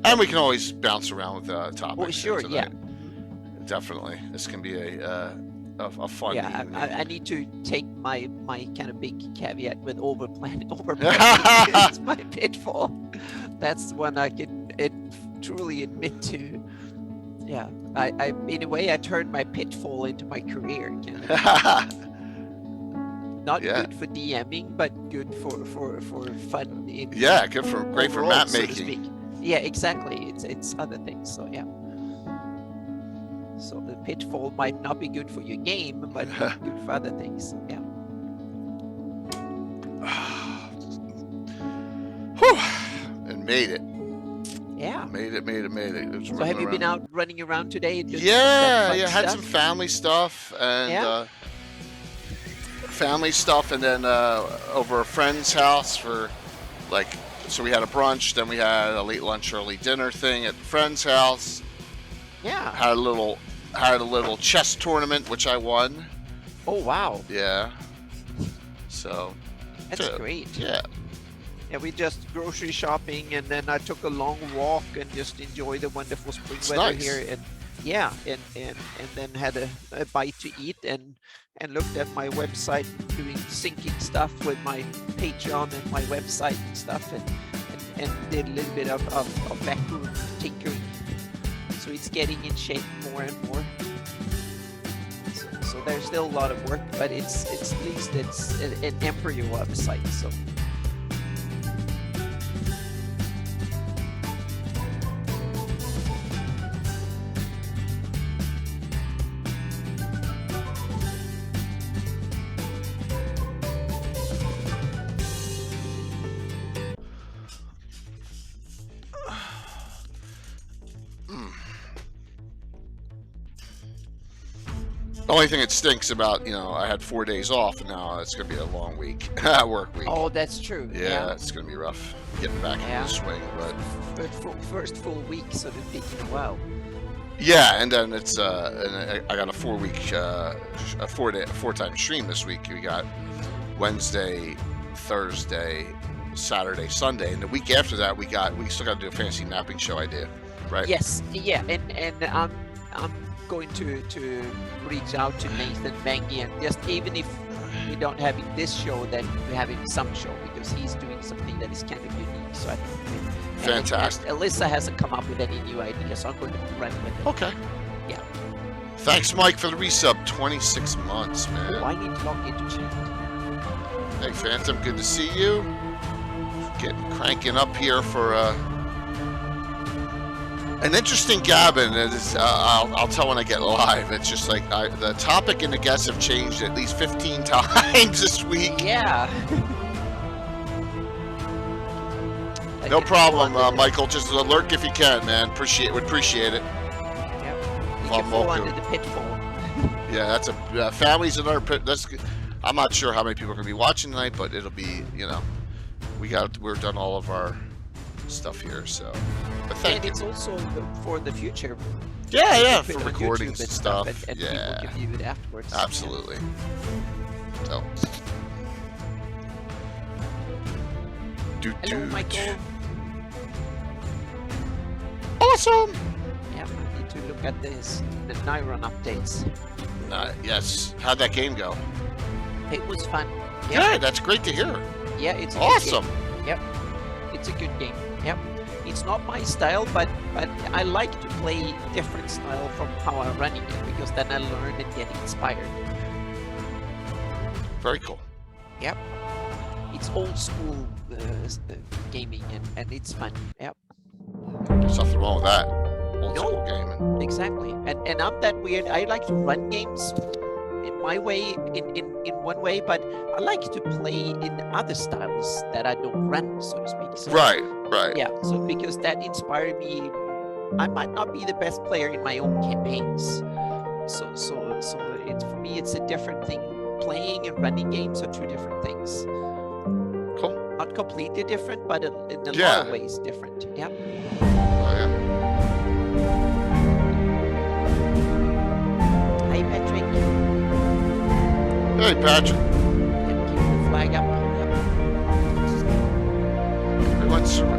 And we can always bounce around with topics. Oh, sure, yeah. Definitely. This can be a fun evening. I need to take my kind of big caveat with overplanning. It's my pitfall. That's one I can truly admit to. Yeah, I in a way I turned my pitfall into my career. Not good for DMing, but good for fun. Great for map making. Yeah, exactly. It's other things. So yeah. So the pitfall might not be good for your game, but good for other things. So, yeah. And made it. Yeah. Made it. So have you been out running around today? Had some family stuff and then over a friend's house for so we had a brunch, then we had a late lunch, early dinner thing at a friend's house. Yeah. Had a little chess tournament which I won. Oh wow. Yeah. So that's great. Yeah. Yeah, we just grocery shopping, and then I took a long walk and just enjoyed the wonderful spring weather here, and then had a bite to eat and looked at my website, doing syncing stuff with my Patreon and my website and stuff, and did a little bit of backroom tinkering. So it's getting in shape more and more. So there's still a lot of work, but it's at least it's an embryo of a site. So. The only thing that stinks about, I had 4 days off, and now it's going to be a long week, work week. Oh, that's true. Yeah, it's going to be rough getting back into the swing. But first full week, so to speak, in a while. Yeah, and then it's I got a 4 week, a 4-time stream this week. We got Wednesday, Thursday, Saturday, Sunday, and the week after that we still got to do a fantasy mapping show idea, right? Yes, yeah, and I'm going to reach out to Nathan Bengi, and just even if we don't have this show, then we have him some show, because he's doing something that is kind of unique. So I think fantastic. Alyssa hasn't come up with any new ideas, so I'm going to run with it. Okay. Yeah. Thanks, Mike, for the resub. 26 months, man. Oh, I need to log into chat. Hey, Phantom, good to see you. Cranking up here for an interesting Gabbin. I'll tell when I get live. It's just like the topic and the guests have changed at least 15 times this week. Yeah. No problem, Michael. Just lurk if you can, man. Would appreciate it. Yep. You can fall under the pitfall. Yeah, that's families in our pit. I'm not sure how many people are going to be watching tonight, but it'll be, we're done all of our stuff here, so. But thank you. It's also for the future. Yeah, for recordings and stuff. And people can view it afterwards. Absolutely. So. Hello, Michael. Awesome. Yeah, I need to look at the Nyron updates. Yes. How'd that game go? It was fun. Yeah, that's great to hear. Yeah, it's awesome. Yep, it's a good game. Yep, it's not my style, but I like to play different style from how I'm running it, because then I learn and get inspired. Very cool. Yep, it's old school gaming, and it's fun. Yep. There's nothing wrong with that. Old school gaming. Exactly, and I'm that weird. I like to run games in my way, in one way, but I like to play in other styles that I don't run, so to speak. So, right. Yeah, so because that inspired me. I might not be the best player in my own campaigns, so it's for me it's a different thing. Playing and running games are two different things. Cool. Not completely different, but in a lot of ways different. Yep. Oh yeah. Hi, Patrick. Hey, Patrick. Yep, keep the flag up. Yep.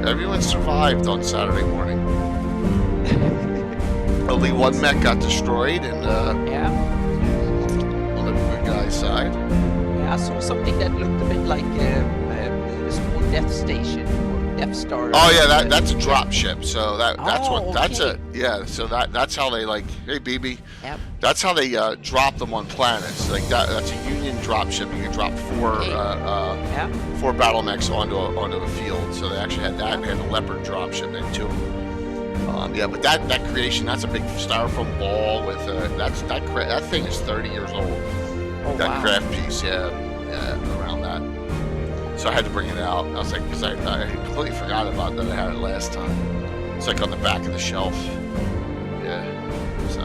Everyone survived on Saturday morning. Only one mech got destroyed, and yeah, on the good guy's side. yeah, I saw something that looked a bit like a small Death Station or Death Star. Oh yeah, that's a drop ship. So that's Oh, what that's okay. yeah. So that's how they like. Hey, BB. Yep. That's how they drop them on planets. Like that's a Union drop ship. You can drop four Okay. Yeah. four battle mechs onto a field. So they actually had that. They had a Leopard drop ship. They had two. Yeah, but that creation, that's a big styrofoam ball with that thing is 30 years old. Oh, That wow. craft piece, yeah, around that. So I had to bring it out. I was like, because I completely forgot about that. I had it last time. It's like on the back of the shelf. Yeah, so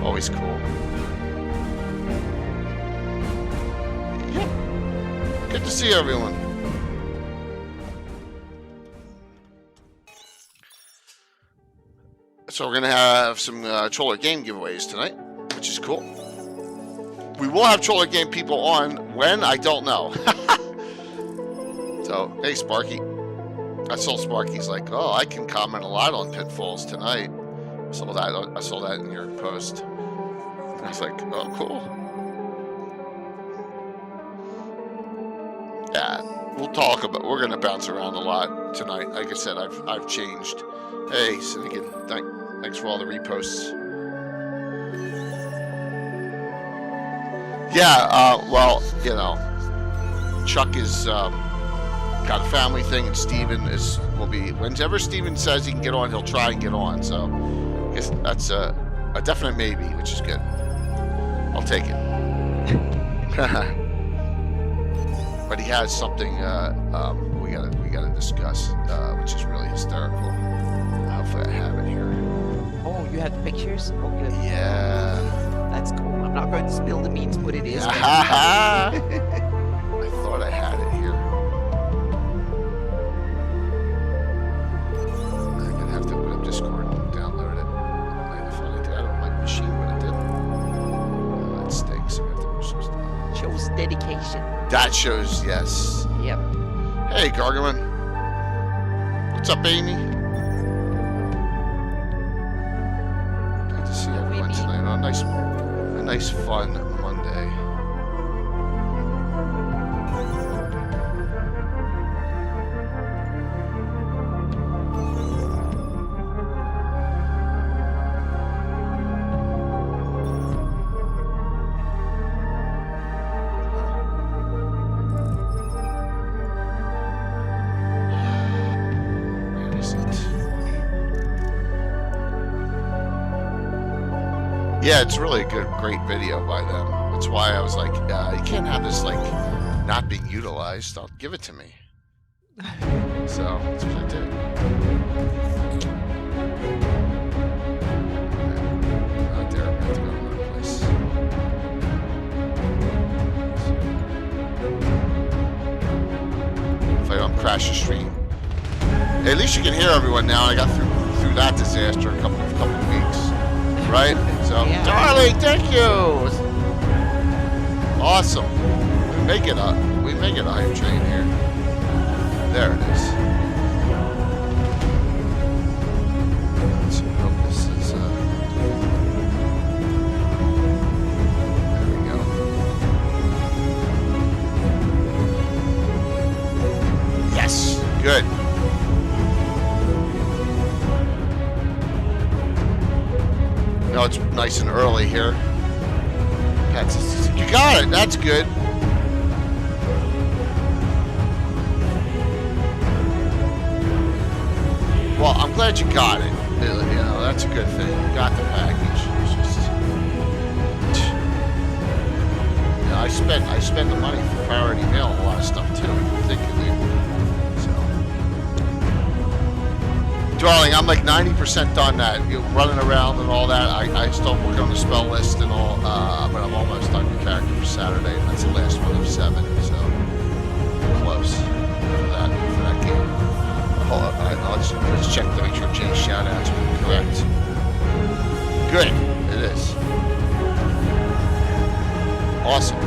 always cool. Yeah, good to see everyone. So we're gonna have some Troller Game giveaways tonight, which is cool. We will have Troller Game people on when, I don't know. So, hey Sparky. I saw Sparky's like, oh, I can comment a lot on Pitfalls tonight. I saw that in your post. I was like, oh, cool. Yeah, we're gonna bounce around a lot tonight. Like I said, I've changed. Hey, Syndicate, thanks for all the reposts. Yeah, well, you know, Chuck is got a family thing, and Steven will be, whenever Steven says he can get on, he'll try and get on. So I guess that's a definite maybe, which is good. I'll take it. But he has something we gotta discuss, which is really hysterical. Hopefully I have it here. Oh, you have the pictures? Oh, good. Yeah. That's cool. I'm not going to spill the beans what it is. I thought I had it here. I'm gonna have to open up Discord and download it. I thought I did it on my machine, but I didn't. Oh, that stinks. I have to do some stuff. Shows dedication. That shows, yes. Yep. Hey, Gargamon. What's up, Amy? Good to see everyone tonight on a nice fun Monday. Where is it? Yeah, it's really a great video by them. That's why I was like, you can't have this like not being utilized. I'll give it to me. So that's what I did. Not there. I have to go to another place. If I don't crash the stream, hey, at least you can hear everyone now. I got through that disaster a couple of weeks. Right? So, Yeah. darling, thank you. Awesome. We make it a hype train here. There it is. Let's hope this is. There we go. Yes. Good. No, it's nice and early here. You got it. That's good. Well, I'm glad you got it. You know, that's a good thing. You got the package. It's just, you know, I spent the money for priority mail and a lot of stuff too. Particularly. Darling, I'm like 90% done that. You're running around and all that. I still work on the spell list and all, but I'm almost done with character for Saturday, and that's the last one of 7, so close for that game. Hold up, I'll just check to make sure Jay's shout-outs are correct. Good, it is. Awesome.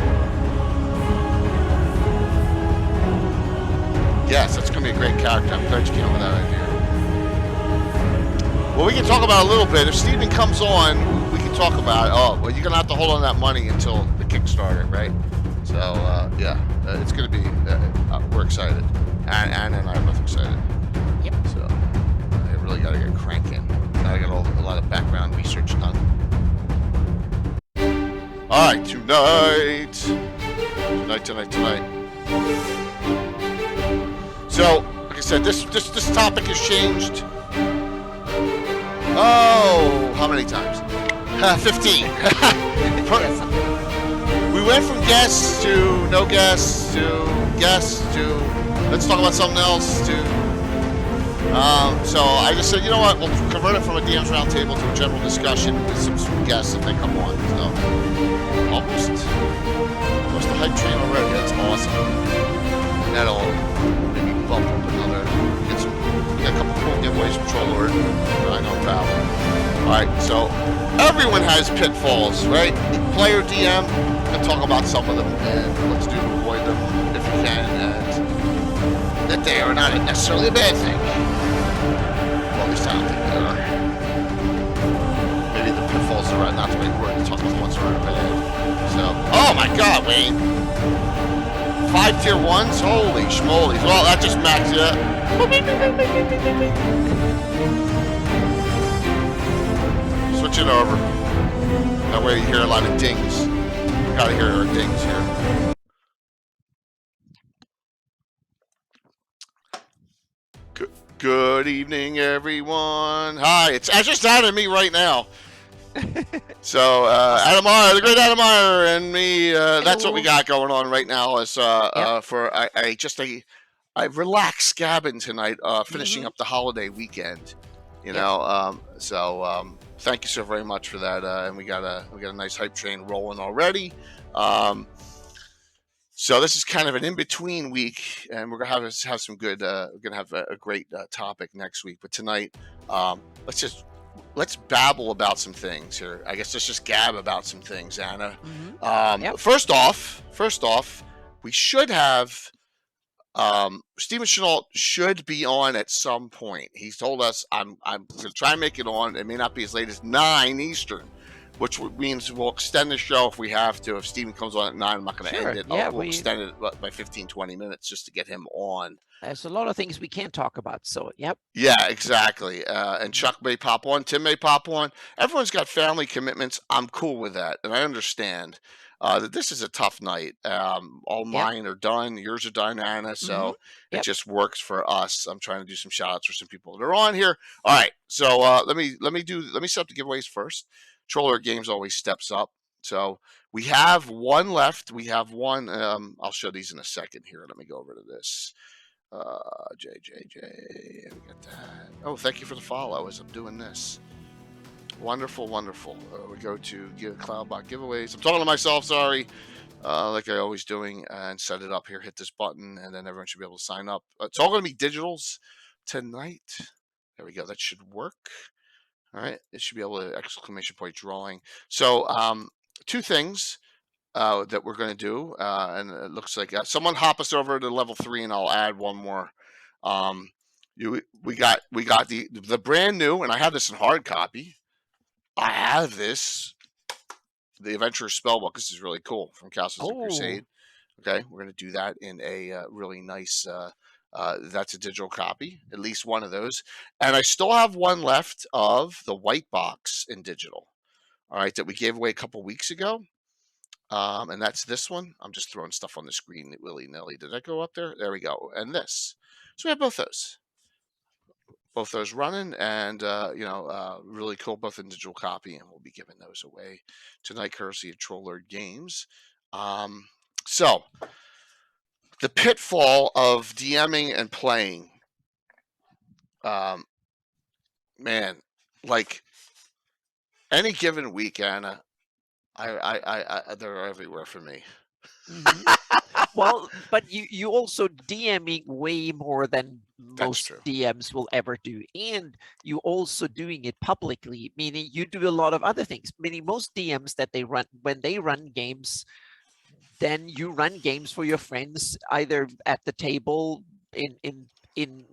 Yes, that's going to be a great character. I'm glad you came up with that idea. Well, we can talk about it a little bit. If Steven comes on, we can talk about it. Oh, well, you're going to have to hold on that money until the Kickstarter, right? So, yeah, it's going to be, we're excited. Anna and I are both excited. Yep. So, I really got to get cranking. I got a lot of background research done. All right, tonight. So, like I said, this topic has changed. Oh, how many times? 15. We went from guests to no guests to guests to let's talk about something else to. So I just said, you know what? We'll convert it from a DM's roundtable to a general discussion with some guests if they come on. So almost a hype train already. That's awesome. That'll maybe bump up another. We got a couple cool giveaways from Trollord. I know about. All right, so everyone has pitfalls, right? Player DM and talk about some of them and what to do to avoid them if you can, and that they are not necessarily a bad thing. Well, at least I don't think they are. Maybe the pitfalls are not the right word to talk about the ones that are bad. So, oh my God, Wayne. 5 tier 1s? Holy schmolies. Well, that just maxed it up. Switch it over. That way you hear a lot of dings. You gotta hear our dings here. Good evening, everyone. Hi, it's just out of me right now. So, Adam Meyer, the great Adam Meyer, and me, that's what we got going on right now. Is for I relaxed Gabbin tonight, finishing up the holiday weekend. You know, so thank you so very much for that. And we got a nice hype train rolling already. So this is kind of an in-between week, and we're gonna have some good. We're gonna have a great topic next week. But tonight, let's babble about some things here. I guess let's just gab about some things, Anna. First off, we should have Steven Chenault should be on at some point. He's told us I'm going to try and make it on. It may not be as late as 9 Eastern, which means we'll extend the show if we have to. If Steven comes on at 9, I'm not going to end it. We'll extend it by 15, 20 minutes just to get him on. There's a lot of things we can't talk about, so Yeah, exactly. And Chuck may pop on. Tim may pop on. Everyone's got family commitments. I'm cool with that, and I understand that this is a tough night. All mine are done. Yours are done, Anna, so it just works for us. I'm trying to do some shout-outs for some people that are on here. All right, so let me set up the giveaways first. Troller Games always steps up. So we have one left. We have one. I'll show these in a second here. Let me go over to this. JJJ, we got that. Oh, thank you for the follow as I'm doing this. Wonderful. We go to Cloudbot giveaways. I'm talking to myself, sorry. Like I always doing, and set it up here. Hit this button, and then everyone should be able to sign up. It's all going to be digitals tonight. There we go. That should work. All right, it should be able to exclamation point drawing. So, 2 things that we're going to do, and it looks like someone hop us over to level 3, and I'll add one more. We got the brand new, and I have this in hard copy. I have this, the Adventurer's Spellbook. This is really cool from Castles of Crusade. Okay, we're going to do that in a really nice. That's a digital copy, at least one of those. And I still have one left of the white box in digital. All right, that we gave away a couple weeks ago. And that's this one. I'm just throwing stuff on the screen willy-nilly. Did that go up there? There we go. And this. So we have both those. Both those running, and really cool, both in digital copy, and we'll be giving those away tonight, courtesy of Troller Games. So the pitfall of DMing and playing, man, like any given week, Anna, I they're everywhere for me. Well, but you also DMing way more than most DMs will ever do, and you also doing it publicly, meaning you do a lot of other things. Meaning most DMs that they run, when they run games, then you run games for your friends, either at the table in in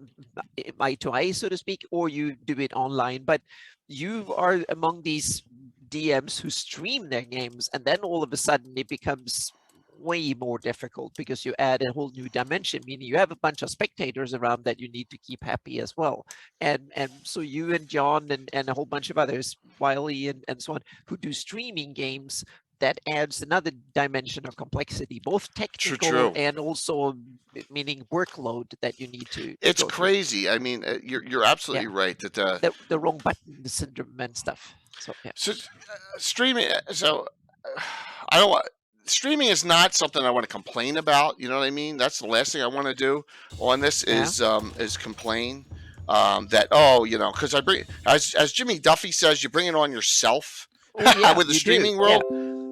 eye to eye, so to speak, or you do it online. But you are among these DMs who stream their games, and then all of a sudden it becomes way more difficult because you add a whole new dimension, meaning you have a bunch of spectators around that you need to keep happy as well. And so you and John and a whole bunch of others, Wiley and so on, who do streaming games, that adds another dimension of complexity, both technical and also meaning workload that you need to. It's crazy. I mean, you're absolutely right that the wrong button syndrome and stuff. So streaming. So I don't want. Streaming is not something I want to complain about. You know what I mean? That's the last thing I want to do on this is complain that because I bring as Jimmy Duffy says, you bring it on yourself with the streaming world.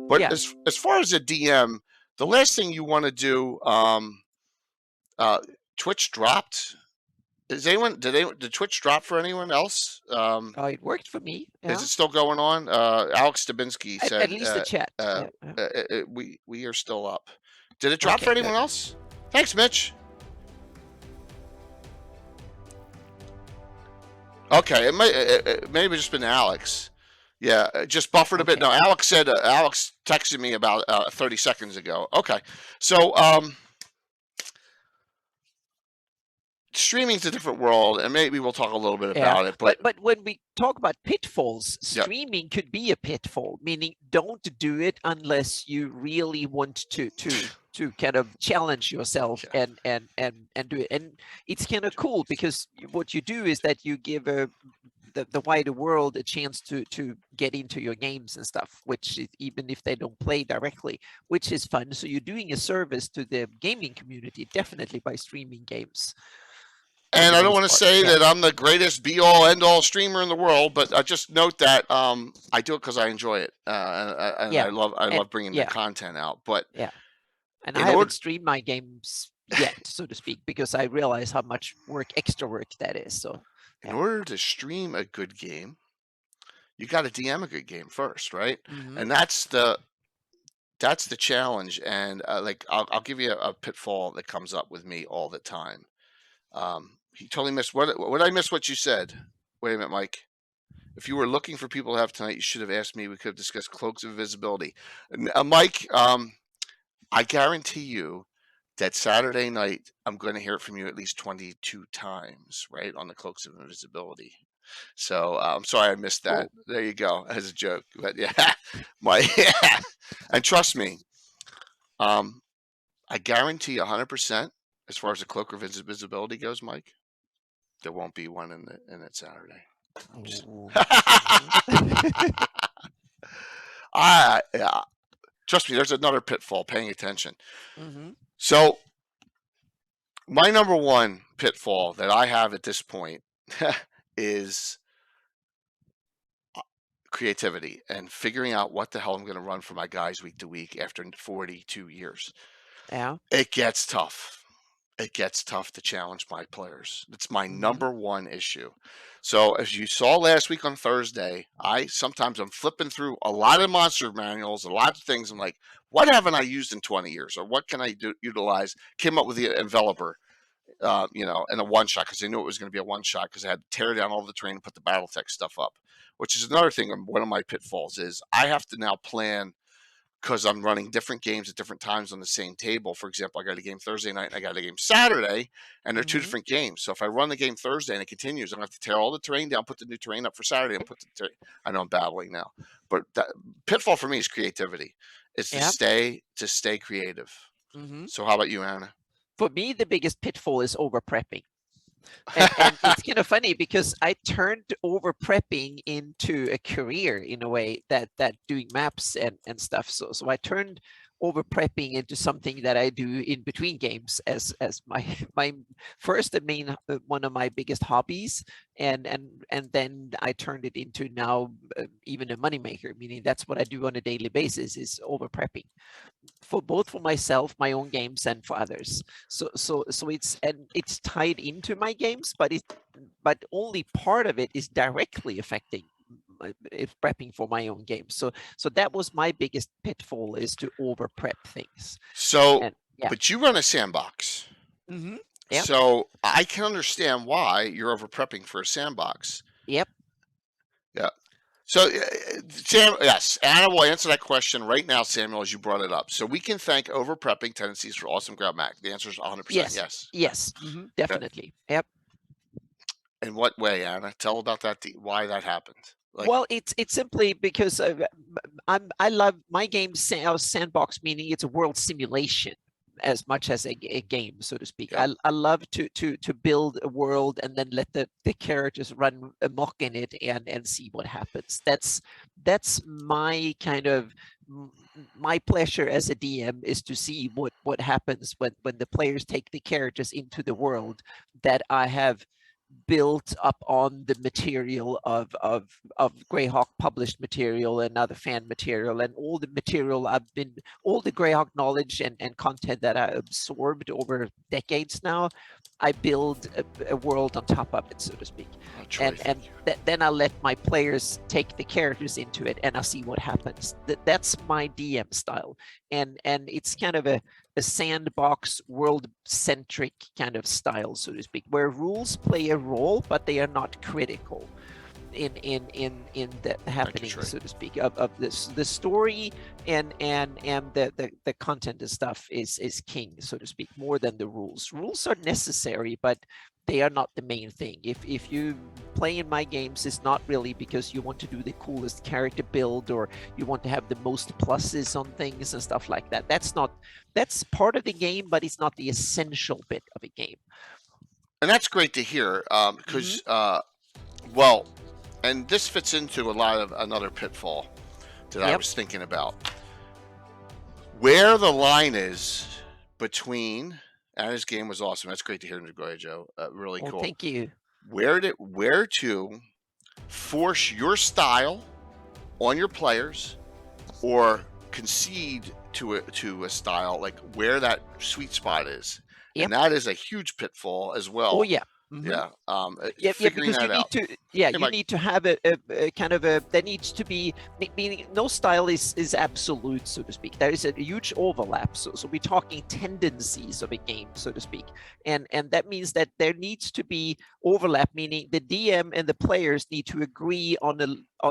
But as far as a DM, the last thing you want to do, Twitch dropped. Did Twitch drop for anyone else? It worked for me. Is it still going on? Alex Stabinsky said at least the chat. We are still up. Did it drop for anyone else? Thanks, Mitch. Okay, it may have just been Alex. Yeah, it just buffered a bit. No, Alex said. Alex texted me about 30 seconds ago. Okay, so streaming's a different world, and maybe we'll talk a little bit about it. But when we talk about pitfalls, streaming could be a pitfall, meaning don't do it unless you really want to kind of challenge yourself and do it. And it's kind of cool because what you do is that you give the wider world a chance to get into your games and stuff, which is, even if they don't play directly, which is fun. So you're doing a service to the gaming community, definitely, by streaming games. And I don't want to say that I'm the greatest be-all, end-all streamer in the world, but I just note that I do it because I enjoy it, and I love bringing the content out. But and I haven't streamed my games yet, so to speak, because I realize how much extra work that is. So in order to stream a good game, you got to DM a good game first, right? Mm-hmm. And that's the challenge. And I'll give you a pitfall that comes up with me all the time. He totally missed what I missed what you said. Wait a minute, Mike. If you were looking for people to have tonight, you should have asked me. We could have discussed Cloaks of Visibility. Mike, I guarantee you that Saturday night I'm going to hear it from you at least 22 times, right, on the Cloaks of Invisibility. So I'm sorry I missed that. Cool. There you go, as a joke. But and trust me, I guarantee 100%. As far as the Cloak of Visibility goes, Mike, there won't be one in it Saturday. Trust me, there's another pitfall. Paying attention. Mm-hmm. So, my number one pitfall that I have at this point is creativity and figuring out what the hell I'm going to run for my guys week to week after 42 years. Yeah, it gets tough. It gets tough to challenge my players. It's my number one issue. So as you saw last week on Thursday, I'm flipping through a lot of monster manuals, a lot of things. I'm like, what haven't I used in 20 years? Or what can I utilize? Came up with the enveloper, and a one-shot because I knew it was going to be a one-shot because I had to tear down all the terrain and put the Battletech stuff up, which is another thing. One of my pitfalls is I have to now plan because I'm running different games at different times on the same table. For example, I got a game Thursday night and I got a game Saturday, and they're two different games. So if I run the game Thursday and it continues, I'm going to have to tear all the terrain down, put the new terrain up for Saturday, and put the terrain. I know I'm babbling now, but that pitfall for me is creativity. It's to stay creative. Mm-hmm. So how about you, Anna? For me, the biggest pitfall is over prepping. And it's kind of funny because I turned over prepping into a career in a way that doing maps and stuff. So I turned over prepping into something that I do in between games as my first and main one of my biggest hobbies, and then I turned it into now even a moneymaker, meaning that's what I do on a daily basis is over prepping for myself, my own games, and for others. So it's tied into my games, but only part of it is directly affecting prepping for my own games. So that was my biggest pitfall, is to over prep things. So but you run a sandbox. Mm-hmm. Yep. So I can understand why you're over prepping for a sandbox. Yep. Yeah. So, Sam, yes, Anna will answer that question right now, Samuel, as you brought it up. So we can thank over prepping tendencies for awesome ground Mac. The answer is 100% Yes. yes. Yes. Okay. Definitely. Yep. In what way, Anna? Tell about that. Why that happened? Like, Well, it's simply because I love my game sandbox, meaning it's a world simulation as much as a game, so to speak. yep. I love to build a world and then let the characters run amok in it and see what happens. That's my kind of my pleasure as a DM is to see what happens when the players take the characters into the world that I have built up on the material of Greyhawk published material and other fan material and all the material all the Greyhawk knowledge and content that I absorbed over decades now. I build a world on top of it, so to speak. Oh, Troy, Then I let my players take the characters into it and I see what happens. That's my DM style. And it's kind of a sandbox world centric kind of style, so to speak, where rules play a role, but they are not critical in the happening, so to speak, of this. The story and the content and stuff is king, so to speak, more than the rules. Rules are necessary, but they are not the main thing. If you play in my games, it's not really because you want to do the coolest character build or you want to have the most pluses on things and stuff like that. That's part of the game, but it's not the essential bit of a game. and that's great to hear because, well, and this fits into a lot of another pitfall that I was thinking about. Where the line is between, and his game was awesome. That's great to hear. Go ahead, Joe. Really cool. Thank you. Where to force your style on your players or concede to a style, like where that sweet spot is. And that is a huge pitfall as well. Oh yeah. Yeah. Because you need to have a kind of there needs to be, meaning no style is absolute, so to speak. There is a huge overlap. So we're talking tendencies of a game, so to speak. And that means that there needs to be overlap, meaning the DM and the players need to agree on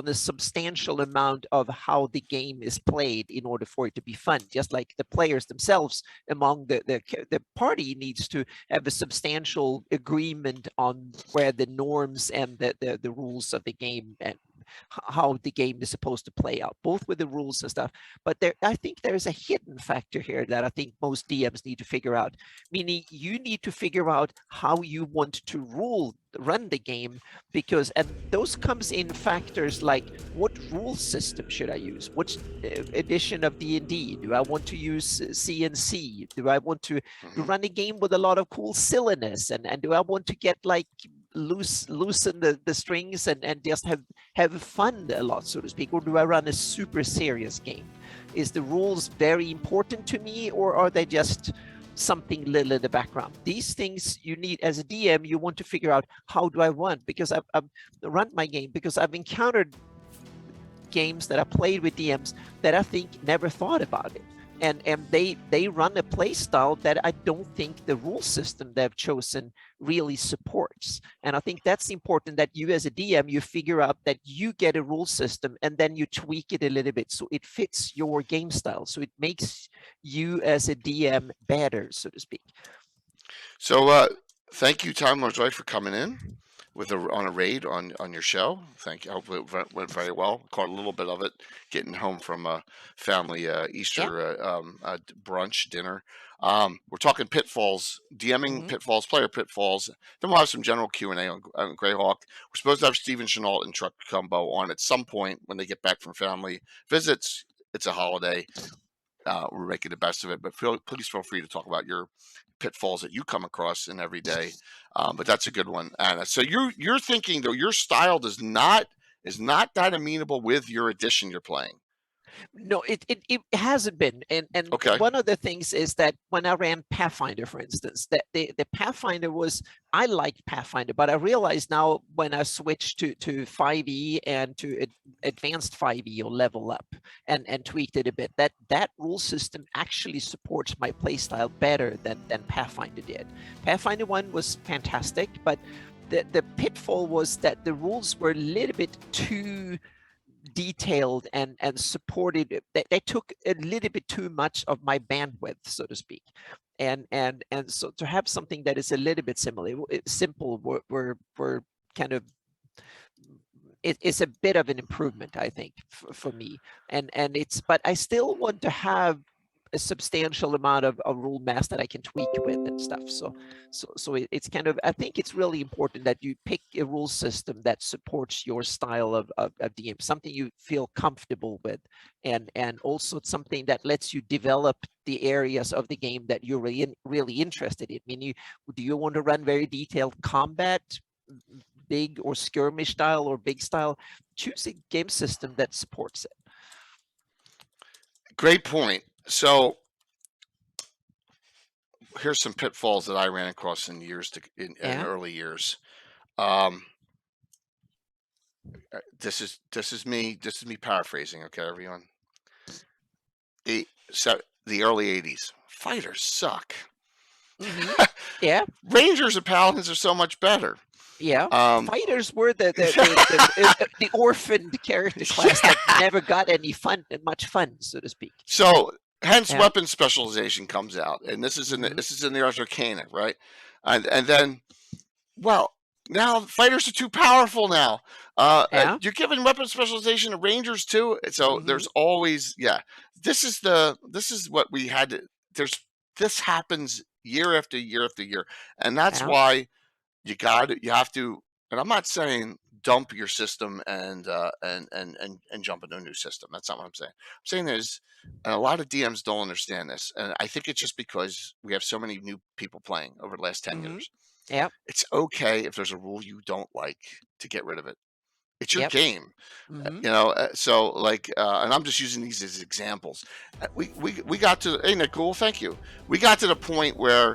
a substantial amount of how the game is played in order for it to be fun. Just like the players themselves among the party needs to have a substantial agreement on where the norms and the rules of the game and how the game is supposed to play out, both with the rules and stuff. But I think there's a hidden factor here that I think most DMs need to figure out, meaning you need to figure out how you want to run the game, because and those comes in factors like what rule system should I use, which edition of D&D do I want to use, CNC, do I want to run a game with a lot of cool silliness, and do I want to get like loosen the strings and just have fun a lot, so to speak, or do I run a super serious game? Is the rules very important to me, or are they just something little in the background? These things you need as a DM. You want to figure out, how do I run, because I've run my game, because I've encountered games that I played with DMs that I think never thought about it, and they run a play style that I don't think the rule system they've chosen really supports. And I think that's important, that you as a DM, you figure out that you get a rule system and then you tweak it a little bit so it fits your game style, so it makes you as a DM better, so to speak. So thank you, Tom Joy, for coming in on a raid on your show. Thank you. Hopefully it went very well. Caught a little bit of it getting home from a family Easter brunch dinner. We're talking Pitfalls, DMing Pitfalls, player Pitfalls. Then we'll have some general Q&A on Greyhawk. We're supposed to have Steven Chenault and Truck Combo on at some point when they get back from family visits. It's a holiday. We're making the best of it, but please feel free to talk about your pitfalls that you come across in every day. But that's a good one, Anna. So you're thinking though your style is not that amenable with your edition you're playing. No, it hasn't been. And Okay. one of the things is that when I ran Pathfinder, for instance, that the Pathfinder was, I liked Pathfinder, but I realized now when I switched to 5e and to advanced 5e or level up and tweaked it a bit, that rule system actually supports my playstyle better than Pathfinder did. Pathfinder 1 was fantastic, but the pitfall was that the rules were a little bit too detailed and supported. They took a little bit too much of my bandwidth, so to speak, and so to have something that is a little bit simple, we're kind of, it's a bit of an improvement, I think, for me. And it's, but I still want to have a substantial amount of rule mass that I can tweak with and stuff. So it's kind of, I think it's really important that you pick a rule system that supports your style of DM, something you feel comfortable with, and also something that lets you develop the areas of the game that you're really interested in. I mean, do you want to run very detailed combat, big or skirmish style or big style? Choose a game system that supports it. Great point. So here's some pitfalls that I ran across in early years. This is me paraphrasing. Okay, everyone. The early 80s. Fighters suck. Mm-hmm. Yeah. Rangers and paladins are so much better. Yeah. Fighters were the orphaned character class that never got any much fun, so to speak. So hence weapon specialization comes out, and this is in the Ars Arcana, right? And then, well, now fighters are too powerful now. You're giving weapon specialization to rangers too, so there's always This is what we had to. This happens year after year after year, and that's why you have to. And I'm not saying dump your system and jump into a new system. That's not what I'm saying. I'm saying is, and a lot of DMs don't understand this, and I think it's just because we have so many new people playing over the last 10 years. Yeah, it's okay if there's a rule you don't like to get rid of it. It's your game, you know. So like, and I'm just using these as examples. We got to, hey Nicole, thank you. We got to the point where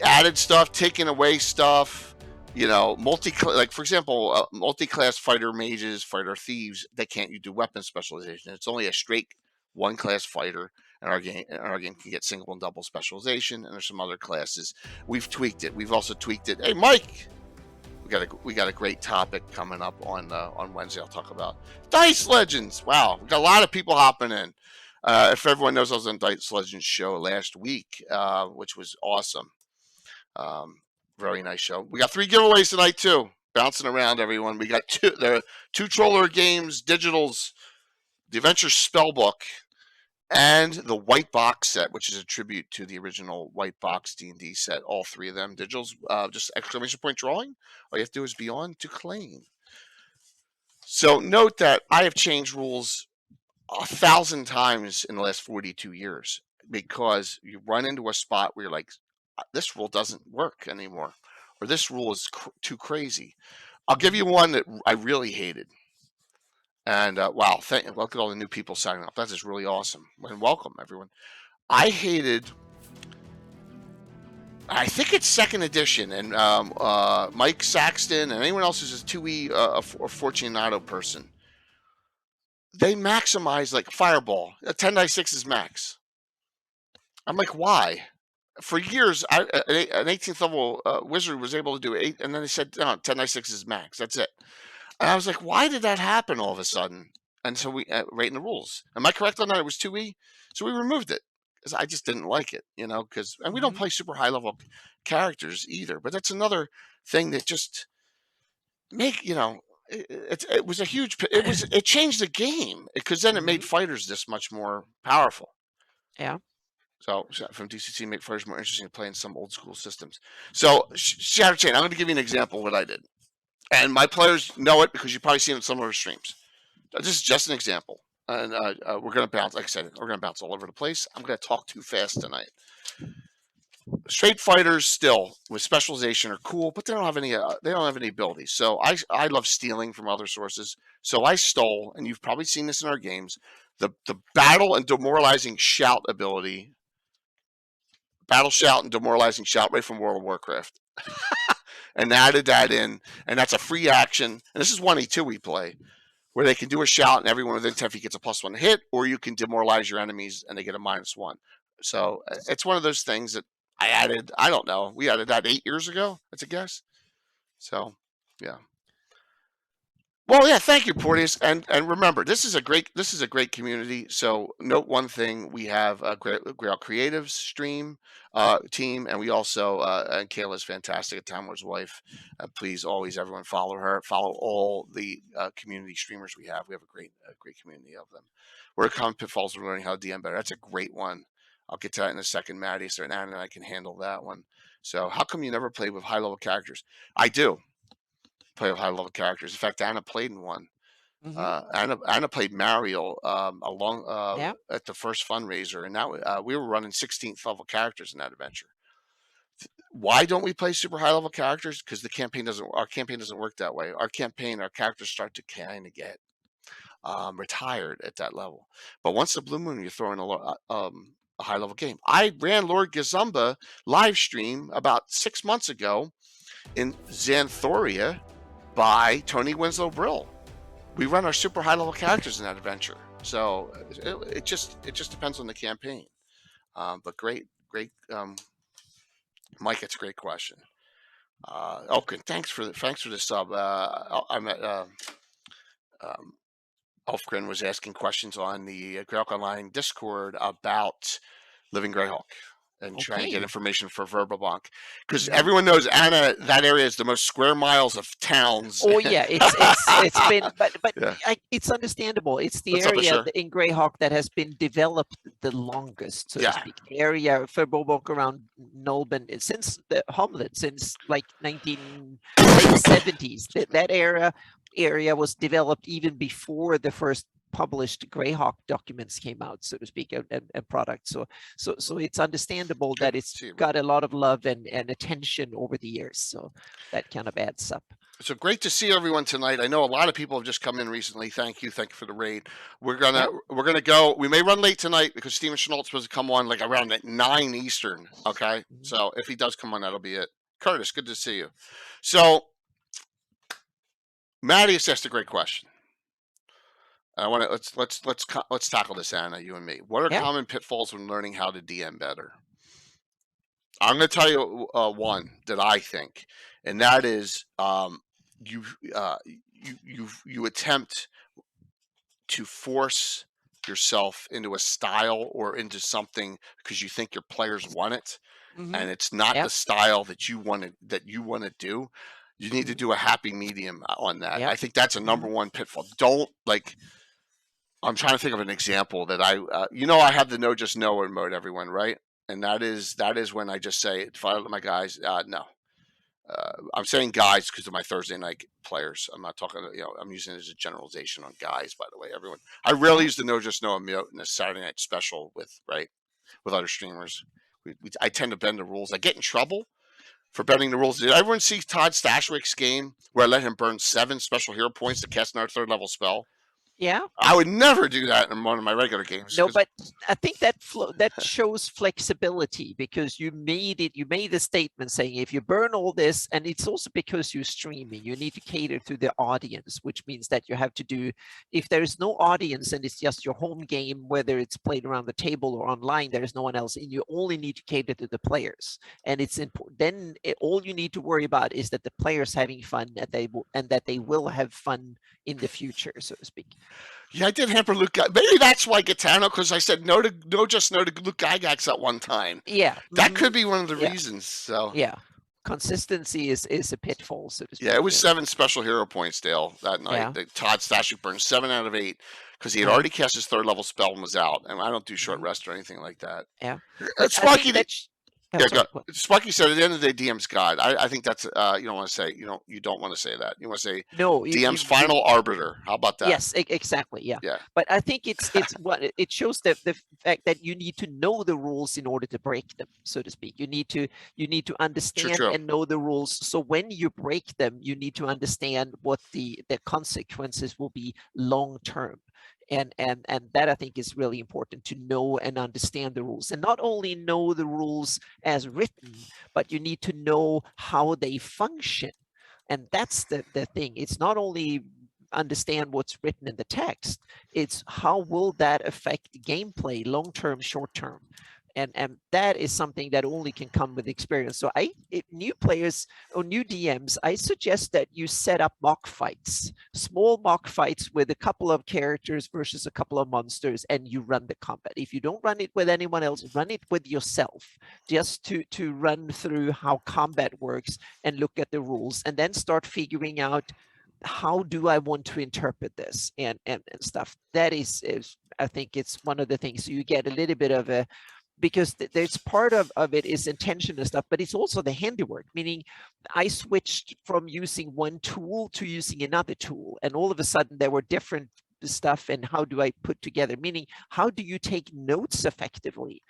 added stuff, taking away stuff, you know, like for example, multi-class fighter mages, fighter thieves, they can't do weapon specialization. It's only a straight one-class fighter. And our game can get single and double specialization, and there's some other classes. We've tweaked it. We've also tweaked it. Hey, Mike, we got a great topic coming up on Wednesday. I'll talk about Dice Legends. Wow, we got a lot of people hopping in. If everyone knows, I was on Dice Legends show last week, which was awesome. Very nice show. We got 3 giveaways tonight too. Bouncing around, everyone. We got two Troller Games digitals, the Adventure Spellbook, and the White Box set, which is a tribute to the original White Box D&D set. All 3 of them digitals, just exclamation point drawing. All you have to do is be on to claim. So note that I have changed rules 1,000 times in the last 42 years because you run into a spot where you're like, this rule doesn't work anymore, or this rule is too crazy. I'll give you one that I really hated. And wow, look at all the new people signing up. That is really awesome. And welcome, everyone. I hated, I think it's 2nd edition, and Mike Saxton and anyone else who's a 2E or Fortunato person, they maximize like Fireball. 10-6 is max. I'm like, why? For years, an 18th level wizard was able to do 8, and then they said, no, 10-6 is max. That's it. And I was like, why did that happen all of a sudden? And so we right in the rules. Am I correct on that? It was 2E, so we removed it because I just didn't like it, you know. And we don't play super high level characters either. But that's another thing that just it was a huge. It changed the game because then it made fighters this much more powerful. Yeah. So from DCC, make fighters more interesting to play in some old school systems. So Shatter Chain, I'm going to give you an example of what I did. And my players know it because you've probably seen it in some of our streams. This is just an example. And we're going to bounce, like I said, we're going to bounce all over the place. I'm going to talk too fast tonight. straight fighters still with specialization are cool, but they don't have any abilities. So I love stealing from other sources. So I stole, and you've probably seen this in our games, the battle and demoralizing shout ability, battle shout and demoralizing shout right from World of Warcraft. And added that in, and that's a free action. And this is 1E2 we play, where they can do a shout and everyone within 10 feet gets a +1 hit, or you can demoralize your enemies and they get a -1. So it's one of those things that I added. I don't know. We added that 8 years ago. That's a guess. So, yeah. Well, yeah. Thank you, Porteous. And remember, this is a great community. So note one thing: we have a Greyhawk Creatives stream team, and we also and Kayla's fantastic at Time Lord's wife. Please, always, everyone follow her. Follow all the community streamers we have. We have a great community of them. We're common pitfalls. We're learning how to DM better. That's a great one. I'll get to that in a second, Maddie. So Anna and I can handle that one. So, how come you never play with high-level characters? I do play with high-level characters. In fact, Anna played in one. Anna played Mario at the first fundraiser, and that we were running 16th level characters in that adventure. Why don't we play super high-level characters? Because our campaign doesn't work that way. Our characters start to kind of get retired at that level. But once the Blue Moon, you're throwing a high-level game. I ran Lord Gazumba live stream about 6 months ago in Xanthoria by Tony Winslow Brill. We run our super high level characters in that adventure. So it just depends on the campaign. But great, Mike. It's a great question. Okay, thanks for the sub. I'm at Elfgren was asking questions on the Greyhawk Online Discord about living Greyhawk and trying to get information for Verbalbank, because everyone knows, Anna, that area is the most square miles of towns. Oh yeah, it's been, but yeah. It's understandable. It's the area in Greyhawk that has been developed the longest, so to speak. The area for Verbalbank around Nolben since the Homeland, since like 1970s. That area was developed even before the first published Greyhawk documents came out, so to speak, and products. So it's understandable that it's got a lot of love and attention over the years. So that kind of adds up. So great to see everyone tonight. I know a lot of people have just come in recently. Thank you for the raid. We're gonna go. We may run late tonight because Steven Chenault's supposed to come on like around at 9 Eastern. Okay, so if he does come on, that'll be it. Curtis, good to see you. So Maddie has asked a great question. I want to let's tackle this, Anna, you and me. What are common pitfalls when learning how to DM better? I'm going to tell you one that I think, and that is you attempt to force yourself into a style or into something because you think your players want it, and it's not the style that you want to do. You need to do a happy medium on that. I think that's a number one pitfall. Don't I'm trying to think of an example that I have the no just no mode, everyone, right? And that is when I just say, if I let my guys, no. I'm saying guys because of my Thursday night players. I'm not talking, I'm using it as a generalization on guys, by the way, everyone. I rarely use the no just no mode in a Saturday night special with other streamers. I tend to bend the rules. I get in trouble for bending the rules. Did everyone see Todd Stashwick's game where I let him burn 7 special hero points to cast another 3rd level spell? Yeah, I would never do that in one of my regular games. No, but I think that shows flexibility, because you made a statement saying if you burn all this, and it's also because you're streaming, you need to cater to the audience, which means that you have to do, if there is no audience and it's just your home game, whether it's played around the table or online, there is no one else, and you only need to cater to the players. And it's important. Then all you need to worry about is that the players having fun, and that they will have fun in the future, so to speak. Yeah, I did hamper Luke. Maybe that's why Gaetano, because I said no to Luke Gygax at one time. Yeah, that could be one of the reasons. So yeah, consistency is a pitfall, so to speak. Yeah, it was 7 special hero points, Dale, that night. Yeah. Todd Stashwick burned 7 out of 8 because he had already cast his 3rd level spell and was out. And I don't do short rest or anything like that. Yeah, it's lucky Yeah, Sparky said at the end of the day, DM's God. I think that's you don't want to say you don't want to say that. You want to say no, DM's final arbiter. How about that? Yes, exactly. Yeah. Yeah. But I think it's what it shows the fact that you need to know the rules in order to break them, so to speak. You need to understand and know the rules. So when you break them, you need to understand what the consequences will be long term. And that I think is really important, to know and understand the rules, and not only know the rules as written, but you need to know how they function. And that's the thing. It's not only understand what's written in the text, it's how will that affect gameplay long term, short term. And that is something that only can come with experience. So new players or new DMs, I suggest that you set up mock fights, small mock fights with a couple of characters versus a couple of monsters, and you run the combat. If you don't run it with anyone else, run it with yourself, just to run through how combat works and look at the rules, and then start figuring out, how do I want to interpret this and stuff. That is I think it's one of the things. So you get a little bit of a, because there's part of it is intention and stuff, but it's also the handiwork, meaning I switched from using one tool to using another tool, and all of a sudden there were different stuff, and how do I put together, meaning how do you take notes effectively,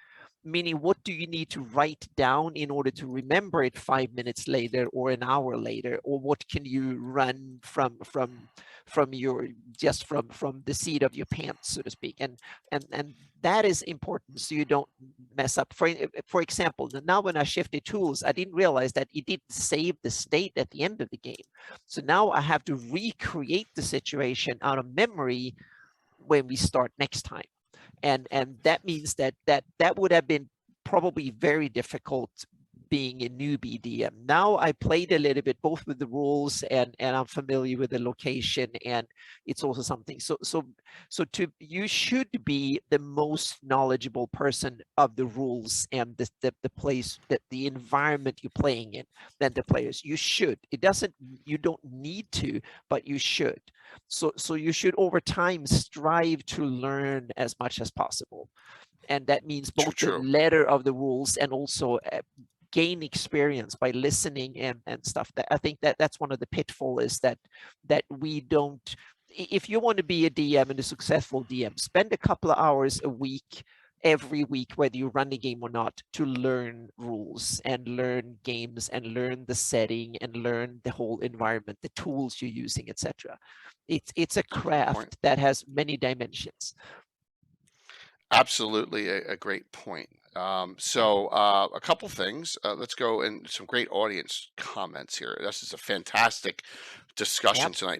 meaning what do you need to write down in order to remember it 5 minutes later or an hour later, or what can you run from your, just from the seat of your pants, so to speak. And that is important, so you don't mess up. For example, now when I shifted tools, I didn't realize that it didn't save the state at the end of the game. So now I have to recreate the situation out of memory when we start next time. And that means that would have been probably very difficult being a newbie DM. Now I played a little bit both with the rules and I'm familiar with the location, and it's also something. So you should be the most knowledgeable person of the rules and the place, that the environment you're playing in, than the players. You should. You don't need to, but you should. So you should over time strive to learn as much as possible. And that means both the letter of the rules and also gain experience by listening and stuff. That I think that's one of the pitfalls, is that we don't, if you want to be a DM and a successful DM, spend a couple of hours a week, every week, whether you run the game or not, to learn rules and learn games and learn the setting and learn the whole environment, the tools you're using, etc. It's a craft that has many dimensions. Absolutely a great point. So a couple things. Let's go in some great audience comments here. This is a fantastic discussion tonight.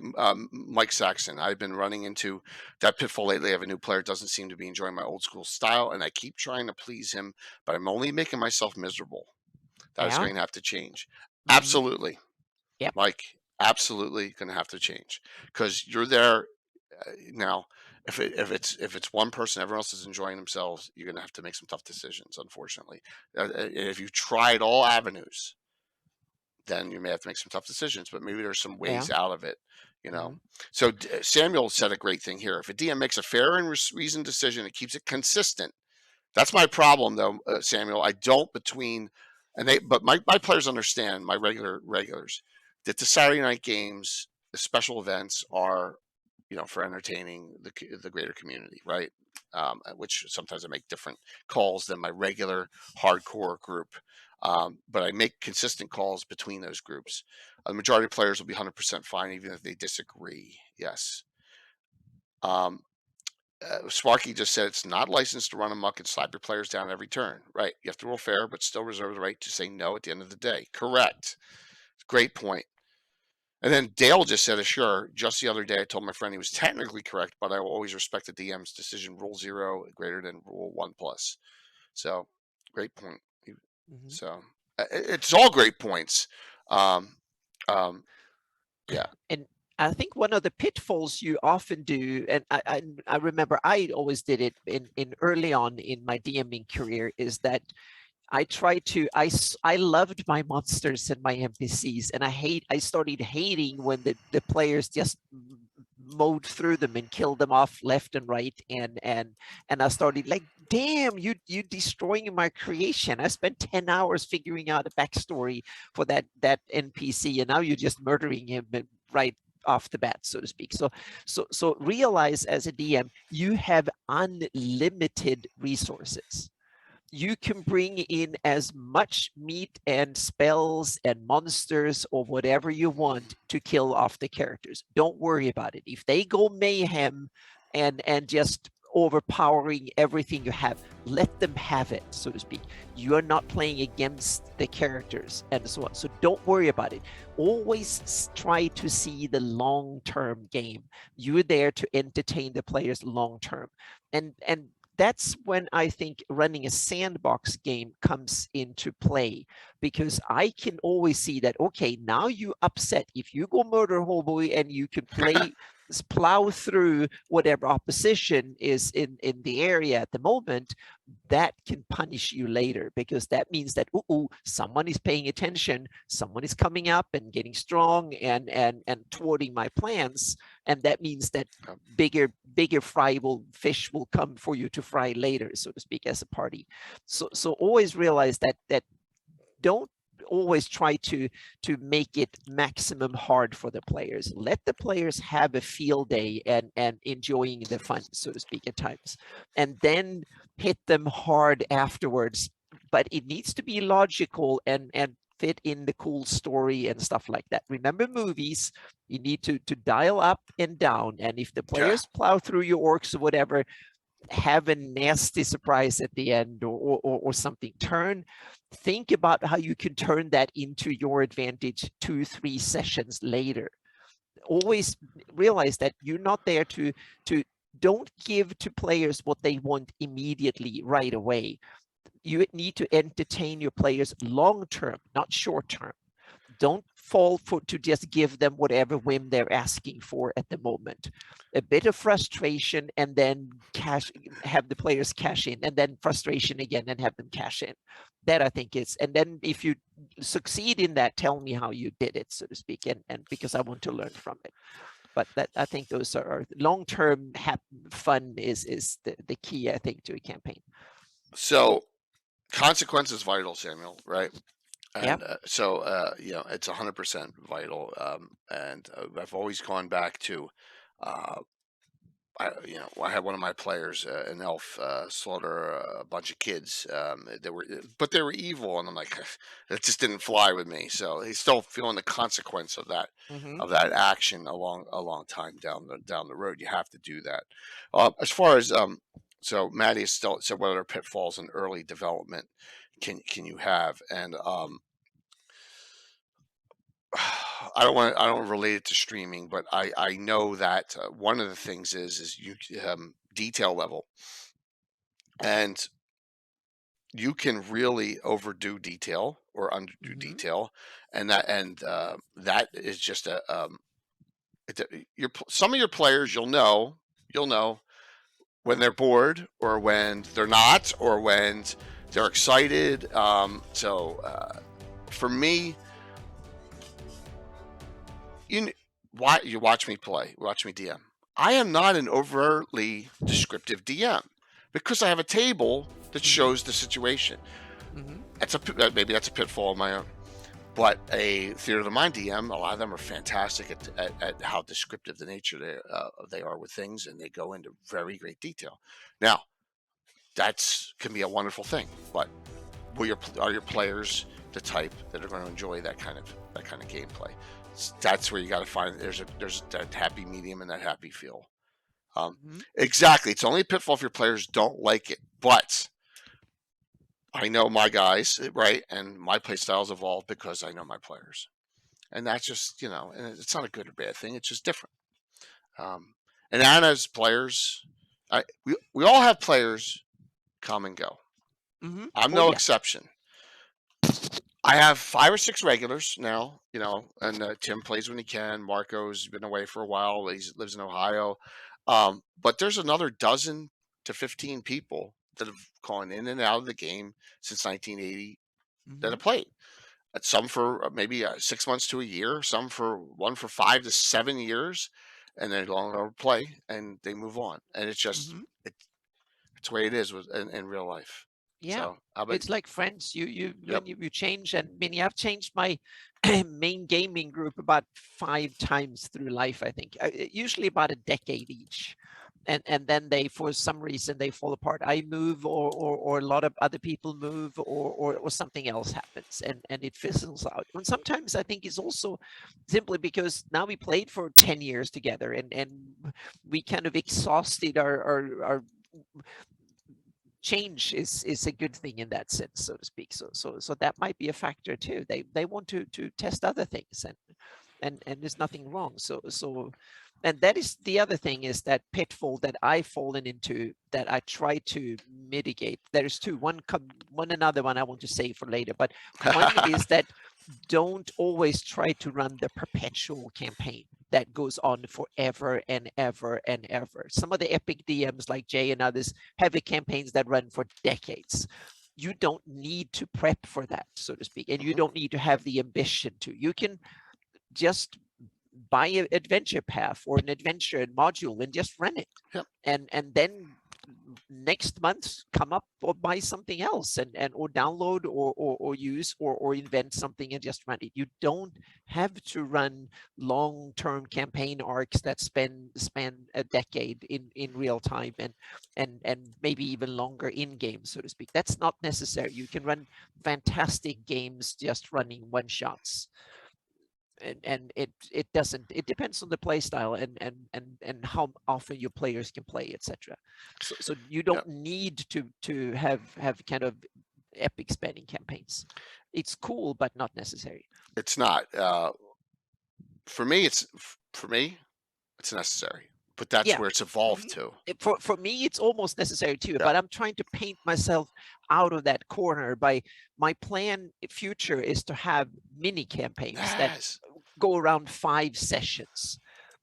Mike Saxon, I've been running into that pitfall lately. I have a new player, doesn't seem to be enjoying my old school style, and I keep trying to please him, but I'm only making myself miserable. That is going to have to change. Absolutely. Yep. Mike, absolutely going to have to change, because you're there now. If it's one person, everyone else is enjoying themselves, you're going to have to make some tough decisions, unfortunately. If you tried all avenues, then you may have to make some tough decisions, but maybe there's some ways out of it, you know. So Samuel said a great thing here. If a DM makes a fair and reasoned decision, it keeps it consistent. That's my problem, though, Samuel. I don't but my players understand, my regulars, that the Saturday night games, the special events are, for entertaining the greater community, right? Which sometimes I make different calls than my regular hardcore group. But I make consistent calls between those groups. The majority of players will be 100% fine, even if they disagree. Yes. Sparky just said it's not licensed to run amok and slap your players down every turn. Right. You have to roll fair, but still reserve the right to say no at the end of the day. Correct. Great point. And then Dale just said, sure, just the other day I told my friend he was technically correct, but I will always respect the DM's decision. Rule 0 greater than rule 1+. So great point. So it's all great points. Yeah. And I think one of the pitfalls you often do, and I remember I always did it in early on in my DMing career, is that I loved my monsters and my NPCs, and I started hating when the players just mowed through them and killed them off left and right, and I started like, damn, you destroying my creation. I spent 10 hours figuring out a backstory for that NPC, and now you're just murdering him right off the bat, so to speak. So realize as a DM, you have unlimited resources. You can bring in as much meat and spells and monsters or whatever you want to kill off the characters. Don't worry about it. If they go mayhem and just overpowering everything you have, let them have it, so to speak. You are not playing against the characters and so on. So don't worry about it. Always try to see the long-term game. You're there to entertain the players long-term. And that's when I think running a sandbox game comes into play, because I can always see that, okay, now you upset. If you go murder Homebrew and you can plow through whatever opposition is in the area at the moment, that can punish you later, because that means that someone is paying attention, someone is coming up and getting strong and thwarting my plans, and that means that bigger fish will come for you to fry later, so to speak, as a party. So always realize that don't always try to make it maximum hard for the players. Let the players have a field day and enjoying the fun, so to speak, at times, and then hit them hard afterwards. But it needs to be logical and fit in the cool story and stuff like that. Remember movies, you need to dial up and down, and if the players plow through your orcs or whatever, have a nasty surprise at the end or something. Think about how you can turn that into your advantage 2-3 sessions later. Always realize that you're not there to don't give to players what they want immediately right away. You need to entertain your players long term, not short term. Don't fall to just give them whatever whim they're asking for at the moment. A bit of frustration, and then have the players cash in, and then frustration again and have them cash in. That I think is, and then if you succeed in that, tell me how you did it, so to speak, and because I want to learn from it. But that, I think those are long-term fun is the key, I think, to a campaign. So consequence is vital, Samuel, right? Yeah. And you know, it's 100% vital. And I've always gone back to, I had one of my players, an elf, slaughter a bunch of kids. They were evil, and I'm like, it just didn't fly with me. So he's still feeling the consequence of that action a long time down the road. You have to do that. As far as so Maddie has still said, what other pitfalls in early development can you have? And I don't relate it to streaming, but I know that one of the things is you detail level, and you can really overdo detail or underdo detail, and that is just some of your players you'll know when they're bored or when they're not or when they're excited. For me, you watch me play, watch me DM. I am not an overtly descriptive DM because I have a table that shows the situation. Maybe that's a pitfall of my own. But a Theater of the Mind DM, a lot of them are fantastic at how descriptive the nature they are with things, and they go into very great detail. Now, can be a wonderful thing, but are your players the type that are going to enjoy that kind of gameplay? That's where you got to find there's that happy medium and that happy feel. Exactly. It's only a pitfall if your players don't like it, but I know my guys, right? And my play styles evolve because I know my players, and that's just, and it's not a good or bad thing. It's just different. And Anna's players, we all have players come and go. I'm no exception. I have 5 or 6 regulars now, and Tim plays when he can. Marco's been away for a while. He lives in Ohio. But there's another 12 to 15 people that have gone in and out of the game since 1980 that have played. Some for maybe 6 months to a year, some for 5 to 7 years. and they no longer play, and they move on, and it's just it's the way it is in real life. Yeah, so it's like friends. You Yep. when you change, and I mean, I've changed my main gaming group about 5 times through life. I think usually about a decade each, and then they, for some reason, they fall apart. I move, or a lot of other people move, or something else happens, and it fizzles out. And sometimes I think it's also simply because now we played for 10 years together, and we kind of exhausted our change is a good thing in that sense, so to speak. So that might be a factor too. They want to test other things, and there's nothing wrong. And that is the other thing, is that pitfall that I've fallen into, that I try to mitigate. There's two. One another one I want to save for later, but one is that don't always try to run the perpetual campaign that goes on forever and ever and ever. Some of the epic DMs like Jay and others have campaigns that run for decades. You don't need to prep for that, so to speak, and you don't need to have the ambition to. You can just buy an adventure path or an adventure module and just run it. Yep. And then next month come up or buy something else, and or download or use or invent something and just run it. You don't have to run long-term campaign arcs that span a decade in real time, and maybe even longer in game, so to speak. That's not necessary. You can run fantastic games just running one shots. And it doesn't, it depends on the play style and how often your players can play, etc. So you don't need to have kind of epic spanning campaigns. It's cool, but not necessary. It's not. For me, it's necessary, but that's where it's evolved to. For me, it's almost necessary too, but I'm trying to paint myself out of that corner. By my plan future is to have mini campaigns that go around 5 sessions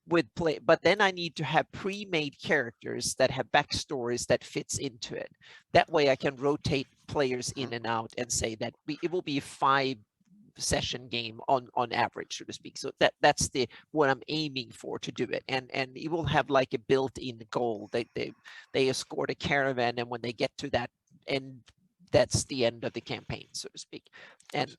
with play, but then I need to have pre-made characters that have backstories that fits into it. That way I can rotate players in and out and say that it will be a 5-session game on average, so to speak. So that's what I'm aiming for to do it, and it will have like a built-in goal. They escort a caravan, and when they get to that end, that's the end of the campaign, so to speak. And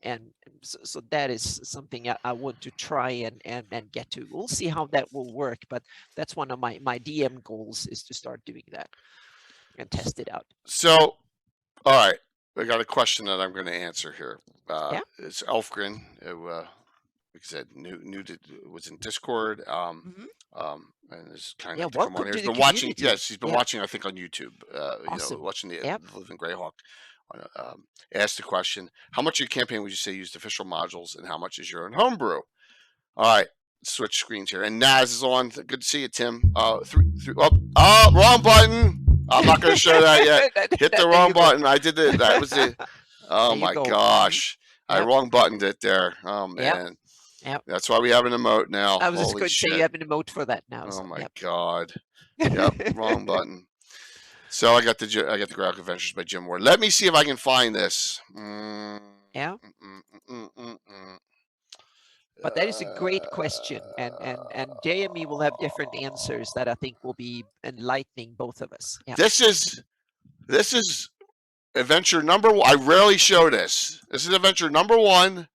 so that is something I want to try and get to. We'll see how that will work, but that's one of my DM goals, is to start doing that and test it out. So, all right, I got a question that I'm going to answer here. It's Elfgren, who, like I said, was in Discord, and is kind enough to come on here. He's been watching. Yes, he's been watching, I think, on YouTube. Awesome. Watching the Live in Greyhawk. Asked the question: how much of your campaign would you say used official modules, and how much is your own homebrew? All right, switch screens here, and Naz is on. Good to see you, Tim. Wrong button. I'm not going to show that yet. Hit the wrong button. I did it. That was it. Oh my gosh. I wrong buttoned it there. Oh man. Yep. That's why we have an emote now. I was just going to say you have an emote for that now. Oh my god. Yep, wrong button. So I got the Greyhawk Adventures by Jim Ward. Let me see if I can find this. Yeah. But that is a great question, and JME will have different answers that I think will be enlightening both of us. Yeah. This is adventure number 1. I rarely show this. This is adventure number 1.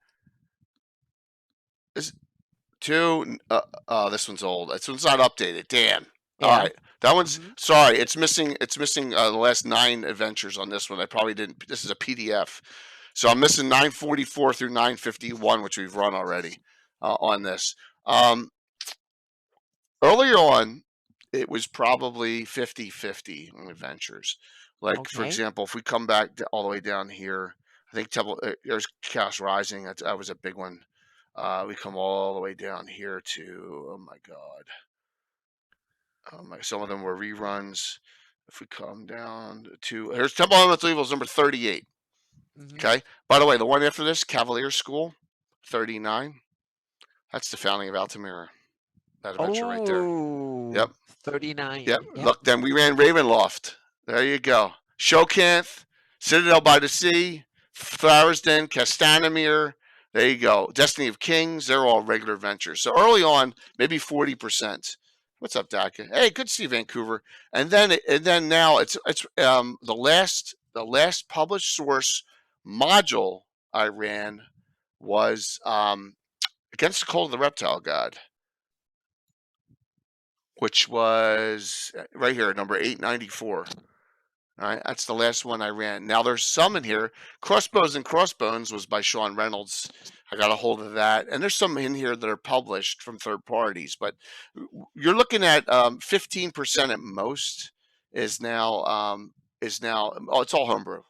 This 2. This one's old. This one's not updated. Damn. Yeah. All right. That one's sorry. It's missing. It's missing the last 9 adventures on this one. I probably didn't. This is a PDF, so I'm missing 944 through 951, which we've run already on this. Earlier on, it was probably 50-50 adventures. Like for example, if we come back all the way down here, I think there's Chaos Rising. That was a big one. We come all the way down here to, oh my god. Some of them were reruns. If we come down to, here's Temple Elemental Evils number 38. Okay. By the way, the one after this, Cavalier School, 39. That's the founding of Altamira. That adventure right there. Yep. 39. Yep. Look, then we ran Ravenloft. There you go. Shokanth, Citadel by the Sea, Tharizdun, Castanamir. There you go. Destiny of Kings. They're all regular adventures. So early on, maybe 40%. What's up, Daka? Hey, good to see you, Vancouver. And then now it's the last published source module I ran was Against the Cold of the Reptile God, which was right here, number 894. All right, that's the last one I ran. Now there's some in here. Crossbows and Crossbones was by Sean Reynolds. I got a hold of that, and there's some in here that are published from third parties. But you're looking at 15% at most is now oh, it's all homebrew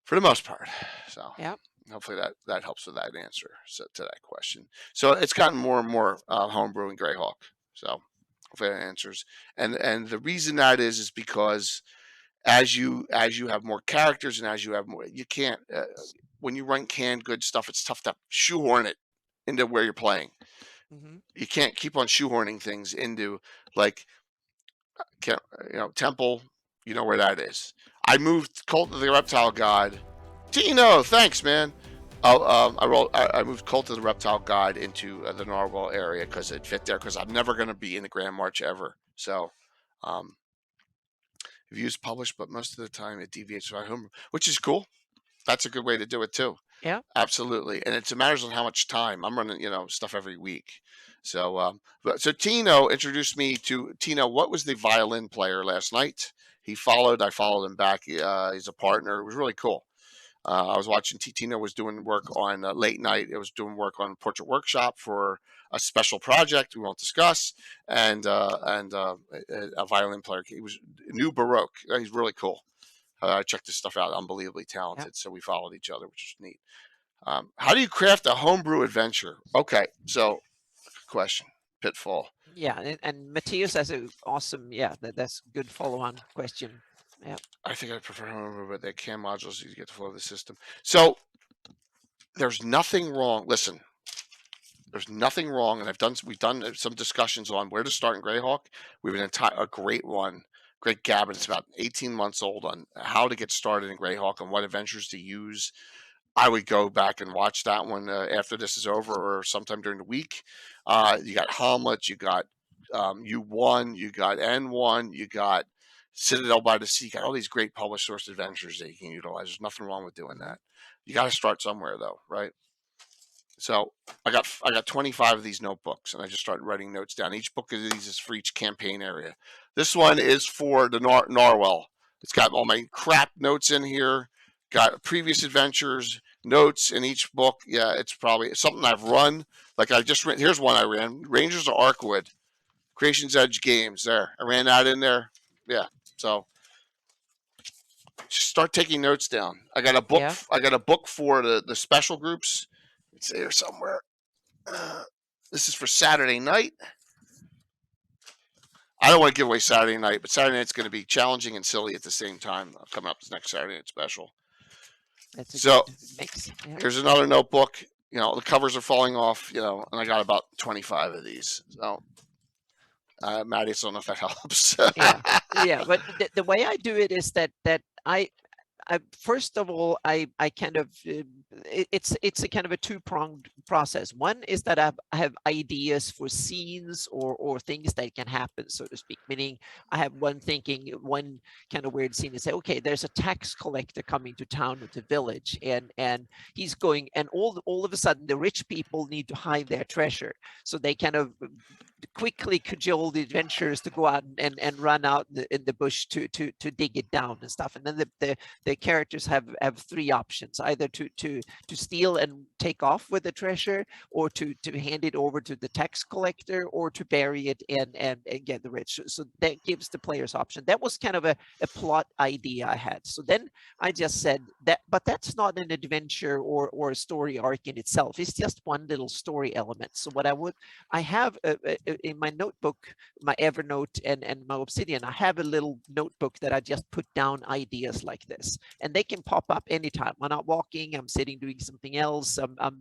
for the most part. So Yeah. hopefully that helps with that answer to that question. So it's gotten more and more homebrew in Greyhawk. So hopefully that answers. And the reason that is because as you have more characters and as you have more, you can't when you run canned good stuff, it's tough to shoehorn it into where you're playing. Mm-hmm. You can't keep on shoehorning things into, like, Temple. You know where that is. I moved Cult of the Reptile God. Tino, thanks, man. I moved Cult of the Reptile God into the Narwhal area because it fit there. Because I'm never going to be in the Grand March ever. So, views published, but most of the time it deviates from home, which is cool. That's a good way to do it too. Yeah, absolutely. And it's a matter of how much time I'm running, stuff every week. So, so Tino introduced me to Tino. What was the violin player last night? I followed him back. He's a partner. It was really cool. I was watching Tino was doing work on late night. It was doing work on Portrait Workshop for a special project we won't discuss, and a violin player. He was new Baroque. He's really cool. I checked his stuff out. Unbelievably talented. yeah. So we followed each other, which is neat. How do you craft a homebrew adventure? Okay, so question. Pitfall. Yeah, and Matthias has an awesome, that's good follow-on question. Yeah. I think I prefer homebrew, but they can modules so you get the flow of the system. So there's nothing wrong. Listen, there's nothing wrong, and we've done some discussions on where to start in Greyhawk. We have a great one. Great Gabbin. It's about 18 months old on how to get started in Greyhawk and what adventures to use. I would go back and watch that one after this is over or sometime during the week. You got Hamlet, you got U1, you got N1, you got Citadel by the Sea. You got all these great published source adventures that you can utilize. There's nothing wrong with doing that. You got to start somewhere though, right? So I got 25 of these notebooks, and I just started writing notes down. Each book of these is for each campaign area. This one is for the Narwhal. It's got all my crap notes in here. Got previous adventures, notes in each book. Yeah, it's probably something I've run. Like I just ran. Here's one I ran. Rangers of Arkwood, Creation's Edge Games. There, I ran that in there. Yeah, so just start taking notes down. I got a book. Yeah. I got a book for the special groups. It's there somewhere. This is for Saturday night. I don't want to give away Saturday night, but Saturday night's going to be challenging and silly at the same time. Coming up this next Saturday night special. That's a good mix. Yeah. Here's another notebook. The covers are falling off. And I got about 25 of these. So, Maddie, I don't know if that helps. Yeah. But the way I do it is that I first of all, I kind of it's a kind of a two-pronged process. One is that I have ideas for scenes or things that can happen, so to speak. Meaning, I have one kind of weird scene to say, okay, there's a tax collector coming to town with the village, and he's going, and all of a sudden the rich people need to hide their treasure, so they kind of quickly cajole the adventurers to go out and run out in the bush to dig it down and stuff. And then the characters have three options: either to steal and take off with the treasure, or to hand it over to the tax collector, or to bury it and get the rich. So that gives the players option. That was kind of a plot idea I had. So then I just said that, but that's not an adventure or a story arc in itself. It's just one little story element. So what I have in my notebook, my Evernote and my Obsidian, I have a little notebook that I just put down ideas like this, and they can pop up anytime. When I'm walking, I'm sitting studying, doing something else,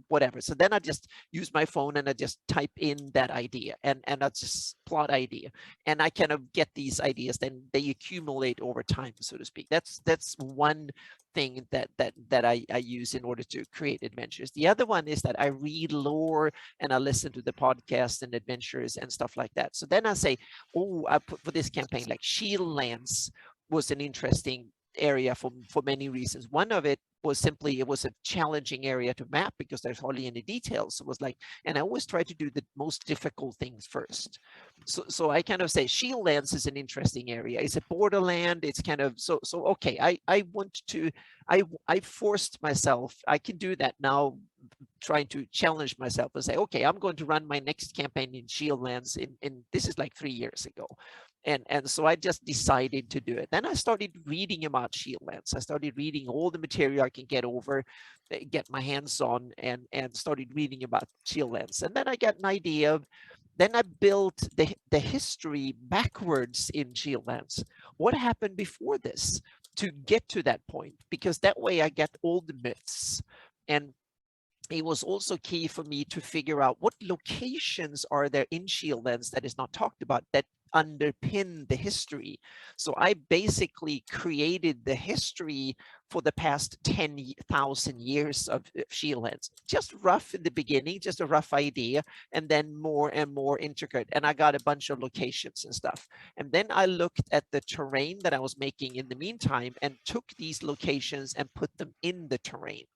whatever. So then I just use my phone and I just type in that idea, and I just plot idea, and I kind of get these ideas. Then they accumulate over time, so to speak. That's one thing that I use in order to create adventures. The other one is that I read lore and I listen to the podcast and adventures and stuff like that. So then I say, oh, I put for this campaign, like Shieldlands was an interesting area for many reasons. One of it was simply it was a challenging area to map because there's hardly any details. It was like, and I always try to do the most difficult things first. So I kind of say Shieldlands is an interesting area. It's a borderland. It's kind of so okay. I want to I forced myself. I can do that now, trying to challenge myself and say, okay, I'm going to run my next campaign in Shieldlands in this is like 3 years ago. And so I just decided to do it. Then I started reading about Shieldlands. I started reading all the material I can get my hands on, and started reading about Shieldlands. And then I got an idea of, then I built the history backwards in Shieldlands. What happened before this to get to that point? Because that way I get all the myths. And it was also key for me to figure out what locations are there in Shieldlands that is not talked about that underpin the history. So I basically created the history for the past 10,000 years of Shieldlands. Just rough in the beginning, just a rough idea, and then more and more intricate. And I got a bunch of locations and stuff. And then I looked at the terrain that I was making in the meantime and took these locations and put them in the terrain.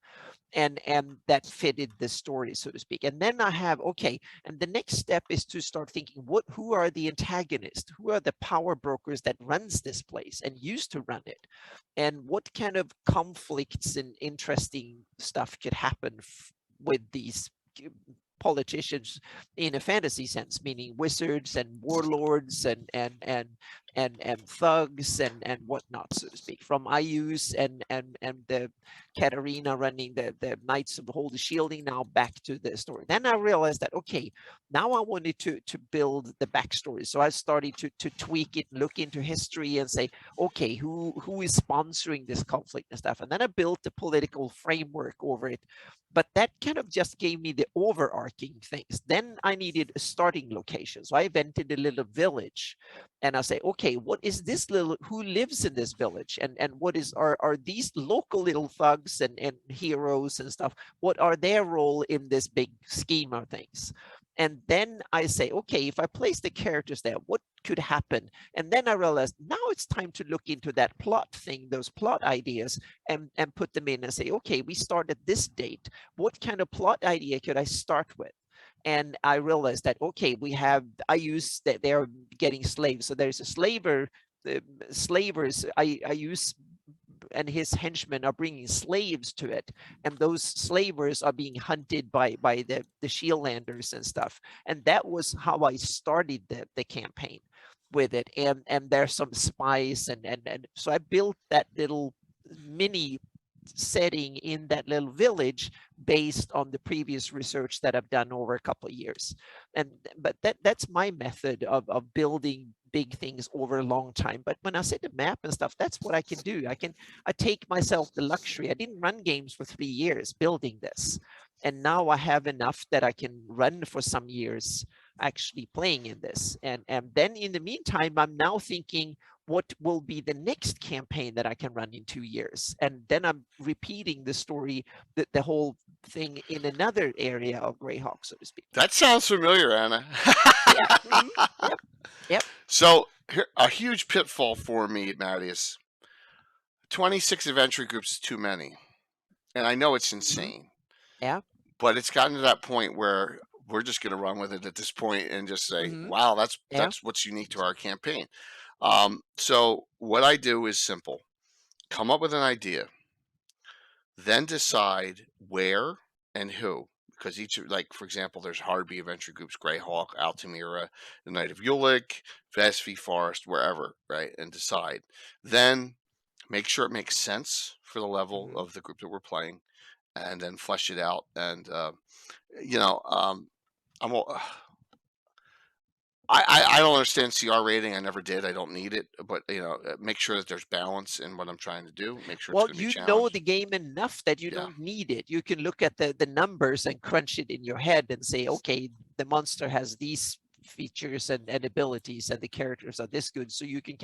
And that fitted the story, so to speak. And then I have, okay, and the next step is to start thinking, who are the antagonists? Who are the power brokers that runs this place and used to run it? And what kind of conflicts and interesting stuff could happen with these politicians in a fantasy sense, meaning wizards and warlords and thugs and whatnot, so to speak, from Ayus and the Katarina running the Knights of Holy Shielding now back to the story. Then I realized that, okay, now I wanted to build the backstory. So I started to tweak it, look into history and say, okay, who is sponsoring this conflict and stuff. And then I built the political framework over it. But that kind of just gave me the overarching things. Then I needed a starting location. So I invented a little village, and I say, okay, what is this who lives in this village? And what are these local little thugs and heroes and stuff? What are their role in this big scheme of things? And then I say, okay, if I place the characters there, what could happen? And then I realized now it's time to look into that plot thing, those plot ideas, and put them in and say, okay, we start at this date. What kind of plot idea could I start with? And I realized that, okay, I use that they're getting slaves. So there's a slaver, slavers, I use, and his henchmen are bringing slaves to it, and those slavers are being hunted by the Shieldlanders and stuff. And that was how I started the campaign with it. And there's some spies, and so I built that little mini setting in that little village based on the previous research that I've done over a couple of years. But that's my method of building big things over a long time. But when I say the map and stuff, that's what I can do. I take myself the luxury. I didn't run games for 3 years building this, and now I have enough that I can run for some years actually playing in this. And then in the meantime, I'm now thinking, what will be the next campaign that I can run in 2 years? And then I'm repeating the story, the whole thing in another area of Greyhawk, so to speak. That sounds familiar, Anna. Yeah. Mm-hmm. Yep. So a huge pitfall for me, Mattias. 26 adventure groups is too many. And I know it's insane. Mm-hmm. Yeah. But it's gotten to that point where we're just going to run with it at this point and just say, Mm-hmm. wow, that's what's unique to our campaign. So what I do is simple. Come up with an idea, then decide where and who. Because each, like, for example, there's Hardby adventure groups, Greyhawk, Altamira, the Knight of Ulick, Vespi Forest, wherever, right? And decide. Then make sure it makes sense for the level of the group that we're playing, and then flesh it out. And, I don't understand CR rating. I never did. I don't need it. But make sure that there's balance in what I'm trying to do. Make sure it's Well, going to be a you know challenge. the game enough that you Yeah. don't need it. You can look at the numbers and crunch it in your head and say, okay, the monster has these features and abilities, and the characters are this good. So you can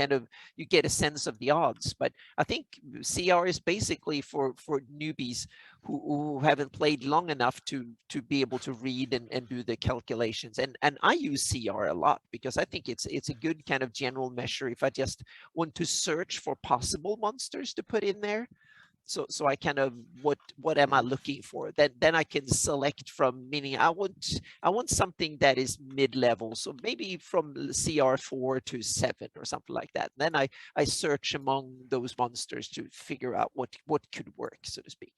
you get a sense of the odds. But I think CR is basically for newbies who haven't played long enough to be able to read and do the calculations. And I use CR a lot because I think it's a good kind of general measure if I just want to search for possible monsters to put in there. So I kind of what am I looking for? Then I can select from, meaning I want something that is mid-level, so maybe from CR4 to 7 or something like that. Then I search among those monsters to figure out what could work, so to speak.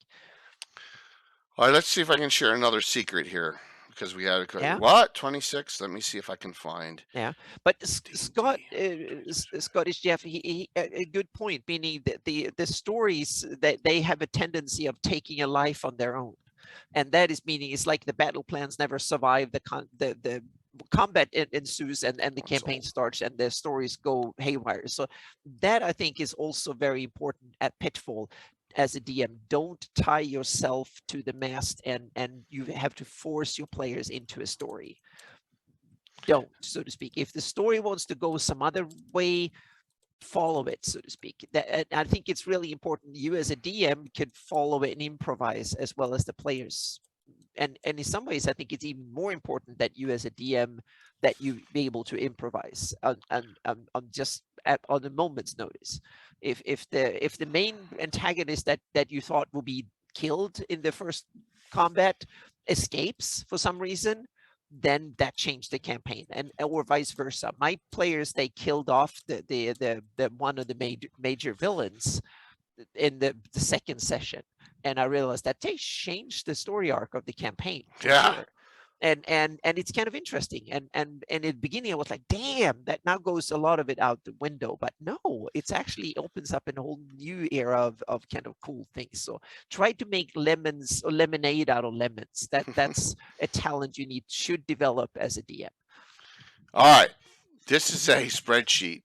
All right, let's see if I can share another secret here, because we had Yeah. what 26. Let me see if I can find. Yeah, but Scott, Scottish Jeff, he a good point, meaning that the stories that they have a tendency of taking a life on their own, and that is meaning it's like the battle plans never survive, the combat ensues, and the campaign starts, and the stories go haywire. So that I think is also very important at Pitfall. As a DM, don't tie yourself to the mast, and you have to force your players into a story. Don't, so to speak. If the story wants to go some other way, follow it, so to speak. That, I think it's really important you as a DM can follow it and improvise as well as the players. And in some ways, I think it's even more important that you as a DM that you be able to improvise on just on a moment's notice. If the main antagonist that you thought will be killed in the first combat escapes for some reason, then that changed the campaign, and or vice versa. My players, they killed off the one of the major villains in the second session, and I realized that they changed the story arc of the campaign for sure. And it's kind of interesting. And in the beginning, I was like, damn, that now goes a lot of it out the window. But no, it's actually opens up a whole new era of kind of cool things. So try to make lemons or lemonade out of lemons. That's a talent you should develop as a DM. All right, this is a spreadsheet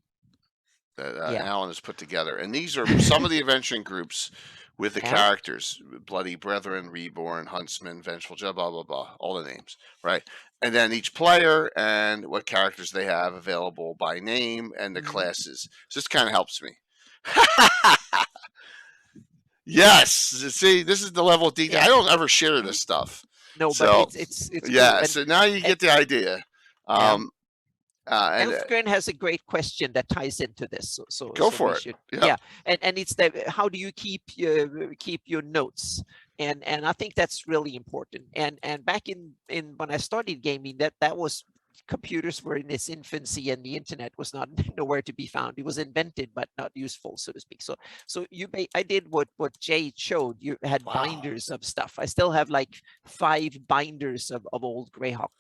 that Yeah. Alan has put together, and these are some of the adventuring groups with the characters: Bloody Brethren, Reborn, Huntsman, Vengeful Judge, blah blah blah, all the names, right? And then each player and what characters they have available by name and the classes. So this kind of helps me. Yes, see, this is the level of detail. I don't ever share this stuff. No, so, but it's yeah. cool. So now you get the idea. Elfgren has a great question that ties into this. So go for it. Yep. Yeah, and it's how do you keep your notes? And I think that's really important. And back in when I started gaming, that was, computers were in its infancy and the internet was not nowhere to be found. It was invented but not useful, so to speak. So I did what Jay showed. You had binders of stuff. I still have like 5 binders of old Greyhawk,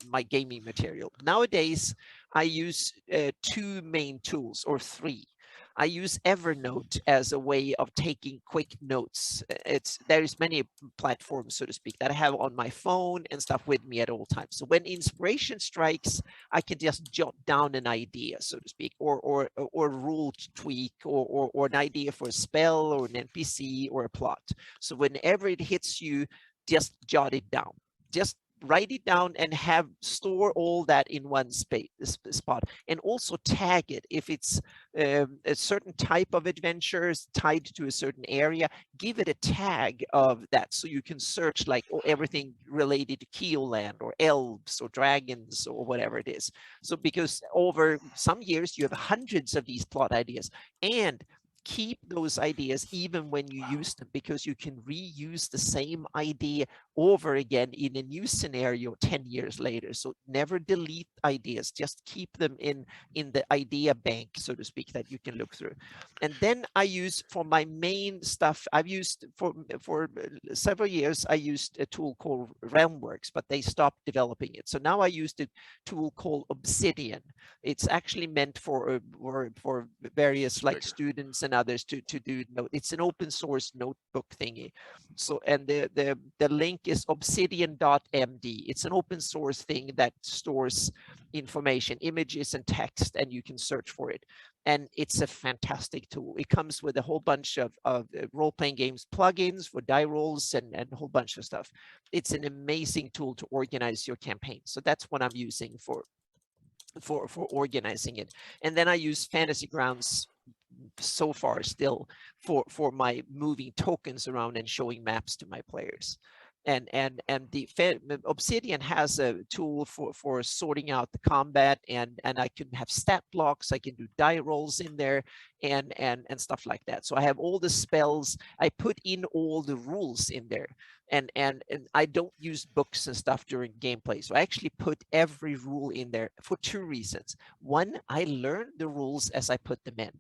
my gaming material. Nowadays I use 2 main tools, or 3. I use Evernote as a way of taking quick notes. There's many platforms, so to speak, that I have on my phone and stuff with me at all times. So when inspiration strikes, I can just jot down an idea, so to speak, or rule tweak, or an idea for a spell or an NPC or a plot. So whenever it hits you, just jot it down. Just write it down and store all that in one spot, and also tag it. If it's a certain type of adventures tied to a certain area, give it a tag of that, so you can search like everything related to Keelland or elves or dragons or whatever it is. So because over some years you have hundreds of these plot ideas, and keep those ideas even when you use them, because you can reuse the same idea over again in a new scenario 10 years later. So never delete ideas, just keep them in the idea bank, so to speak, that you can look through. And then I use, for my main stuff, I've used for several years, I used a tool called Realmworks, but they stopped developing it. So now I used a tool called Obsidian. It's actually meant for various like students and others to do note. It's an open source notebook thingy. So, and the link is obsidian.md. It's an open source thing that stores information, images and text, and you can search for it. And it's a fantastic tool. It comes with a whole bunch of role-playing games plugins for die rolls and a whole bunch of stuff. It's an amazing tool to organize your campaign. So that's what I'm using for organizing it. And then I use Fantasy Grounds so far still for my moving tokens around and showing maps to my players. And the Obsidian has a tool for sorting out the combat, and I can have stat blocks, I can do die rolls in there, and stuff like that. So I have all the spells, I put in all the rules in there, and I don't use books and stuff during gameplay. So I actually put every rule in there for two reasons. One, I learned the rules as I put them in.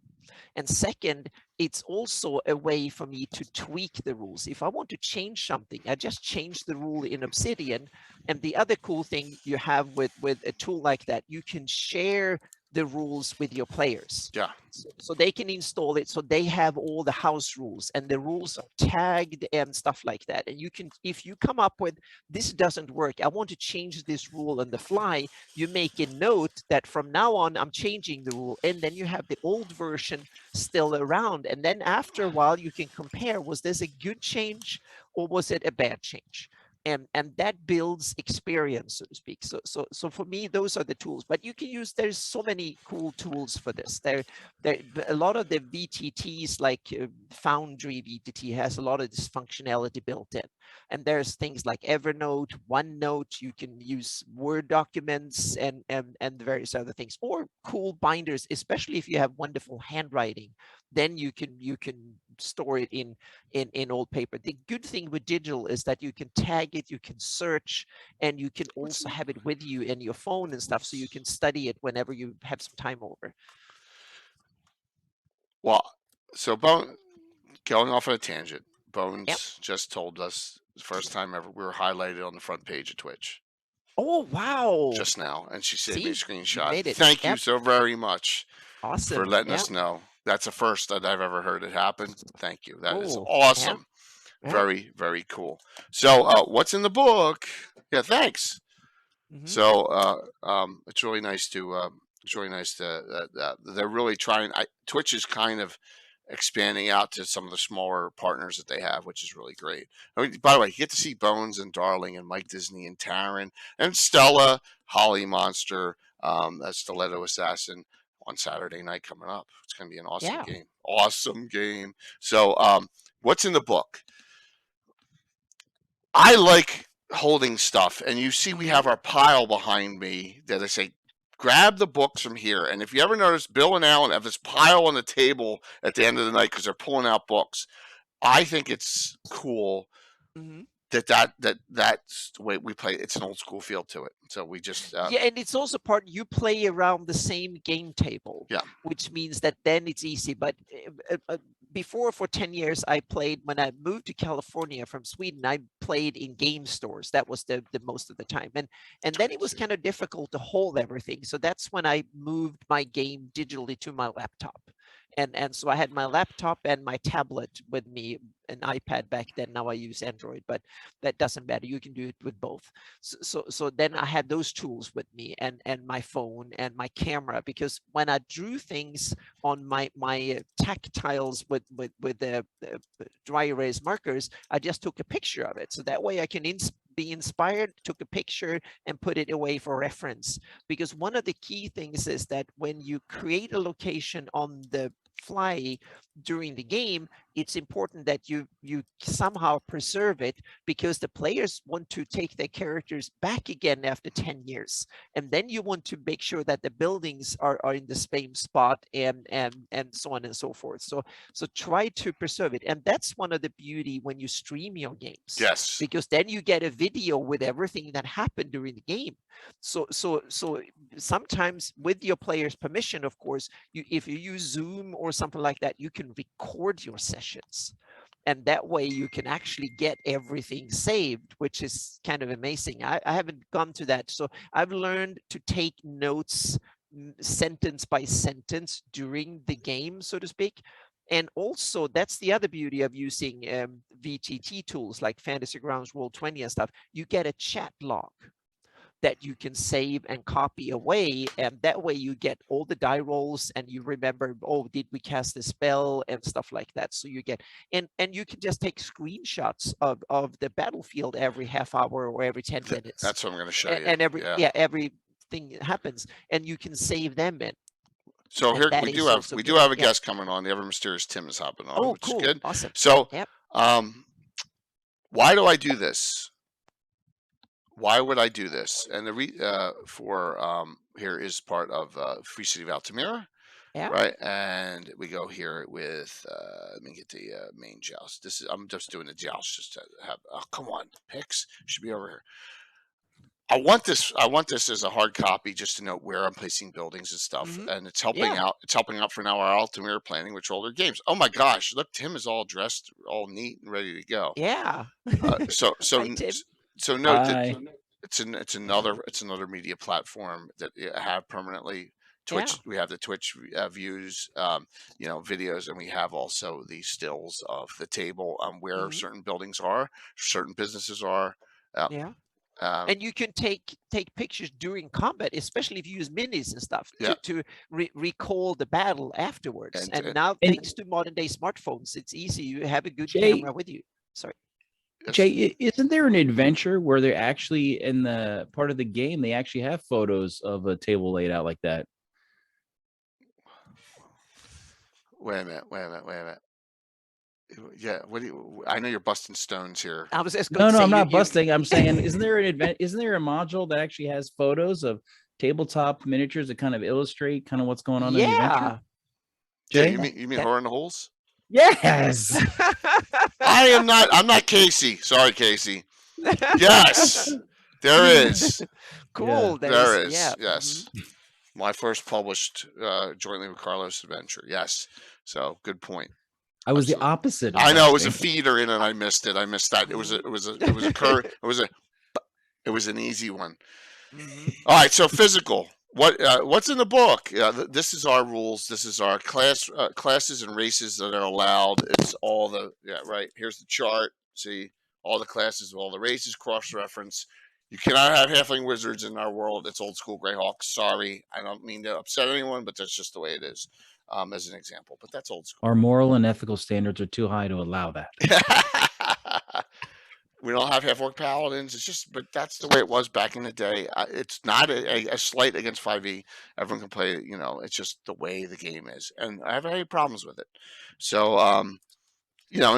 And second, it's also a way for me to tweak the rules. If I want to change something, I just change the rule in Obsidian. And the other cool thing you have with a tool like that, you can share the rules with your players. Yeah. So they can install it, so they have all the house rules, and the rules are tagged and stuff like that. And you can, if you come up with, this doesn't work, I want to change this rule on the fly, you make a note that from now on I'm changing the rule, and then you have the old version still around. And then after a while you can compare, was this a good change or was it a bad change? And that builds experience, so to speak. So for me, those are the tools. But you can use, there's so many cool tools for this. There a lot of the VTTs, like Foundry VTT, has a lot of this functionality built in. And there's things like Evernote, OneNote. You can use Word documents and various other things, or cool binders, especially if you have wonderful handwriting. Then you can store it in old paper. The good thing with digital is that you can tag it, you can search, and you can also have it with you in your phone and stuff, so you can study it whenever you have some time over. Well, so going off on a tangent, Bones just told us the first time ever we were highlighted on the front page of Twitch. Oh, wow. Just now. And she sent me a screenshot. Made it. Thank you so very much awesome for letting us know. That's the first that I've ever heard it happen. Thank you. That is awesome. Very, very cool. So what's in the book? Yeah, thanks. So it's really nice to they're really trying. Twitch is kind of expanding out to some of the smaller partners that they have, which is really great. I mean, by the way, you get to see Bones and Darling and Mike Disney and Taryn and Stella, Holly Monster, Stiletto Assassin on Saturday night coming up. It's going to be an awesome game. Awesome game. So what's in the book? I like holding stuff, and you see we have our pile behind me that I say, grab the books from here. And if you ever notice, Bill and Alan have this pile on the table at the end of the night because they're pulling out books. I think it's cool that's the way we play. It's an old school feel to it. So we just and it's also part, you play around the same game table, which means that then it's easy. But before, for 10 years, I played, when I moved to California from Sweden, I played in game stores. That was the most of the time. And then it was kind of difficult to hold everything. So that's when I moved my game digitally to my laptop. And so I had my laptop and my tablet with me, an iPad back then. Now I use Android, but that doesn't matter. You can do it with both. So then I had those tools with me, and my phone and my camera, because when I drew things on my tactiles with the dry erase markers, I just took a picture of it. So that way I can be inspired, took a picture, and put it away for reference. Because one of the key things is that when you create a location on the fly during the game, it's important that you somehow preserve it, because the players want to take their characters back again after 10 years. And then you want to make sure that the buildings are in the same spot, and so on and so forth. So try to preserve it. And that's one of the beauty when you stream your games. Yes. Because then you get a video with everything that happened during the game. So sometimes, with your players' permission, of course, if you use Zoom or something like that, you can record your sessions, and that way you can actually get everything saved, which is kind of amazing. I haven't gone to that, so I've learned to take notes sentence by sentence during the game, so to speak. And also, that's the other beauty of using VTT tools like Fantasy Grounds, Roll20 and stuff. You get a chat log that you can save and copy away, and that way you get all the die rolls and you remember, oh, did we cast a spell and stuff like that. So you get, and you can just take screenshots of the battlefield every half hour or every 10 minutes. That's what I'm going to show you. And everything happens, and you can save them in. So here we do have a guest coming on. The ever mysterious Tim is hopping on, which cool. is good. Awesome. So, why do I do this? Why would I do this? And the here is part of Free City of Altamira, right? And we go here with let me get the main joust. I'm just doing the joust just to have. Oh, come on, picks should be over here. I want this as a hard copy just to know where I'm placing buildings and stuff, and it's helping out. It's helping out for now our Altamira planning, which are older games. Oh my gosh, look, Tim is all dressed, all neat and ready to go. Yeah. So note that it's another media platform that you have permanently. Twitch, we have the Twitch views, videos, and we have also the stills of the table where certain buildings are, certain businesses are. And you can take pictures during combat, especially if you use minis and stuff to recall the battle afterwards. And now, thanks to modern day smartphones, it's easy. You have a good camera with you. Sorry. Jay, isn't there an adventure where they're actually in the part of the game, they actually have photos of a table laid out like that? Wait a minute. Yeah, I know you're busting stones here. I was just going I'm not busting. I'm saying, isn't there a module that actually has photos of tabletop miniatures that kind of illustrate kind of what's going on in the adventure? Jay, you mean Horror in the Holes? Yes. I'm not Casey. Sorry, Casey. Yes, there is. Cool. Yeah. There is. Yeah. Yes. My first published jointly with Carlos adventure. Yes. So good point. I was the opposite. I know it was a feeder in and I missed it. I missed that. It was a curve. It was an easy one. All right. So physical. What's in the book? This is our rules. This is our classes and races that are allowed. It's all right. Here's the chart. See all the classes, all the races, cross-reference. You cannot have halfling wizards in our world. It's old school Greyhawk. Sorry, I don't mean to upset anyone, but that's just the way it is. As an example, but that's old school. Our moral and ethical standards are too high to allow that. We don't have half-orc paladins. But that's the way it was back in the day. It's not a slight against 5e. Everyone can play. It's just the way the game is, and I haven't had any problems with it. So, and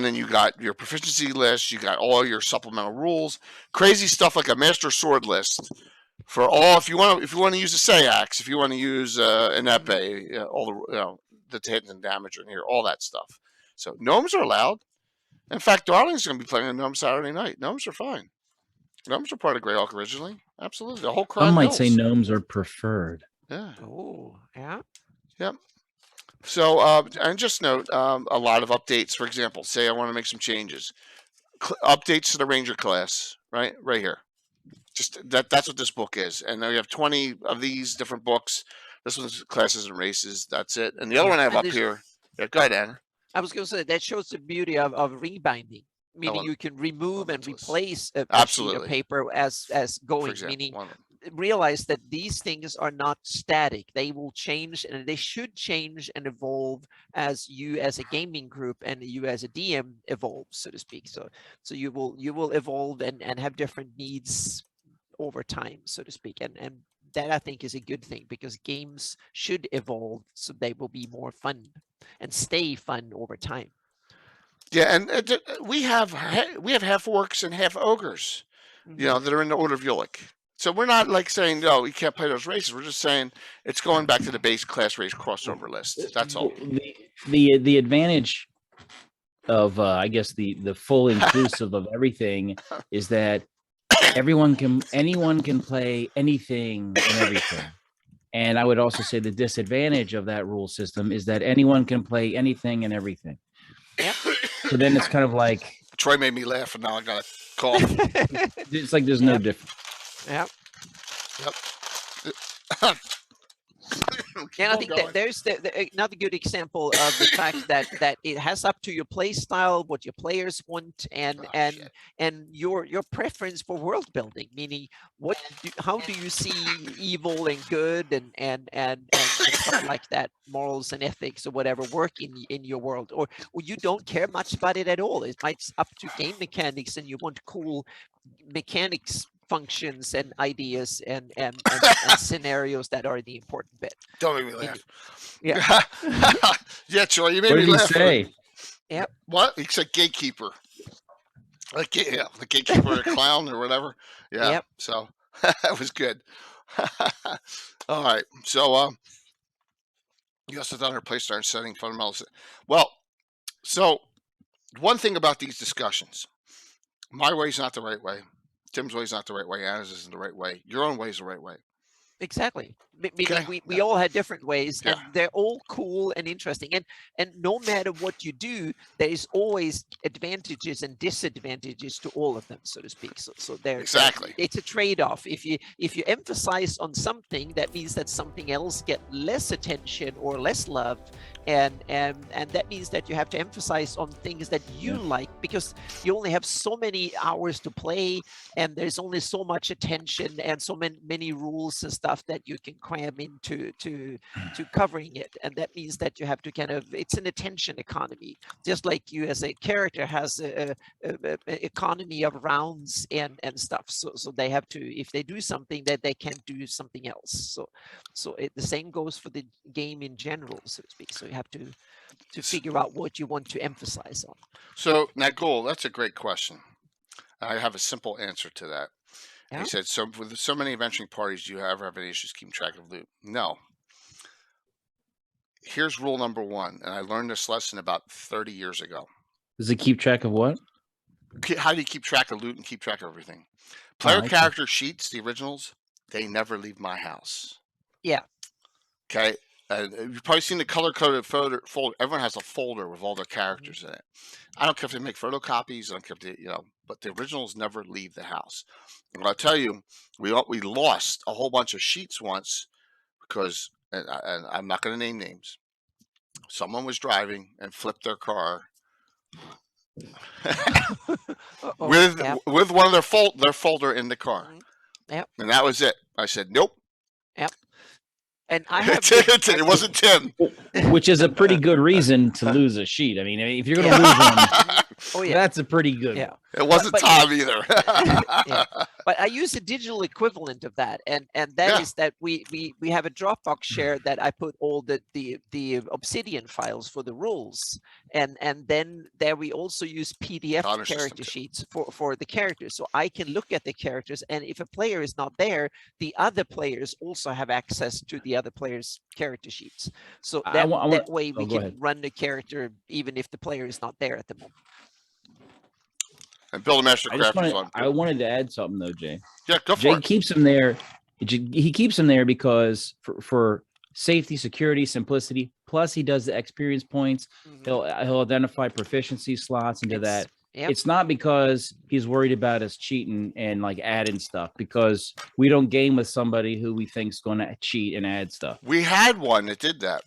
then you got your proficiency list. You got all your supplemental rules, crazy stuff like a master sword list for all. If you want to use a Sayax, if you want to use an epee, all the hit and damage in here, all that stuff. So gnomes are allowed. In fact, Darling's going to be playing a gnome Saturday night. Gnomes are fine. Gnomes are part of Greyhawk originally. Absolutely. The whole crowd. Some might say gnomes are preferred. Yeah. Oh, yeah. Yep. So, and just note a lot of updates. For example, say I want to make some changes. Updates to the Ranger class, right here. Just that's what this book is. And now you have 20 of these different books. This one's classes and races. That's it. And the other one I have up here. Yeah, go ahead, Anna. I was going to say that shows the beauty of rebinding, meaning you can remove and replace a sheet of paper as going, meaning realize that these things are not static. They will change, and they should change and evolve as you as a gaming group and you as a DM evolve, so to speak. So you will evolve and have different needs over time, so to speak. And that I think is a good thing, because games should evolve so they will be more fun and stay fun over time. Yeah, and we have half orcs and half ogres, that are in the Order of Ulick. So we're not like saying, no, you can't play those races. We're just saying it's going back to the base class race crossover list. That's all. The advantage of I guess the full inclusive of everything is that anyone can play anything and everything. And I would also say the disadvantage of that rule system is that anyone can play anything and everything. Yep. So then it's kind of like Troy made me laugh, and now I got a cough. It's like there's no difference. Yep. And I think that there's another good example of the fact that it has up to your play style, what your players want, and your preference for world building. Meaning, how do you see evil and good and stuff like that, morals and ethics or whatever work in your world, or you don't care much about it at all. It might up to game mechanics, and you want cool mechanics, functions, and ideas and scenarios that are the important bit. Don't make me laugh. Yeah. Yeah, Troy, you made What me did he laugh. say? Yep. What? He said gatekeeper. Like, yeah, the gatekeeper, a clown or whatever. Yeah. Yep. So that was good. All right. So you also done our play start setting fundamentals. Well, so one thing about these discussions, my way is not the right way. Tim's way is not the right way. Anna's isn't the right way. Your own way is the right way. Exactly. Meaning Okay. we all had different ways, Yeah. and they're all cool and interesting. And no matter what you do, there is always advantages and disadvantages to all of them, so to speak. So there Exactly. it's a trade-off. If you emphasize on something, that means that something else get less attention or less love, and that means that you have to emphasize on things that you like, because you only have so many hours to play, and there's only so much attention and so many rules and stuff that you can cram into to covering it. And that means that you have to it's an attention economy, just like you as a character has a economy of rounds and stuff. So they have to, if they do something, that they can't do something else. So the same goes for the game in general, so to speak. So you have to figure out what you want to emphasize on. So, Nagul, that's a great question. I have a simple answer to that. Yeah. He said, so with so many adventuring parties, do you ever have any issues keeping track of loot? No. Here's rule number one, and I learned this lesson about 30 years ago. Does it keep track of what? How do you keep track of loot and keep track of everything? Player character sheets, the originals, they never leave my house. Yeah. Okay. You've probably seen the color-coded folder. Everyone has a folder with all their characters in it. I don't care if they make photocopies. I don't care if they, but the originals never leave the house. And I'll tell you, we lost a whole bunch of sheets once because, and I'm not going to name names. Someone was driving and flipped their car with one of their folder in the car. Yep. And that was it. I said, nope. Yep. And I have it wasn't Tim. Which is a pretty good reason to lose a sheet. I mean, if you're going to lose one, that's a pretty good one. It wasn't Tom either. But I use a digital equivalent of that, and that is that we have a Dropbox share that I put all the Obsidian files for the rules, and then there we also use PDF character sheets for the characters, so I can look at the characters, and if a player is not there, the other players also have access to the other players' character sheets. So that way we can run the character even if the player is not there at the moment. And build a mastercraft is fun. I wanted to add something though, Jay. Yeah, go for Jay it. Keeps him there. He keeps him there because for safety, security, simplicity. Plus, he does the experience points. He'll identify proficiency slots into that. Yep. It's not because he's worried about us cheating and like adding stuff, because we don't game with somebody who we think is going to cheat and add stuff. We had one that did that.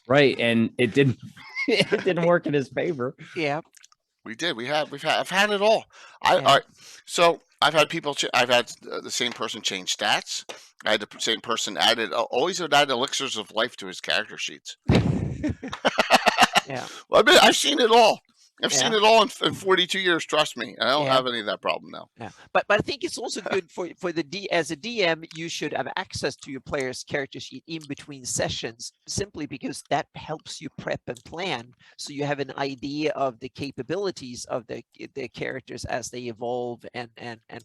Right, and it didn't. It didn't work in his favor. Yeah. We did. I've had it all. All right. So I've had people. I've had the same person change stats. I had the same person always would add elixirs of life to his character sheets. Yeah. Well, I've seen it all. I've seen it all in 42 years. Trust me, I don't have any of that problem now. Yeah, but I think it's also good for as a DM, you should have access to your player's character sheet in between sessions, simply because that helps you prep and plan, so you have an idea of the capabilities of the characters as they evolve and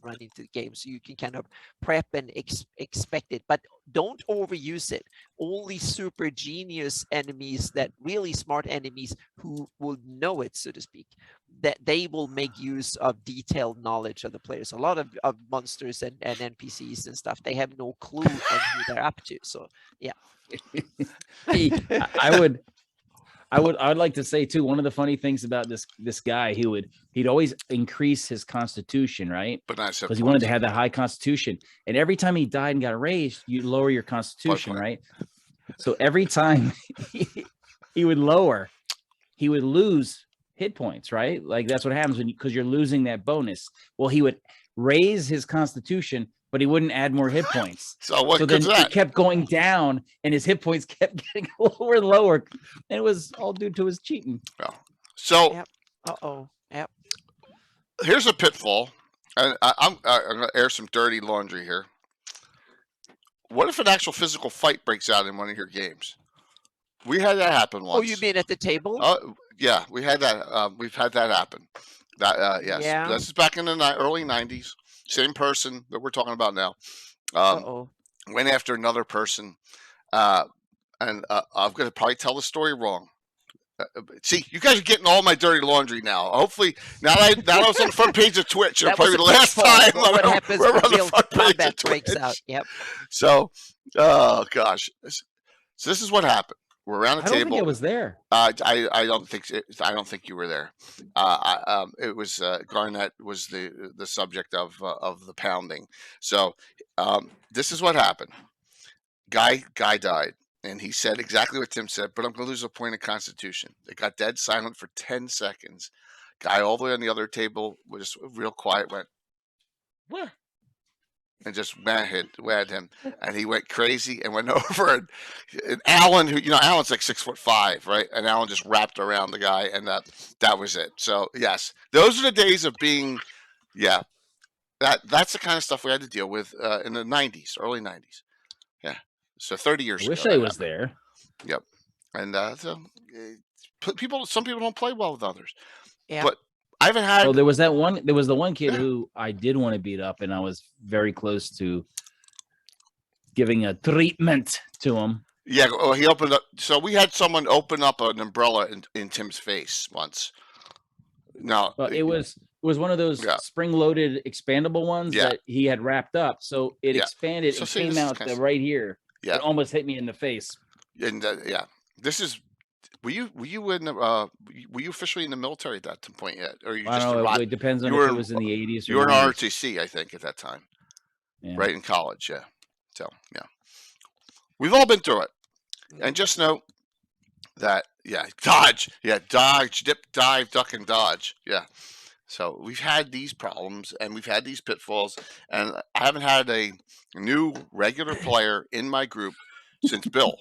run into the game, so you can kind of prep and expect it, but don't overuse it. Only super genius enemies, that really smart enemies who will know it, so to speak, that they will make use of detailed knowledge of the players. A lot of monsters and NPCs and stuff, they have no clue on who they're up to. So yeah. I'd like to say too, one of the funny things about this guy, he'd always increase his constitution, right? But not because he wanted to have the high constitution. And every time he died and got raised, you lower your constitution, right? So every time he would lower, he would lose hit points, right? Like that's what happens when because you're losing that bonus. Well, he would raise his constitution, but he wouldn't add more hit points. So what So then good's that? it kept going down, and his hit points kept getting lower and lower, and it was all due to his cheating. Well, so Yep. Uh-oh. Yep. here's a pitfall, and I'm going to air some dirty laundry here. What if an actual physical fight breaks out in one of your games? We had that happen once. Oh, you mean at the table? Yeah, we had that. We've had that happen. That yes, Yeah. this is back in the early '90s. Same person that we're talking about now. Uh-oh. Went after another person, and I'm going to probably tell the story wrong. See, you guys are getting all my dirty laundry now. Hopefully, now I was on the front page of Twitch. It'll That probably was be the last Pitfall. time What happens we're when on the real front page combat of breaks Twitch. out? Yep. So, oh gosh, so this is what happened. We're around the I don't table. think it was there. I don't think you were there. It was Garnett was the subject of the pounding. So this is what happened. Guy died, and he said exactly what Tim said. But I'm going to lose a point of Constitution. It got dead silent for 10 seconds. Guy all the way on the other table was just real quiet. Went what? And just whacked him, and he went crazy and went over. And Alan, who Alan's like 6'5", right? And Alan just wrapped around the guy, and that was it. So yes, those are the days of being, yeah. That's the kind of stuff we had to deal with in the '90s, early '90s. Yeah, so 30 years ago. I wish I was there. Yep, and some people don't play well with others. Yeah. But I haven't had. Oh, there was the one kid who I did want to beat up, and I was very close to giving a treatment to him. Yeah, well, he opened up. So we had someone open up an umbrella in Tim's face once. No, it was one of those spring-loaded expandable ones that he had wrapped up, so it expanded and came out right here. Yeah, it almost hit me in the face. And this is. Were you officially in the military at that point yet, or you I just don't know, arrived? it depends on if it was in the 80s. You were in ROTC, I think, at that time, right in college. Yeah, so yeah, we've all been through it, and just know that dodge, dip, dive, duck, and dodge. Yeah, so we've had these problems and we've had these pitfalls, and I haven't had a new regular player in my group since Bill.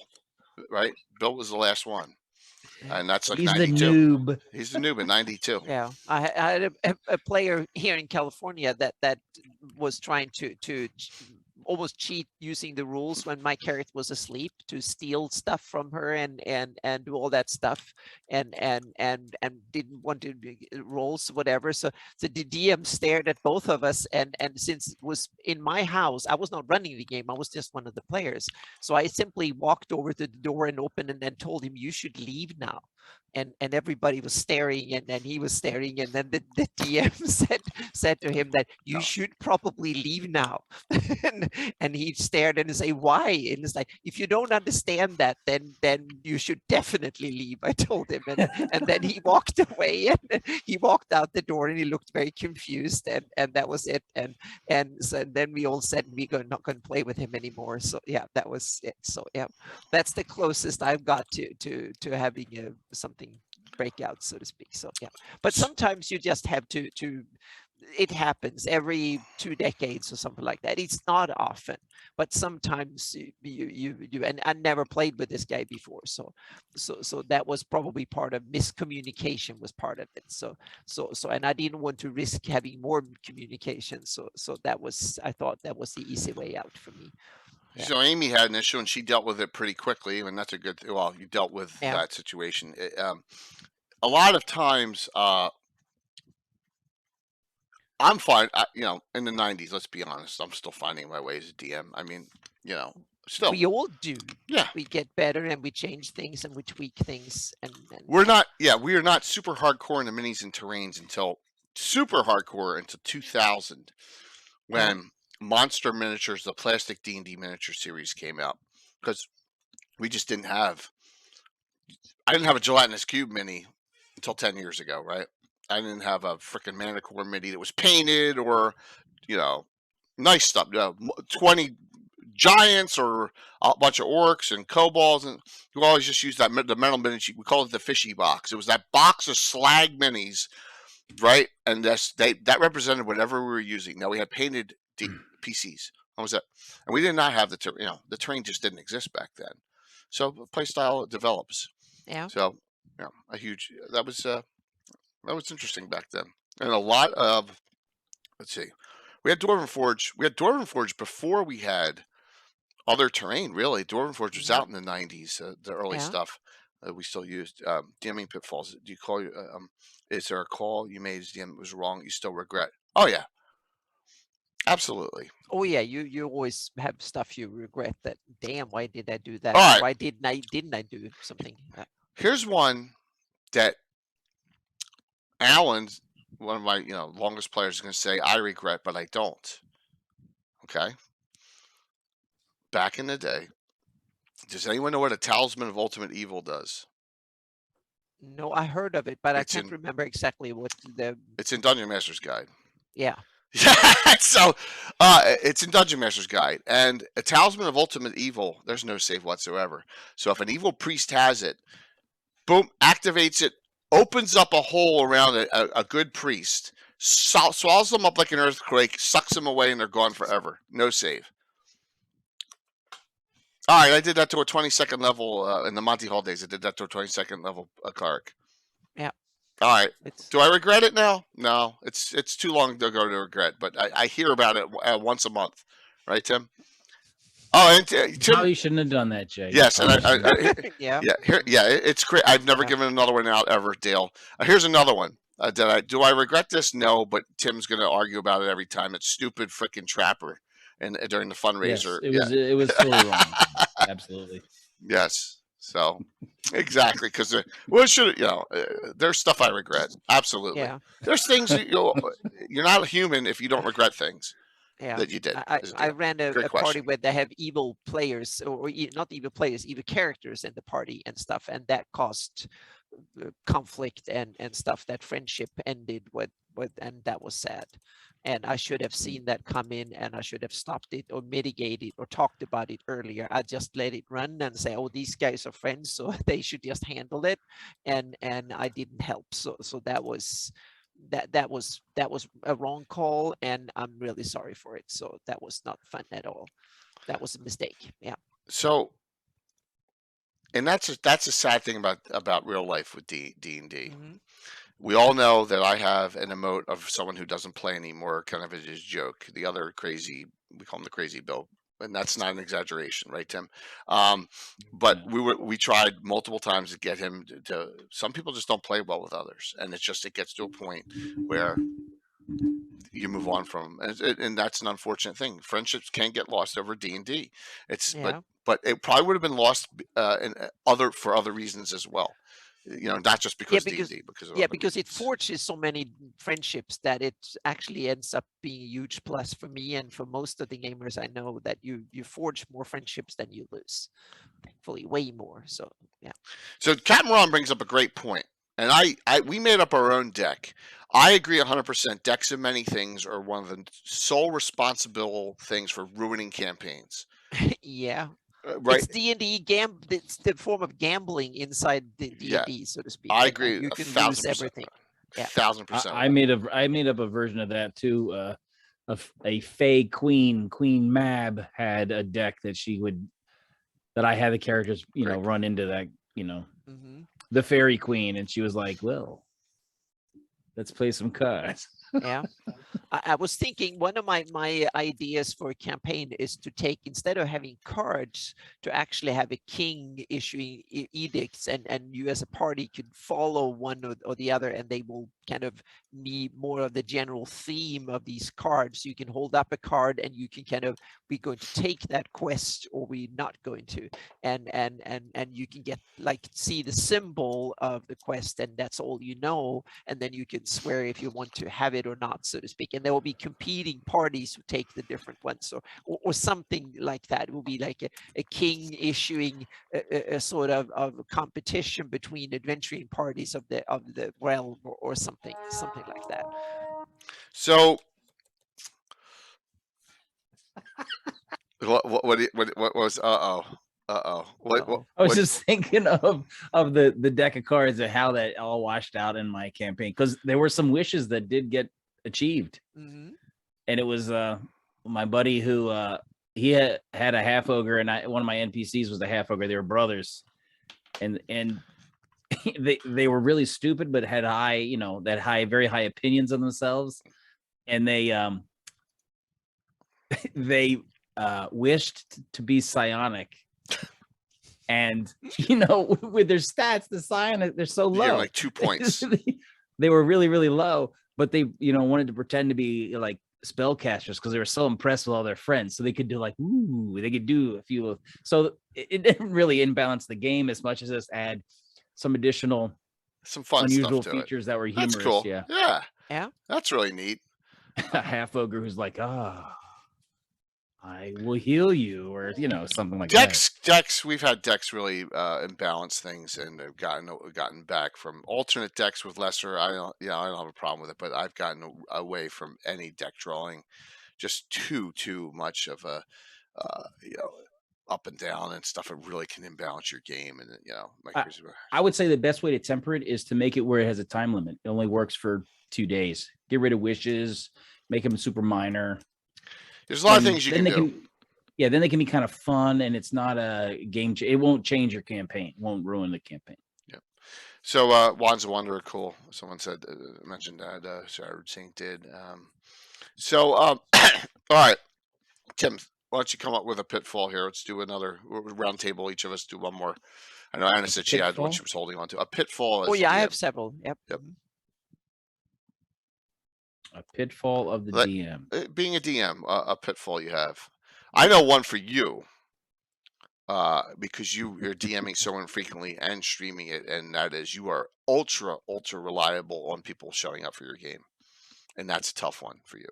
Right, Bill was the last one. And that's like he's 92. The noob. He's the noob at 92. Yeah, I had a player here in California that was trying to almost cheat using the rules when my character was asleep to steal stuff from her and do all that stuff and didn't want to rolls whatever. So the DM stared at both of us and since it was in my house, I was not running the game. I was just one of the players. So I simply walked over to the door and opened and then told him, "You should leave now." And everybody was staring and then he was staring and then the DM said to him that you should probably leave now. and he stared and say, "Why?" And it's like, if you don't understand that, then you should definitely leave, I told him. And then he walked away and he walked out the door and he looked very confused and that was it. And so then we all said we're not going to play with him anymore. So yeah, that was it. So yeah, that's the closest I've got to having something break out, so to speak. So yeah, but sometimes you just have to it happens every 2 decades or something like that. It's not often, but sometimes you and I never played with this guy before, so that was probably part of miscommunication was part of it. So and I didn't want to risk having more communication, so that was, I thought that was the easy way out for me. Yeah. So Amy had an issue and she dealt with it pretty quickly, and that's a good thing. Well, you dealt with that situation. A lot of times, I'm fine. In the '90s, let's be honest, I'm still finding my way as a DM. I mean, still. We all do. Yeah. We get better and we change things and we tweak things. And we are not super hardcore in the minis and terrains until super hardcore until 2000, when Monster Miniatures, the plastic D&D miniature series came out, because we just didn't have. I didn't have a gelatinous cube mini until 10 years ago, right? I didn't have a freaking Manticore mini that was painted or, nice stuff. 20 giants or a bunch of orcs and kobolds, and you always just use the mental miniature. We call it the fishy box. It was that box of slag minis, right? And that represented whatever we were using. Now we had painted PCs. What was that? And we did not have the terrain just didn't exist back then. So play style develops. Yeah. So that was interesting back then, and a lot of let's see. We had Dwarven Forge. We had Dwarven Forge before we had other terrain. Really, Dwarven Forge was out in the '90s. The early stuff we still used. DMing Pitfalls. Do you call you? Is there a call you made as DM was wrong? You still regret? Oh yeah, absolutely. Oh yeah, you always have stuff you regret. That damn, why did I do that? Right. Why didn't I do something? Here's one that Alan's one of my longest players is going to say I regret, but I don't. Okay. Back in the day, does anyone know what a Talisman of Ultimate Evil does? No, I heard of it, but I can't remember exactly what the. It's in Dungeon Master's Guide. Yeah. So it's in Dungeon Master's Guide, and a Talisman of Ultimate Evil. There's no save whatsoever. So if an evil priest has it, boom, activates it, opens up a hole around a good priest, swallows them up like an earthquake, sucks them away, and they're gone forever. No save. All right, I did that to a 22nd level in the Monty Hall days. I did that to a 22nd level cleric. Yeah. All right. Do I regret it now? No, it's too long ago to regret, but I hear about it once a month, right, Tim? Oh, and Tim, probably shouldn't have done that, Jay. Yes, and yeah, it's great. I've never given another one out ever, Dale. Here's another one. Do I regret this? No, but Tim's going to argue about it every time. It's stupid freaking Trapper, and during the fundraiser, yes, it was totally wrong. Absolutely. Yes. So exactly, because there's stuff I regret. Absolutely. Yeah. There's things you're not human if you don't regret things. Yeah. That you did. I ran a party where they have evil players, or not evil players, evil characters in the party and stuff, and that caused conflict and stuff. That friendship ended with, and that was sad. And I should have seen that come in, and I should have stopped it or mitigated or talked about it earlier. I just let it run and say, "Oh, these guys are friends, so they should just handle it," and I didn't help. So that was. That was a wrong call, and I'm really sorry for it. So that was not fun at all. That was a mistake. Yeah. So, and that's a sad thing about real life with D&D. Mm-hmm. We all know that I have an emote of someone who doesn't play anymore, kind of as a joke. The other crazy, we call him the Crazy Bill. And that's not an exaggeration, right, Tim? But we tried multiple times to get him to. Some people just don't play well with others, and it gets to a point where you move on from, and that's an unfortunate thing. Friendships can get lost over D&D. But it probably would have been lost for other reasons as well. Not just because D&D, because it forges so many friendships that it actually ends up being a huge plus for me and for most of the gamers I know, that you forge more friendships than you lose. Thankfully, way more. So yeah. So Captain Ron brings up a great point, and we made up our own deck. I agree 100%. Decks of many things are one of the sole responsible things for ruining campaigns. Yeah. Right. It's D&D it's the form of gambling inside the D&D, so to speak. I agree. You can lose everything. 1,000%. I made up a version of that too. A Fey Queen Mab had a deck that I had the characters, run into that, Mm-hmm. the Fairy Queen, and she was like, "Well, let's play some cards." Yeah. I was thinking one of my ideas for a campaign is to take, instead of having cards, to actually have a king issuing edicts, and you as a party could follow one or the other, and they will kind of be more of the general theme of these cards. You can hold up a card and you can kind of, we're going to take that quest or we're not going to, and you can get see the symbol of the quest, and that's all you know, and then you can swear if you want to have it or not, so to speak, and there will be competing parties who take the different ones, or something like that. It will be like a king issuing a sort of competition between adventuring parties of the realm, or something like that. So What was? What? I was just thinking of the deck of cards and how that all washed out in my campaign, because there were some wishes that did get achieved, and it was my buddy who he had a half ogre, and one of my NPCs was a half ogre. They were brothers, and they were really stupid, but had very high opinions of themselves, and they wished to be psionic. And with their stats, the psionic, they're so low, like 2 points. They were really, really low, but they wanted to pretend to be like spellcasters because they were so impressed with all their friends, so they could do they could do a few. So it didn't really imbalance the game as much as just add some fun unusual stuff features that were humorous. That's cool. Yeah, that's really neat. A half ogre who's like, I will heal you, or something like that. Decks. We've had decks really imbalance things, and have gotten back from alternate decks with lesser. I don't have a problem with it, but I've gotten away from any deck drawing, just too much of a up and down and stuff. It really can imbalance your game, and I would say the best way to temper it is to make it where it has a time limit. It only works for 2 days. Get rid of wishes, make them super minor. There's a lot of things you can do. Then they can be kind of fun, and it's not a game. It won't change your campaign. It won't ruin the campaign. Yeah. So Wands of Wonder are cool. Someone mentioned that. Sarah Saint did. All right, Tim, why don't you come up with a pitfall here? Let's do another round table. Each of us do one more. I know Anna said she had one she was holding on to. A pitfall. I have several. Yep. A pitfall of the DM. Being a DM, a pitfall you have. I know one for you, because you're DMing so infrequently and streaming it, and that is you are ultra reliable on people showing up for your game, and that's a tough one for you.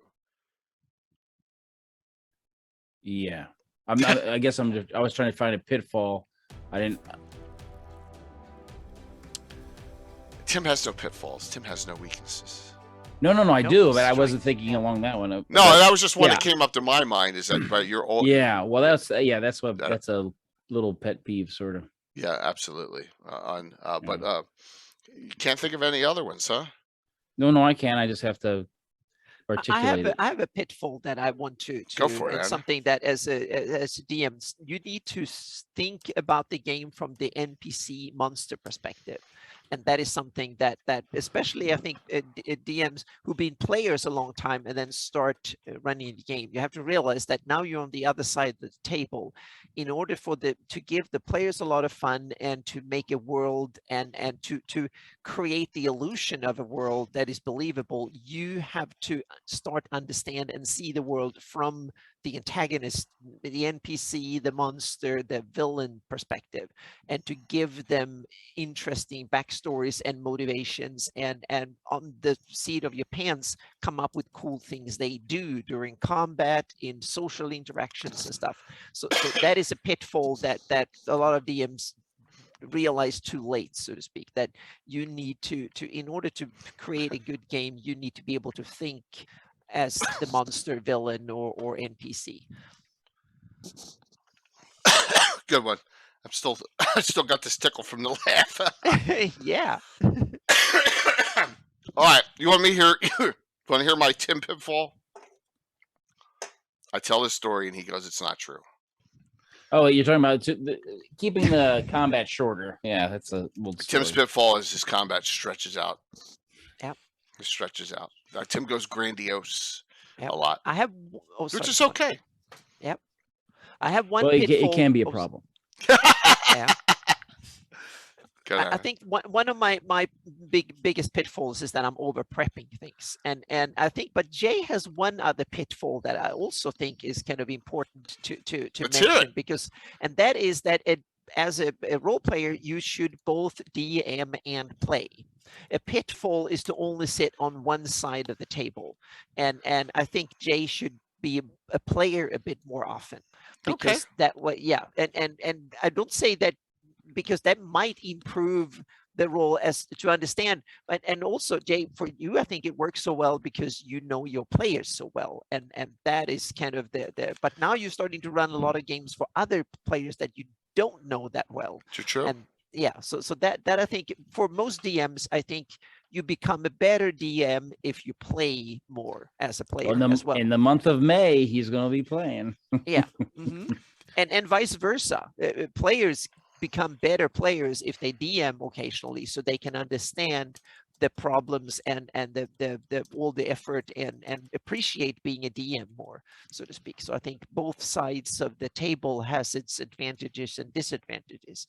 Yeah, I'm not. I guess I was trying to find a pitfall. I didn't. Tim has no pitfalls. Tim has no weaknesses. No, I do, but I wasn't thinking along that one. No, that was just one that came up to my mind. Is that but you're old? Yeah, well, that's a little pet peeve, sort of. Yeah, absolutely. But you can't think of any other ones, huh? No, I can't. I just have to articulate I have a pitfall that I want to go for it. It's something that as a DM, you need to think about the game from the NPC monster perspective. And that is something that especially I think DMs who've been players a long time and then start running the game, you have to realize that now you're on the other side of the table. In order to give the players a lot of fun and to make a world and to create the illusion of a world that is believable, you have to start understand and see the world from the antagonist, the NPC, the monster, the villain perspective, and to give them interesting backstories and motivations, and on the seat of your pants come up with cool things they do during combat, in social interactions and stuff. So that is a pitfall that a lot of DMs realize too late, so to speak, that you need to in order to create a good game, you need to be able to think as the monster, villain, or NPC. Good one. I still got this tickle from the laugh. Yeah. All right. You want to hear my Tim pitfall? I tell this story and he goes, "It's not true." Oh, you're talking about keeping the combat shorter. Yeah, that's a little Tim's pitfall is his combat stretches out. Yep. It stretches out. Tim goes grandiose a lot. I have, which is okay. Yep. I have one. It can be a problem. Yeah. I think one of my biggest pitfalls is that I'm over prepping things, and I think, but Jay has one other pitfall that I also think is kind of important to mention, because, and that is that as a role player, you should both DM and play. A pitfall is to only sit on one side of the table, and I think Jay should be a player a bit more often, because that way, yeah, and I don't say that because that might improve the role as to understand. But and also, Jay, for you, I think it works so well because you know your players so well, and that is kind of the. But now you're starting to run a lot of games for other players that you don't know that well. True. And yeah, so that I think for most DMs, I think you become a better DM if you play more as a player as well. In the month of May, he's going to be playing. Yeah, and vice versa. Players become better players if they DM occasionally, so they can understand the problems and the all the effort and appreciate being a DM more, so to speak. So I think both sides of the table has its advantages and disadvantages.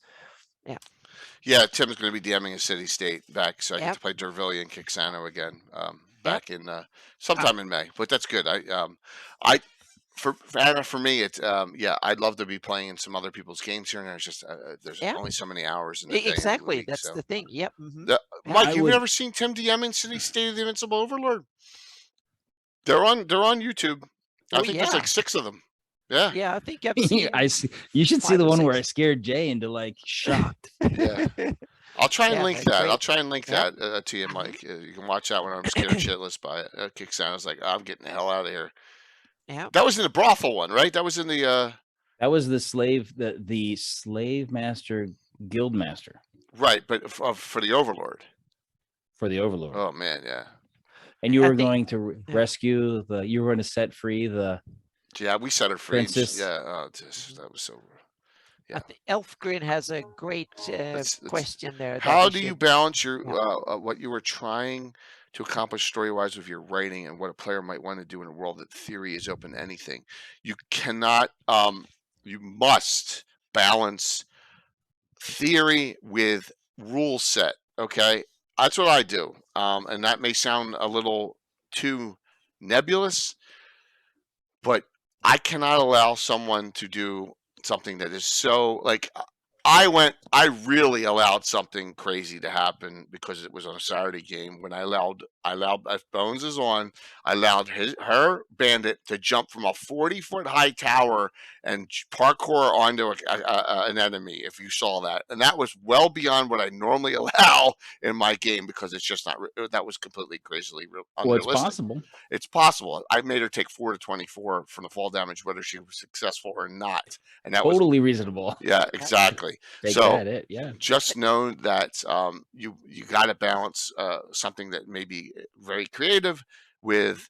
Yeah. Yeah, Tim's going to be DMing a City State back, so I get to play Dervillia and Kixano again back in sometime in May. But that's good. For me, it's I'd love to be playing in some other people's games here, and there's just there's only so many hours in the day. Exactly, week, that's so. the thing. Yep. Mike, you've never seen Tim DMing City State of the Invincible Overlord? They're on YouTube. I think there's like 6 of them. Yeah. Yeah, I think I've seen. You should see the one where I scared Jay into like shock. Yeah. I'll try and link that. I'll try and link that to you, Mike. You can watch that when I'm scared shitless by it. Kicks out. I was like, I'm getting the hell out of here. Yeah. That was in the brothel one, right? That was in the. That was the slave master guild master. Right, but for the Overlord. For the Overlord. Oh man, yeah. And you were going to rescue you were going to set free the. Yeah, we set her free. Princess. Yeah, that was so. Yeah. I think Elfgren has a great question there. How do you balance your what you were trying to accomplish story-wise with your writing and what a player might want to do in a world that theory is open to anything? You cannot. You must balance theory with rule set. Okay, that's what I do, and that may sound a little too nebulous, but I cannot allow someone to do something that is so like I really allowed something crazy to happen because it was on a Saturday game when I allowed if Bones is on, I allowed her bandit to jump from a 40-foot high tower and parkour onto an enemy, if you saw that. And that was well beyond what I normally allow in my game because it's just not, that was completely crazily unrealistic. Well, it's possible. It's possible. I made her take 4 to 24 from the fall damage, whether she was successful or not. And that totally was reasonable. Yeah, exactly. Just know that you got to balance something that may be very creative with,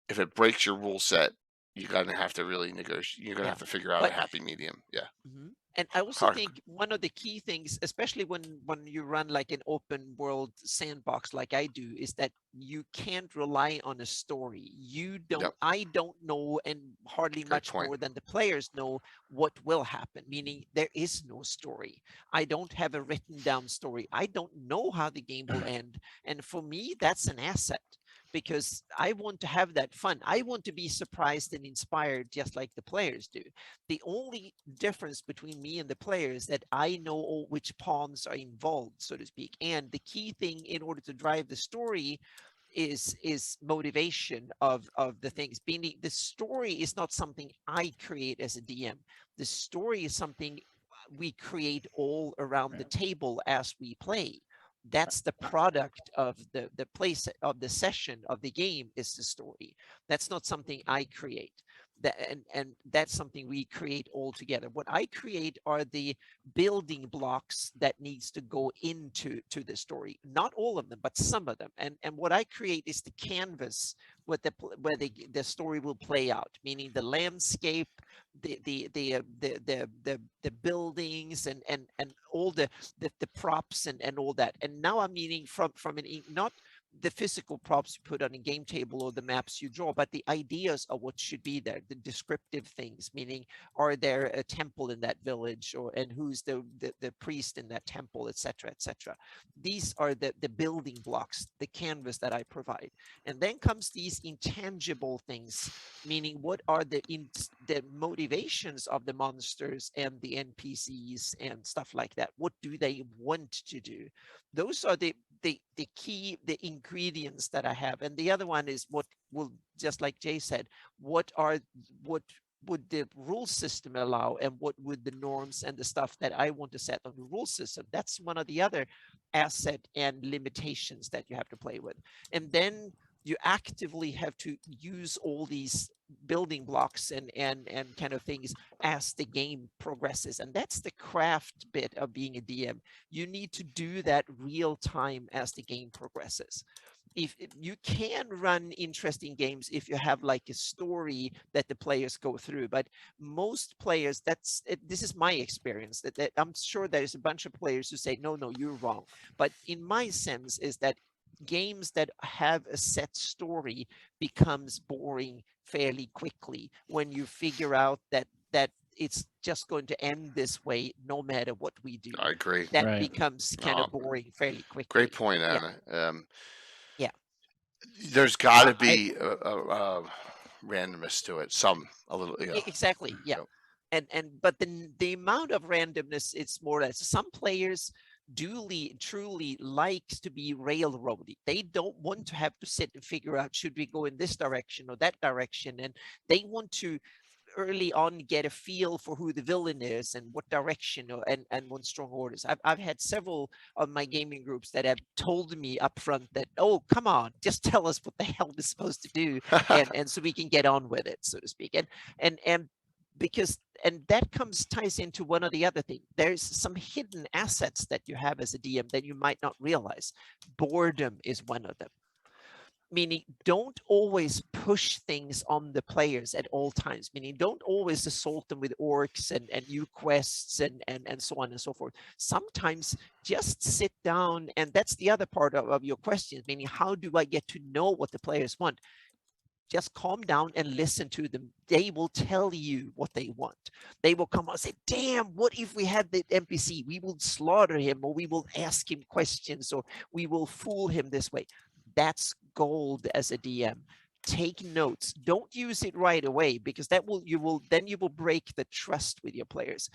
if it breaks your rule set, you're gonna have to really negotiate. You're gonna have to figure out a happy medium. Yeah. And I also think one of the key things, especially when you run like an open world sandbox like I do, is that you can't rely on a story. I don't know, and hardly much more than the players know, what will happen, meaning there is no story. I don't have a written down story. I don't know how the game will end. And for me, that's an asset, because I want to have that fun. I want to be surprised and inspired just like the players do. The only difference between me and the players is that I know which pawns are involved, so to speak. And the key thing in order to drive the story is motivation of the things. Meaning the story is not something I create as a DM. The story is something we create all around the table as we play. That's the product of the place of the session of the game, is the story. That's not something I create. And that's something we create all together. What I create are the building blocks that needs to go into the story. Not all of them, but some of them. And what I create is the canvas where the story will play out, meaning the landscape, the buildings and all the props and all that. And now I'm meaning from not the physical props you put on a game table or the maps you draw, but the ideas of what should be there, the descriptive things, meaning are there a temple in that village, and who's the priest in that temple, etc., etc. These are the building blocks, the canvas that I provide. And then comes these intangible things, meaning what are the motivations of the monsters and the NPCs and stuff like that. What do they want to do? Those are the key, the ingredients that I have. And the other one is what will, just like Jay said, what would the rule system allow, and what would the norms and the stuff that I want to set on the rule system? That's one of the other asset and limitations that you have to play with. And then you actively have to use all these building blocks and kind of things as the game progresses. And that's the craft bit of being a DM. You need to do that real time as the game progresses. If you can run interesting games if you have like a story that the players go through, but most players, this is my experience, that I'm sure there's a bunch of players who say no, you're wrong, but in my sense is that games that have a set story becomes boring fairly quickly when you figure out that it's just going to end this way no matter what we do. I agree. That becomes kind of boring fairly quickly. Great point, Anna. Yeah. There's got to be a randomness to it, a little. Exactly. Yeah. But the amount of randomness, it's more or less, some players truly likes to be railroaded. They don't want to have to sit and figure out, should we go in this direction or that direction, and they want to early on get a feel for who the villain is and what direction, and want strong orders. I've had several of my gaming groups that have told me up front that, oh, come on, just tell us what the hell we're supposed to do, and so we can get on with it, so to speak. And because that ties into one of the other things. There's some hidden assets that you have as a DM that you might not realize. Boredom is one of them. Meaning, don't always push things on the players at all times. Meaning, don't always assault them with orcs and new quests and so on and so forth. Sometimes just sit down, and that's the other part of your question. Meaning, how do I get to know what the players want? Just calm down and listen to them. They will tell you what they want. They will come out and say, damn, what if we had the NPC? We will slaughter him, or we will ask him questions, or we will fool him this way. That's gold as a DM. Take notes. Don't use it right away, because you will break the trust with your players.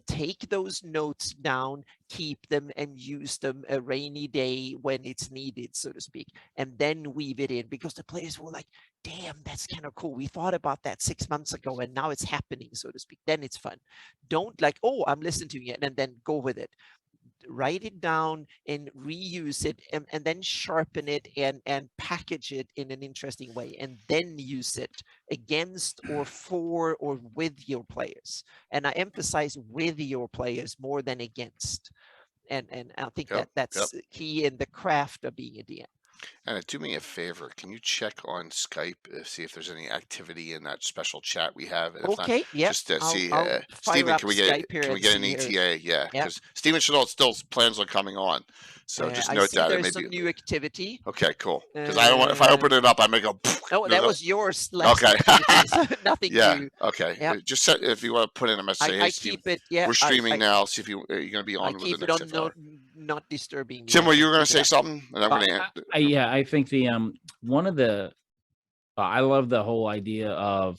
Take those notes down, keep them, and use them a rainy day when it's needed, so to speak, and then weave it in, because the players will like, damn, that's kind of cool. We thought about that 6 months ago and now it's happening, so to speak. Then it's fun. Don't like, oh, I'm listening to it, and then go with it. Write it down and reuse it, and then sharpen it and package it in an interesting way, and then use it against or for or with your players. And I emphasize with your players more than against. And I think that's key in the craft of being a DM. And do me a favor, can you check on Skype, see if there's any activity in that special chat we have? And okay, yeah. Just to see, Stephen, can we get an ETA? Yeah, because Stephen Chenault still plans on coming on. So just note that. There's some new activity. Okay, cool. Because I don't want, if I open it up, I may go. No, that was yours. Okay. Nothing new. Okay. Yeah. Just if you want to put in a message. I keep it. Yeah. We're streaming now. See if are you going to be on with keep the it next on not disturbing. Tim, were you going to say something? And I'm going to. Yeah, I think the one of the I love the whole idea of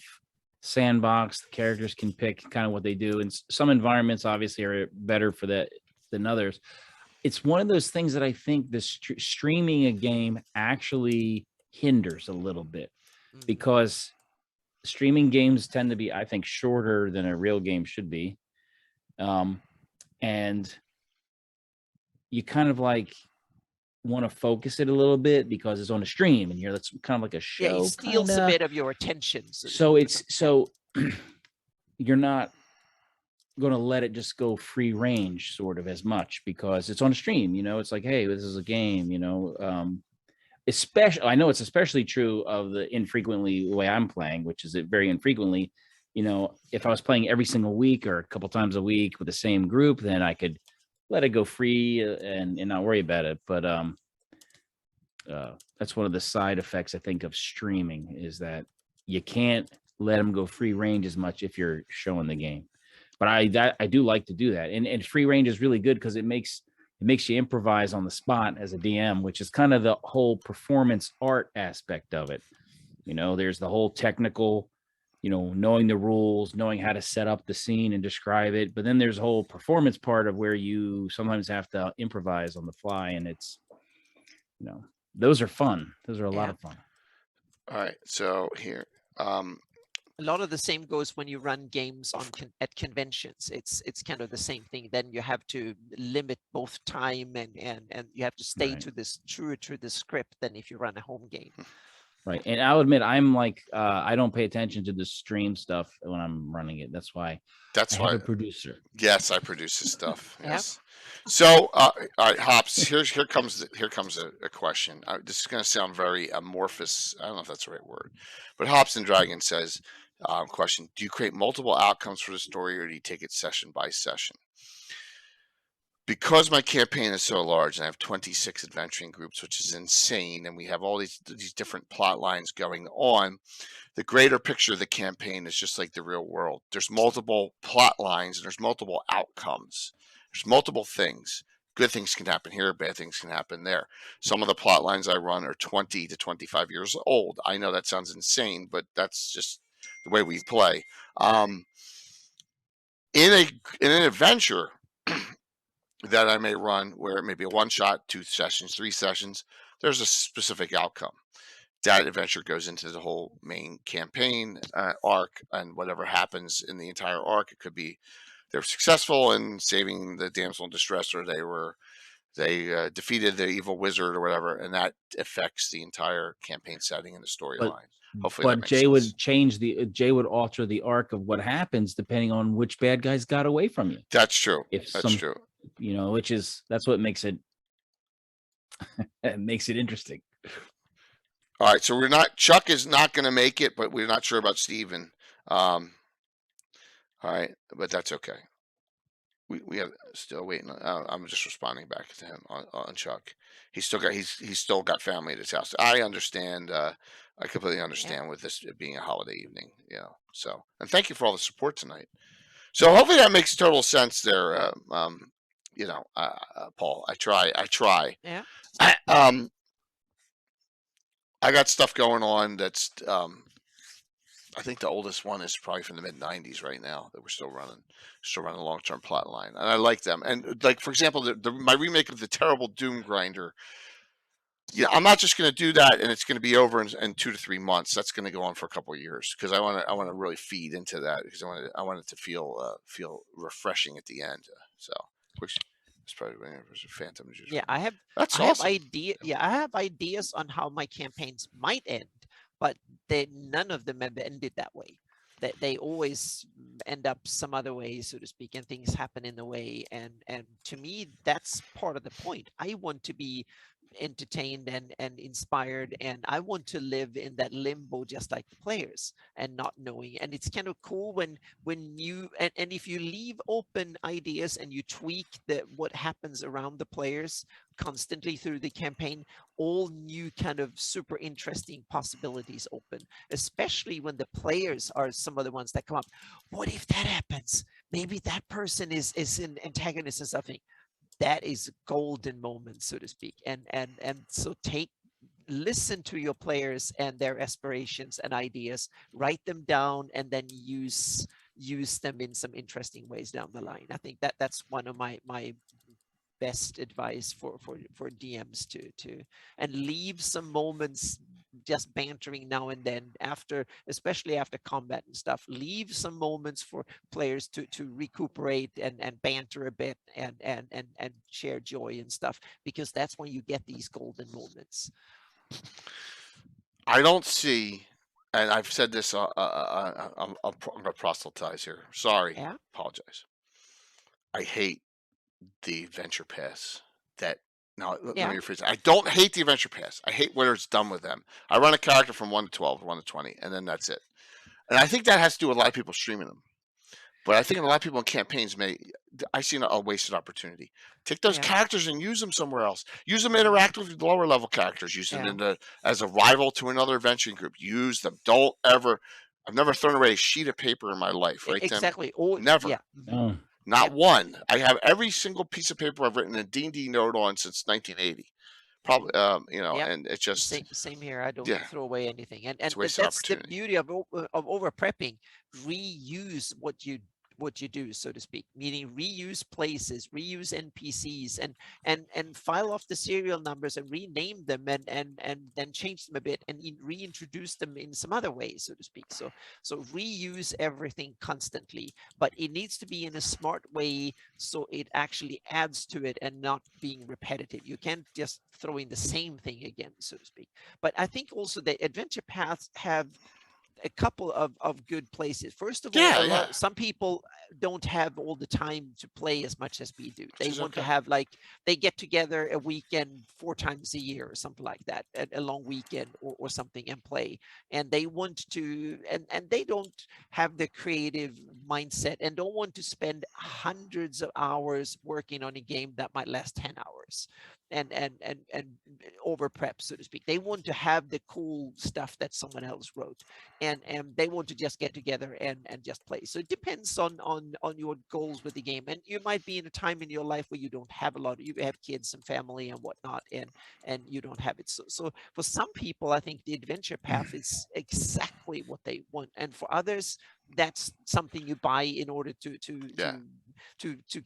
sandbox. The characters can pick kind of what they do, and some environments obviously are better for that than others. It's one of those things that I think the streaming a game actually hinders a little bit, because streaming games tend to be, I think, shorter than a real game should be, and you kind of like want to focus it a little bit because it's on a stream, and that's kind of like a show. Yeah, it steals a bit of your attention. So you're not going to let it just go free range sort of as much because it's on a stream. It's like, hey, this is a game. Especially, I know it's especially true of the way I'm playing, which is very infrequently. If I was playing every single week or a couple times a week with the same group, then I could let it go free and not worry about it. But that's one of the side effects, I think, of streaming, is that you can't let them go free range as much if you're showing the game. But I do like to do that, and free range is really good because it makes you improvise on the spot as a DM, which is kind of the whole performance art aspect of it. There's the whole technical, knowing the rules, knowing how to set up the scene and describe it. But then there's a whole performance part of where you sometimes have to improvise on the fly. And it's, those are fun. Those are a lot of fun. All right. So here, A lot of the same goes when you run games at conventions. It's kind of the same thing. Then you have to limit both time and you have to stay to this truer to the script than if you run a home game. Right. And I'll admit, I'm like, I don't pay attention to the stream stuff when I'm running it. That's why I have a producer. Yes, I produce his stuff. Yes. So, all right, Hops, here comes a question. This is going to sound very amorphous. I don't know if that's the right word, but Hops and Dragon says, question, do you create multiple outcomes for the story, or do you take it session by session? Because my campaign is so large and I have 26 adventuring groups, which is insane, and we have all these different plot lines going on, the greater picture of the campaign is just like the real world. There's multiple plot lines and there's multiple outcomes. There's multiple things. Good things can happen here, bad things can happen there. Some of the plot lines I run are 20 to 25 years old. I know that sounds insane, but that's just the way we play. In an adventure that I may run, where it may be a one shot, 2 sessions, 3 sessions, there's a specific outcome. That adventure goes into the whole main campaign arc, and whatever happens in the entire arc, it could be they're successful in saving the damsel in distress, or they defeated the evil wizard or whatever, and that affects the entire campaign setting and the storyline. Hopefully, but Jay would alter the arc of what happens depending on which bad guys got away from you. That's true. That's true. You know, that's what makes it interesting. All right, so Chuck is not going to make it, but we're not sure about Steven. All right, but that's okay. We have still waiting. I'm just responding back to him on Chuck. He's still got family at his house. I understand. I completely understand with this being a holiday evening. So, and thank you for all the support tonight. So hopefully that makes total sense there. Paul, I try. Yeah. I got stuff going on that's I think the oldest one is probably from the mid 90s right now that we're still running a long-term plot line, and I like them. And like, for example, my remake of the terrible Doom Grinder. Yeah, I'm not just going to do that and it's going to be over in 2 to 3 months. That's going to go on for a couple of years, because I want to really feed into that, because I want it to feel refreshing at the end. So, which is probably a Phantom. Yeah, I have ideas on how my campaigns might end, but none of them have ended that way. They always end up some other way, so to speak, and things happen in the way. And to me, that's part of the point. I want to be entertained and inspired, and I want to live in that limbo just like the players, and not knowing. And it's kind of cool when you and if you leave open ideas and you tweak what happens around the players constantly through the campaign, all new kind of super interesting possibilities open, especially when the players are some of the ones that come up. What if that happens? Maybe that person is an antagonist or something. That is golden moment, so to speak. And so listen to your players and their aspirations and ideas, write them down, and then use them in some interesting ways down the line. I think that's one of my best advice for DMs to and leave some moments just bantering now and then, especially after combat and stuff. Leave some moments for players to recuperate and banter a bit and share joy and stuff, because that's when you get these golden moments. I don't see, and I've said this, I'm going to proselytize here. Sorry. Yeah. Apologize. I hate the adventure pass. Let me rephrase. I don't hate the adventure pass. I hate what it's done with them. I run a character from 1 to 12, 1 to 20, and then that's it. And I think that has to do with a lot of people streaming them. But I think a lot of people in campaigns I see a wasted opportunity. Take those characters and use them somewhere else. Use them to interact with the lower level characters. Use them as a rival to another adventuring group. Use them. I've never thrown away a sheet of paper in my life, right? Exactly. Never. Yeah. Oh. Not one. I have every single piece of paper I've written a D&D note on since 1980. Probably, and it's just same here. I don't throw away anything, and that's the beauty of over prepping. Reuse what you what you do, so to speak, meaning reuse places, reuse NPCs, and file off the serial numbers and rename them and then change them a bit and reintroduce them in some other ways, so to speak. So reuse everything constantly, but it needs to be in a smart way so it actually adds to it and not being repetitive. You can't just throw in the same thing again, so to speak. But I think also the adventure paths have a couple of good places. First of all, some people don't have all the time to play as much as we do. They want to have, like, they get together a weekend 4 times a year or something like that, a long weekend or something, and play. And they want to, and they don't have the creative mindset and don't want to spend hundreds of hours working on a game that might last 10 hours and over prep, so to speak. They want to have the cool stuff that someone else wrote, and they want to just get together and just play. So it depends on your goals with the game. And you might be in a time in your life where you don't have a lot, you have kids and family and whatnot, and you don't have it. So for some people, I think the adventure path is exactly what they want, and for others, that's something you buy in order to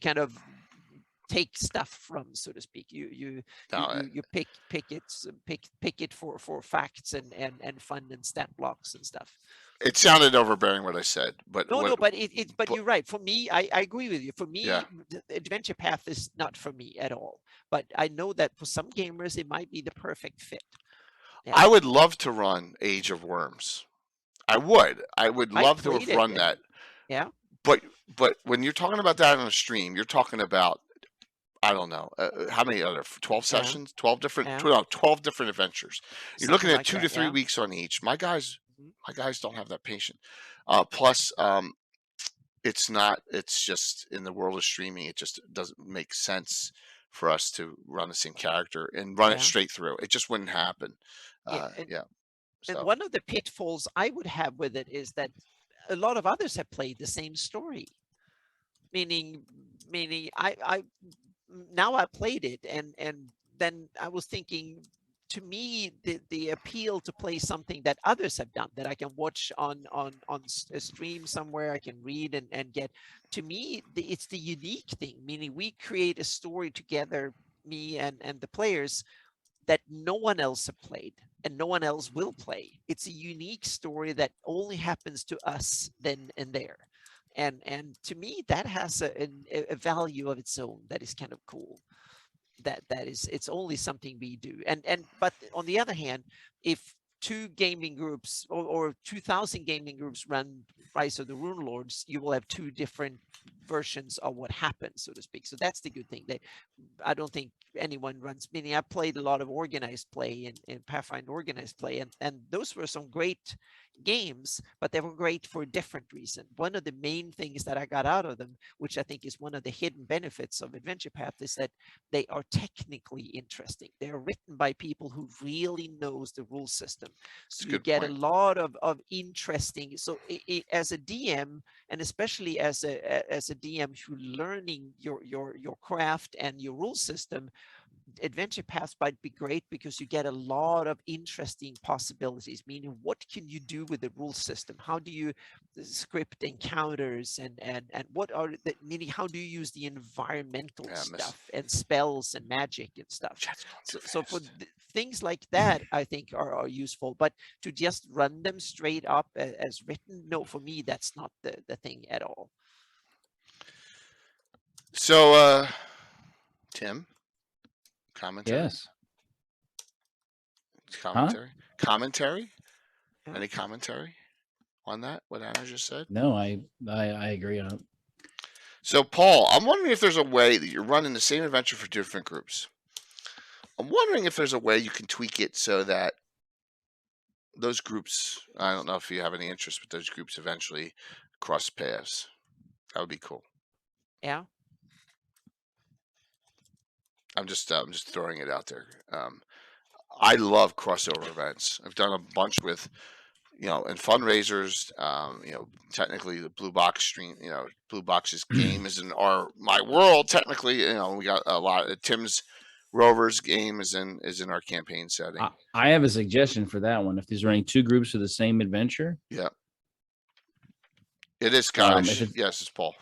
kind of take stuff from, so to speak. You pick it for facts and fun and stat blocks and stuff. It sounded overbearing what I said, but but you're right. For me, I agree with you. For me, the adventure path is not for me at all. But I know that for some gamers, it might be the perfect fit. Yeah. I would love to run Age of Worms. I would love to have run that. Yeah. But when you're talking about that on a stream, you're talking about, I don't know, how many other 12 sessions, 12 different 12 different adventures. You're looking at 2 to 3 weeks on each. My guys don't have that patience. Plus, it's just, in the world of streaming, it just doesn't make sense for us to run the same character and run it straight through. It just wouldn't happen. And one of the pitfalls I would have with it is that a lot of others have played the same story. Meaning I now I played it, and then I was thinking, to me, the appeal to play something that others have done, that I can watch on a stream somewhere, I can read and get, to me, it's the unique thing, meaning we create a story together, me and the players, that no one else have played and no one else will play. It's a unique story that only happens to us then and there. And to me, that has a value of its own that is kind of cool. That is, it's only something we do. But on the other hand, if 2 gaming groups or 2,000 gaming groups run Rise of the Rune Lords, you will have 2 different versions of what happens, so to speak. So that's the good thing. That I don't think anyone runs, meaning I played a lot of organized play and Pathfinder organized play, and those were some great games, but they were great for a different reason. One of the main things that I got out of them, which I think is one of the hidden benefits of Adventure Path, is that they are technically interesting. They are written by people who really knows the rule system. So you get a lot of interesting. So as a DM, and especially as a DM who learning your craft and your rule system, Adventure Path might be great because you get a lot of interesting possibilities, meaning what can you do with the rule system? How do you script encounters and what are the, meaning how do you use the environmental stuff and spells and magic and stuff? So for things like that, I think are useful, but to just run them straight up as written, no, for me, that's not the thing at all. So, Tim? Commentary? Yes. Commentary? Commentary? Any commentary on that, what Anna just said? No, I agree on it. So, Paul, I'm wondering if there's a way that you're running the same adventure for different groups. I'm wondering if there's a way you can tweak it so that those groups, I don't know if you have any interest, but those groups eventually cross paths. That would be cool. Yeah. I'm just throwing it out there. I love crossover events. I've done a bunch with, in fundraisers. Technically the Blue Box stream, Blue Box's game is in my world. Technically, we got a lot of Tim's Rovers game is in our campaign setting. I have a suggestion for that one. If there's running 2 groups for the same adventure, It is Scottish. Yes, it's Paul.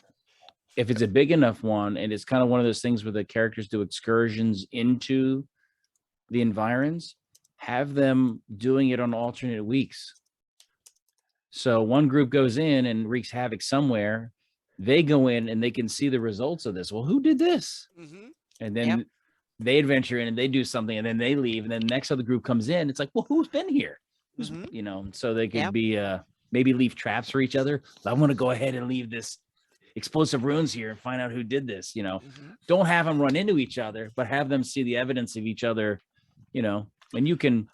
If it's a big enough one, and it's kind of one of those things where the characters do excursions into the environs, have them doing it on alternate weeks. So one group goes in and wreaks havoc somewhere. They go in and they can see the results of this. Well, who did this? And then they adventure in and they do something, and then they leave, and then the next other group comes in. It's like, well, who's been here? Who's, you know, so they could be maybe leave traps for each other. I want to go ahead and leave this explosive runes here and find out who did this. You know, don't have them run into each other, but have them see the evidence of each other. You know, and you can,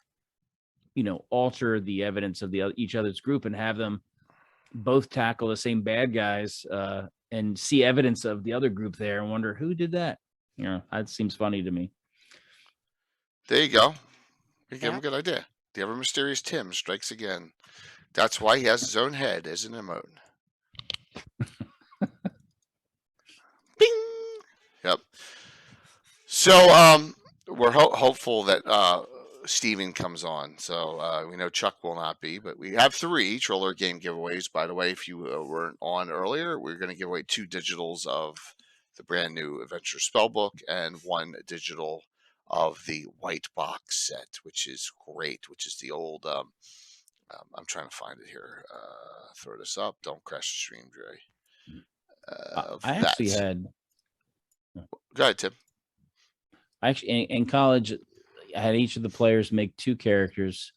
you know, alter the evidence of each other's group and have them both tackle the same bad guys and see evidence of the other group there and wonder who did that. You know, that seems funny to me. There you go. You give him a good idea. The ever mysterious Tim strikes again. That's why he has his own head as an emote. Bing. Yep. So we're hopeful that Steven comes on. So we know Chuck will not be, but we have 3 Troller game giveaways. By the way, if you weren't on earlier, we're going to give away 2 digitals of the brand new Adventure Spellbook and 1 digital of the white box set, which is great, which is the old, I'm trying to find it here. Throw this up. Don't crash the stream, Dre. I actually had. Go ahead, Tim. Actually, in college, I had each of the players make 2 characters,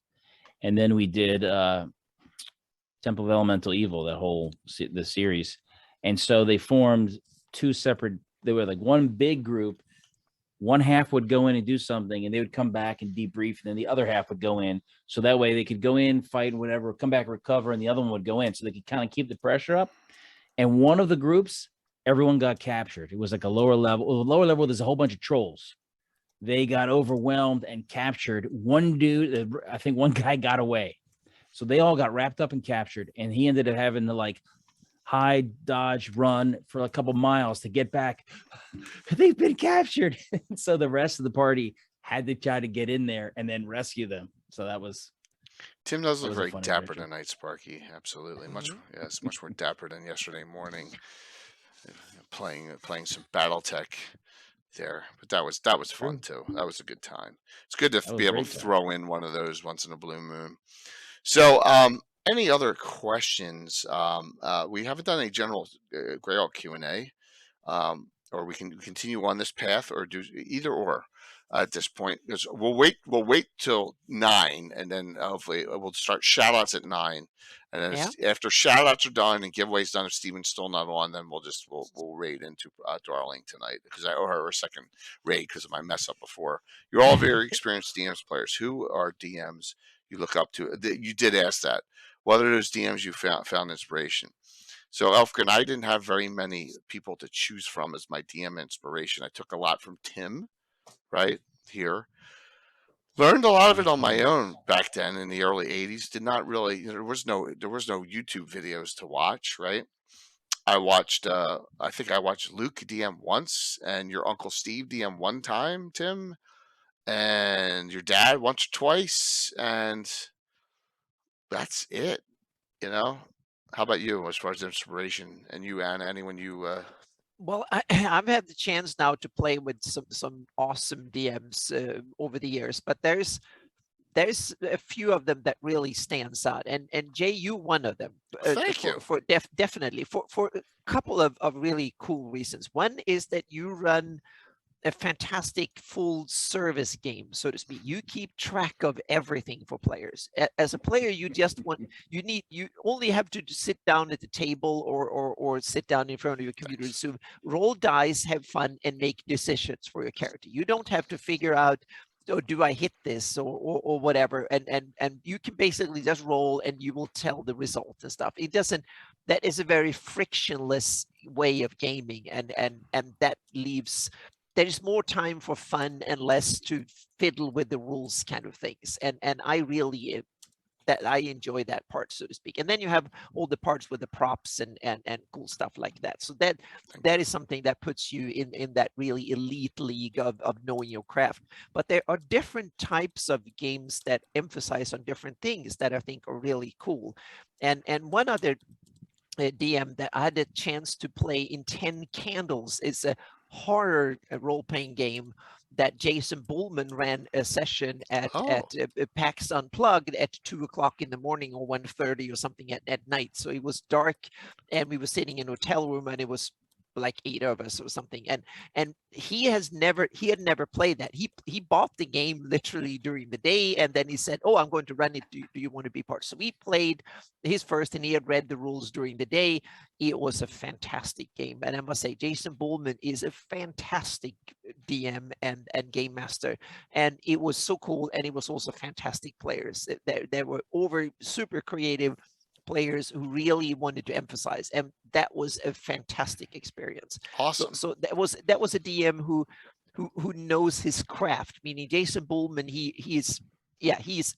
and then we did Temple of Elemental Evil, that whole the series, and so they formed 2 separate. They were like one big group. One half would go in and do something, and they would come back and debrief, and then the other half would go in. So that way they could go in, fight, whatever, come back, recover, and the other one would go in. So they could kind of keep the pressure up. And one of the groups, everyone got captured. It was like a lower level. Well, lower level, there's a whole bunch of trolls. They got overwhelmed and captured. One dude, I think one guy got away. So they all got wrapped up and captured, and he ended up having to like hide, dodge, run for a couple miles to get back. They've been captured. So the rest of the party had to try to get in there and then rescue them. So that was. Tim does look very dapper tonight, Sparky. Absolutely, much more dapper than yesterday morning. Playing some BattleTech there, but that was fun too. That was a good time. It's good to be able to throw in one of those once in a blue moon. So, any other questions? We haven't done a general Greyhawk Q&A, or we can continue on this path, or do either or at this point. Because we'll wait till 9, and then hopefully we'll start shoutouts at 9, and then after shoutouts are done and giveaways done, if Steven's still not on, then we'll raid into Darling tonight, because I owe her a second raid because of my mess up before. You're all very experienced DMs players. Who are DMs you look up to? You did ask that. What are those DMs you found inspiration? So, Elfgren, I didn't have very many people to choose from as my DM inspiration. I took a lot from Tim, right here. Learned a lot of it on my own back then in the early 80s. Did not really, there was no YouTube videos to watch, right? I watched, I think I watched Luke DM once, and your Uncle Steve DM one time, Tim, and your dad once or twice, and that's it, you know. How about you as far as inspiration? And you, Anna, anyone you Well, I've had the chance now to play with some awesome DMs over the years, but there's a few of them that really stands out, and Jay, you one of them. Thank you. Definitely for a couple of really cool reasons. One is that you run a fantastic full service game, so to speak. You keep track of everything for players. As a player, you only have to sit down at the table or sit down in front of your computer and Zoom, roll dice, have fun, and make decisions for your character. You don't have to figure out, oh, do I hit this or whatever, and you can basically just roll and you will tell the result and stuff. That is a very frictionless way of gaming, and that leaves. There's more time for fun and less to fiddle with the rules kind of things. And I really, I enjoy that part, so to speak. And then you have all the parts with the props and cool stuff like that. So that is something that puts you in that really elite league of knowing your craft. But there are different types of games that emphasize on different things that I think are really cool. And one other DM that I had a chance to play in 10 Candles. It's a horror role-playing game that Jason Bullman ran a session at PAX Unplugged at 2 o'clock in the morning or 1:30 or something at night. So it was dark, and we were sitting in a hotel room, and it was like 8 of us or something, and he had never played that. He bought the game literally during the day, and then he said, "Oh, I'm going to run it. Do you want to be part?" So we played his first, and he had read the rules during the day. It was a fantastic game, and I must say, Jason Bullman is a fantastic DM and game master, and it was so cool. And it was also fantastic players. There were super creative players who really wanted to emphasize, and that was a fantastic experience. Awesome. So that was a DM who knows his craft, meaning Jason Bullman. He's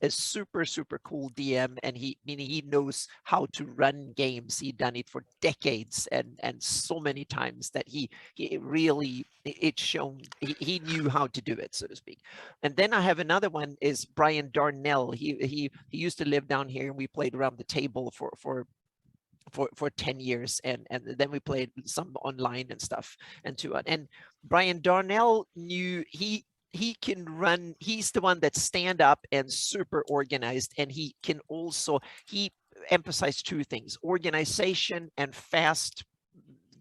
a super cool DM, and he knows how to run games. He'd done it for decades and so many times that he really, it's shown he knew how to do it, so to speak. And then I have another one is Brian Darnell. He used to live down here, and we played around the table for 10 years, and then we played some online and stuff and so on. And Brian Darnell knew he can run. He's the one that stand up and super organized, and he emphasized two things: organization and fast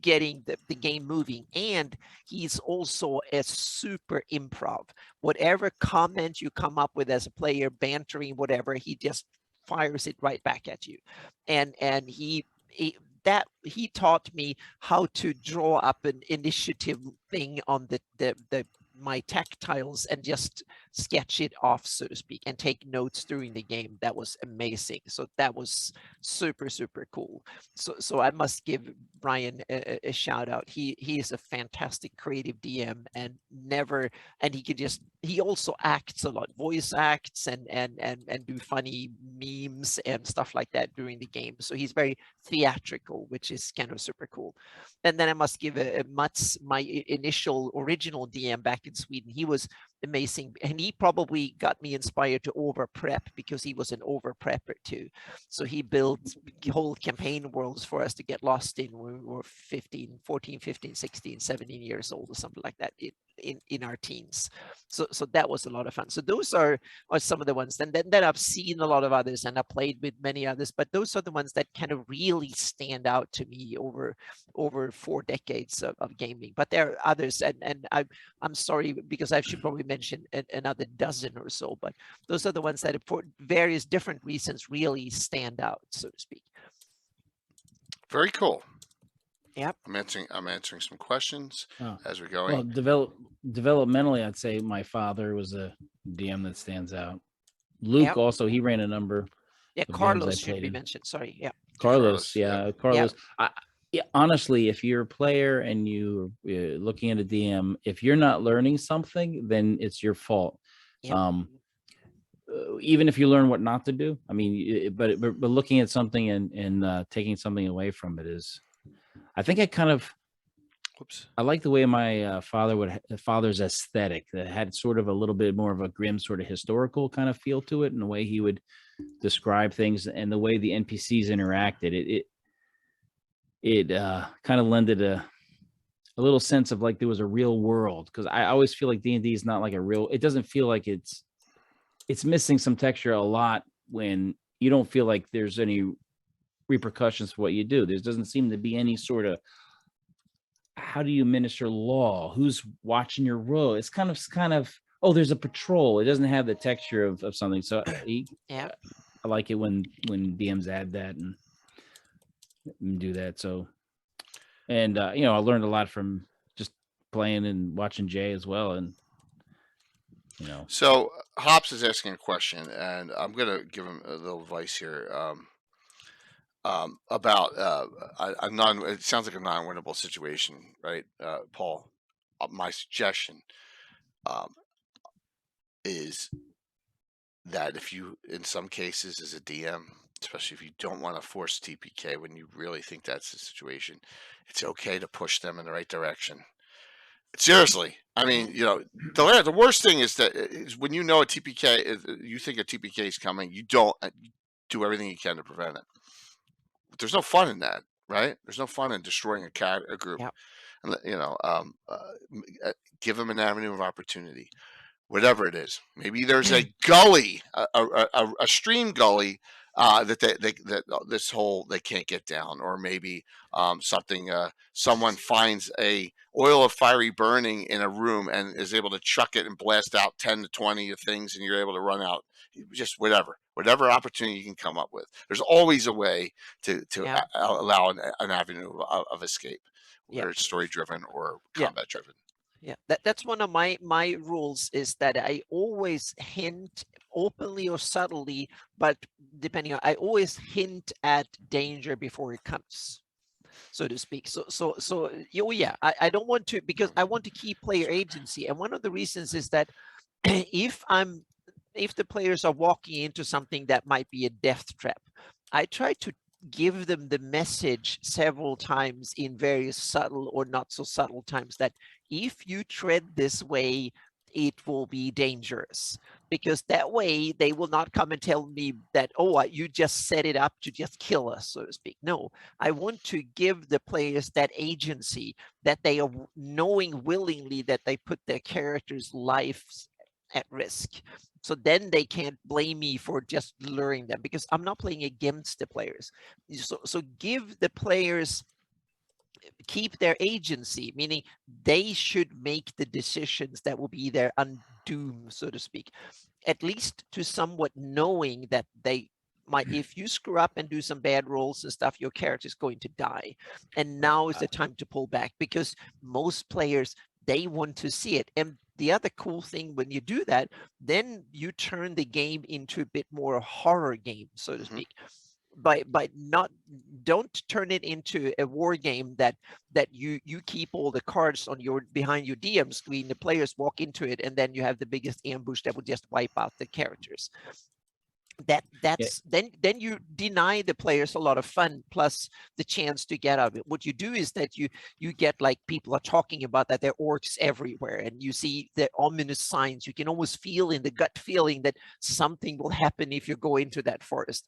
getting the game moving. And he's also a super improv. Whatever comment you come up with as a player, bantering, whatever, he just fires it right back at you. And he taught me how to draw up an initiative thing on my tactiles and just sketch it off, so to speak, and take notes during the game. That was amazing. So that was super cool. So I must give Brian a shout out. He is a fantastic creative DM, and he also acts a lot, voice acts and do funny memes and stuff like that during the game. So he's very theatrical, which is kind of super cool. And then I must give Mats, my initial original DM back in Sweden. He was amazing, and he probably got me inspired to over prep, because he was an over prepper too. So he built whole campaign worlds for us to get lost in when we were 14, 15, 16, 17 years old or something like that in our teens. So that was a lot of fun. So those are some of the ones. And then I've seen a lot of others, and I played with many others, but those are the ones that kind of really stand out to me over 4 decades of gaming. But there are others, and I'm sorry, because I should probably mention another dozen or so, but those are the ones that for various different reasons really stand out, so to speak. Very cool. Yep. I'm answering some questions as we're going. Well, developmentally, I'd say my father was a DM that stands out. Luke also, he ran a number. Yeah, Carlos should be mentioned. Sorry, yeah. Carlos. Honestly, if you're a player and you're looking at a DM, if you're not learning something, then it's your fault. Yep. Even if you learn what not to do, I mean, but looking at something and taking something away from it is, I think I like the way my father's aesthetic that had sort of a little bit more of a grim sort of historical kind of feel to it, and the way he would describe things and the way the NPCs interacted. It kind of lended a little sense of like there was a real world, because I always feel like D&D is not like a real. It doesn't feel like it's missing some texture a lot when you don't feel like there's any repercussions for what you do. There doesn't seem to be any sort of, how do you administer law? Who's watching your role? It's kind of oh, there's a patrol. It doesn't have the texture of something. So I like it when DMs add that and do that. So, and I learned a lot from just playing and watching Jay as well. And so Hops is asking a question, and I'm gonna give him a little advice here. About it sounds like a non-winnable situation, right, Paul? My suggestion is that if you, in some cases, as a DM, especially if you don't want to force TPK when you really think that's the situation, it's okay to push them in the right direction. Seriously, I mean, the worst thing is when you know a TPK, you think a TPK is coming, you don't do everything you can to prevent it. There's no fun in that. right? There's no fun in destroying a group. Yeah. And give them an avenue of opportunity, whatever it is. Maybe there's a gully, a stream gully that this hole they can't get down, or maybe something. Someone finds a oil of fiery burning in a room and is able to chuck it and blast out 10 to 20 of things, and you're able to run out. Just whatever opportunity you can come up with. There's always a way to allow an avenue of escape, whether it's story driven or combat driven. Yeah, that's one of my rules, is that I always hint openly or subtly, but depending on, I always hint at danger before it comes, so to speak. I don't want to, because I want to keep player agency. And one of the reasons is that if the players are walking into something that might be a death trap, I try to give them the message several times in various subtle or not so subtle times that if you tread this way, it will be dangerous, because that way they will not come and tell me that, oh, you just set it up to just kill us, so to speak. No, I want to give the players that agency, that they are knowing willingly that they put their characters' lives at risk. So then they can't blame me for just luring them, because I'm not playing against the players. So give the players, keep their agency, meaning they should make the decisions that will be their undoom, so to speak, at least to somewhat knowing that they might, if you screw up and do some bad rolls and stuff, your character is going to die. And now is the time to pull back, because most players, they want to see it. And the other cool thing, when you do that, then you turn the game into a bit more a horror game, so to speak. By not, don't turn it into a war game that you keep all the cards on your behind your DM screen, the players walk into it, and then you have the biggest ambush that will just wipe out the characters. Then you deny the players a lot of fun, plus the chance to get out of it. What you do is that you get, like, people are talking about that there are orcs everywhere, and you see the ominous signs. You can almost feel in the gut feeling that something will happen if you go into that forest.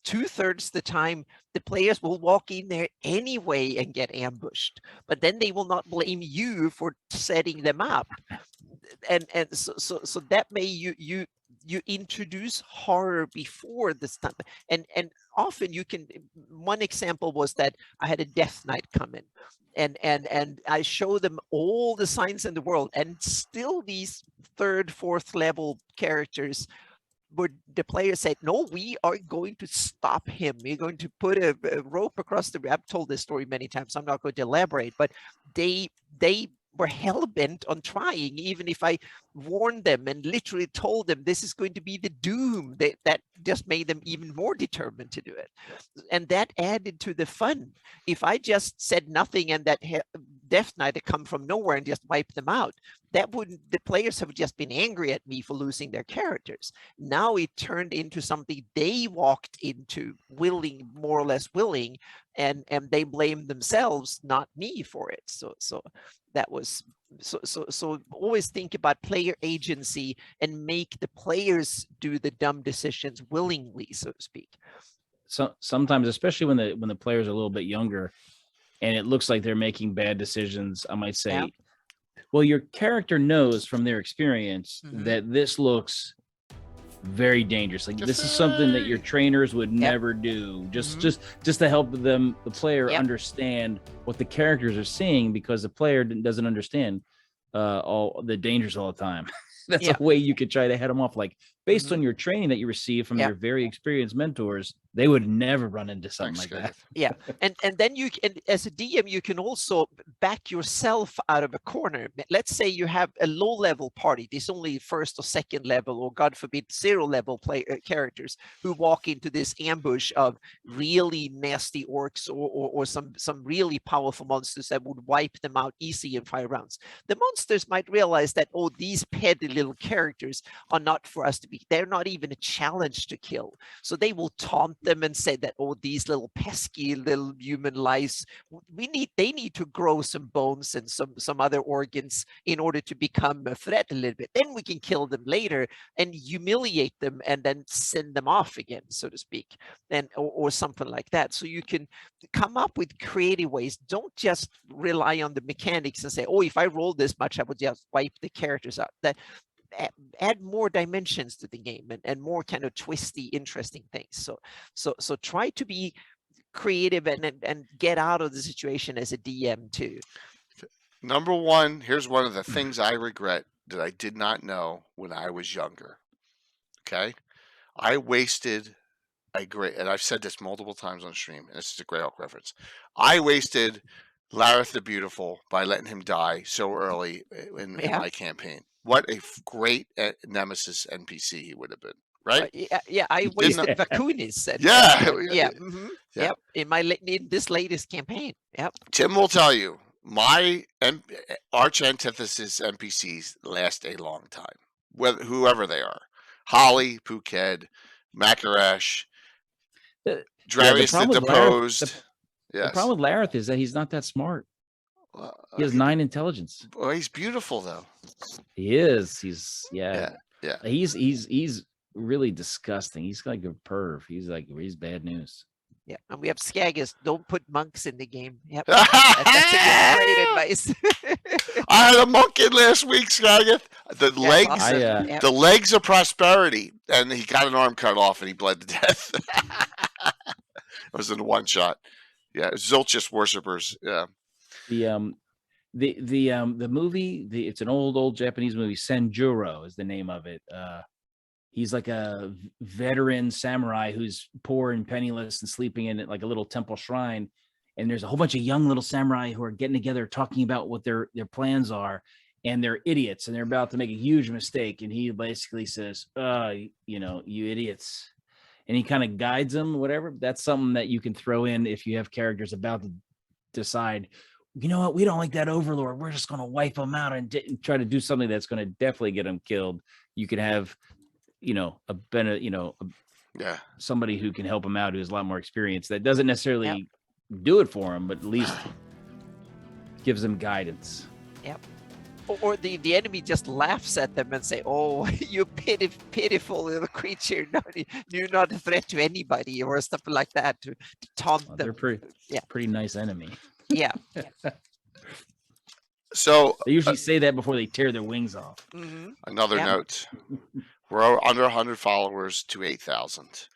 2/3 the time, the players will walk in there anyway and get ambushed, but then they will not blame you for setting them up. And so that way you introduce horror before the stunt. And often you can, one example was that I had a death knight come in, and I show them all the signs in the world, and still these 3rd, 4th level characters, where the player said, no, we are going to stop him. We're going to put a rope across the, I've told this story many times, so I'm not going to elaborate, but they were hell-bent on trying, even if I warned them and literally told them this is going to be the doom. That just made them even more determined to do it. And that added to the fun. If I just said nothing and that Death Knight had come from nowhere and just wiped them out, that wouldn't, the players have just been angry at me for losing their characters. Now it turned into something they walked into willing, more or less willing, and they blamed themselves, not me, for it. So that was, so always think about player agency and make the players do the dumb decisions willingly, so to speak. So sometimes, especially when the players are a little bit younger and it looks like they're making bad decisions, I might say, well, your character knows from their experience that this looks very dangerous. Like, this is something that your trainers would never do. Just to help the player understand what the characters are seeing, because the player doesn't understand all the dangers all the time. That's a way you could try to head them off. Like, based on your training that you receive from your very experienced mentors, they would never run into something like that. Yeah, and then you can, as a DM, you can also back yourself out of a corner. Let's say you have a low-level party. There's only 1st or 2nd level, or God forbid, 0-level characters who walk into this ambush of really nasty orcs or some really powerful monsters that would wipe them out easy in 5 rounds. The monsters might realize that, oh, these petty little characters are not for us to be. They're not even a challenge to kill. So they will taunt them and say that, oh, these little pesky little human lives, they need to grow some bones and some other organs in order to become a threat a little bit. Then we can kill them later and humiliate them and then send them off again, so to speak, and or something like that. So you can come up with creative ways. Don't just rely on the mechanics and say, oh, if I roll this much, I would just wipe the characters out. That add more dimensions to the game and more kind of twisty, interesting things. So try to be creative and get out of the situation as a DM too. Number one, here's one of the things I regret that I did not know when I was younger. Okay, I wasted and I've said this multiple times on stream, and this is a Greyhawk reference. I wasted Lareth the Beautiful by letting him die so early in my campaign. What a great Nemesis NPC he would have been, right? I wasted Vakunis. Yep. In this latest campaign. Yep. Tim will tell you, my arch antithesis NPCs last a long time, whoever they are. Holly, Puked, Makarash, Darius the Deposed. The problem with Lareth is that he's not that smart. He has 9 intelligence. Well, he's beautiful though. He is. He's He's really disgusting. He's like a perv. He's bad news. Yeah, and we have Skaggis. Don't put monks in the game. Yep, that's a great advice. I had a monk in last week, Skaggis. The legs of prosperity, and he got an arm cut off, and he bled to death. It was in one shot. Yeah, Zolchus worshippers. Yeah. The movie, it's an old Japanese movie. Senjuro is the name of it. He's like a veteran samurai who's poor and penniless and sleeping in like a little temple shrine. And there's a whole bunch of young little samurai who are getting together, talking about what their plans are, and they're idiots and they're about to make a huge mistake. And he basically says, you idiots. And he kind of guides them, whatever. That's something that you can throw in if you have characters about to decide, you know what, we don't like that overlord. We're just going to wipe them out and try to do something that's going to definitely get them killed. You can have, somebody who can help them out who has a lot more experience. That doesn't necessarily do it for them, but at least gives them guidance. Yep. Or the enemy just laughs at them and say, "Oh, you pitiful little creature! No, you're not a threat to anybody," or something like that to taunt them. They're pretty nice enemy. Yeah. So they usually say that before they tear their wings off. Mm-hmm. Another note: we're under 100 followers to 8,000.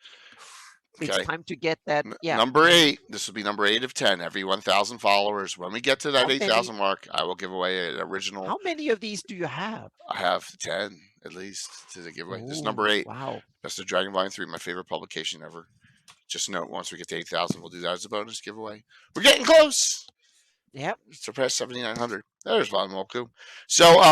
Okay. It's time to get that. Yeah. Number 8. This will be number 8 of 10. Every 1,000 followers. When we get to that 8,000 mark, I will give away an original. How many of these do you have? I have 10 at least to give away. This is number 8. Wow. That's the Dragon Volume 3, my favorite publication ever. Just note, once we get to 8,000, we'll do that as a bonus giveaway. We're getting close. Yep. Surpassed 7,900. There's Von Moku. So,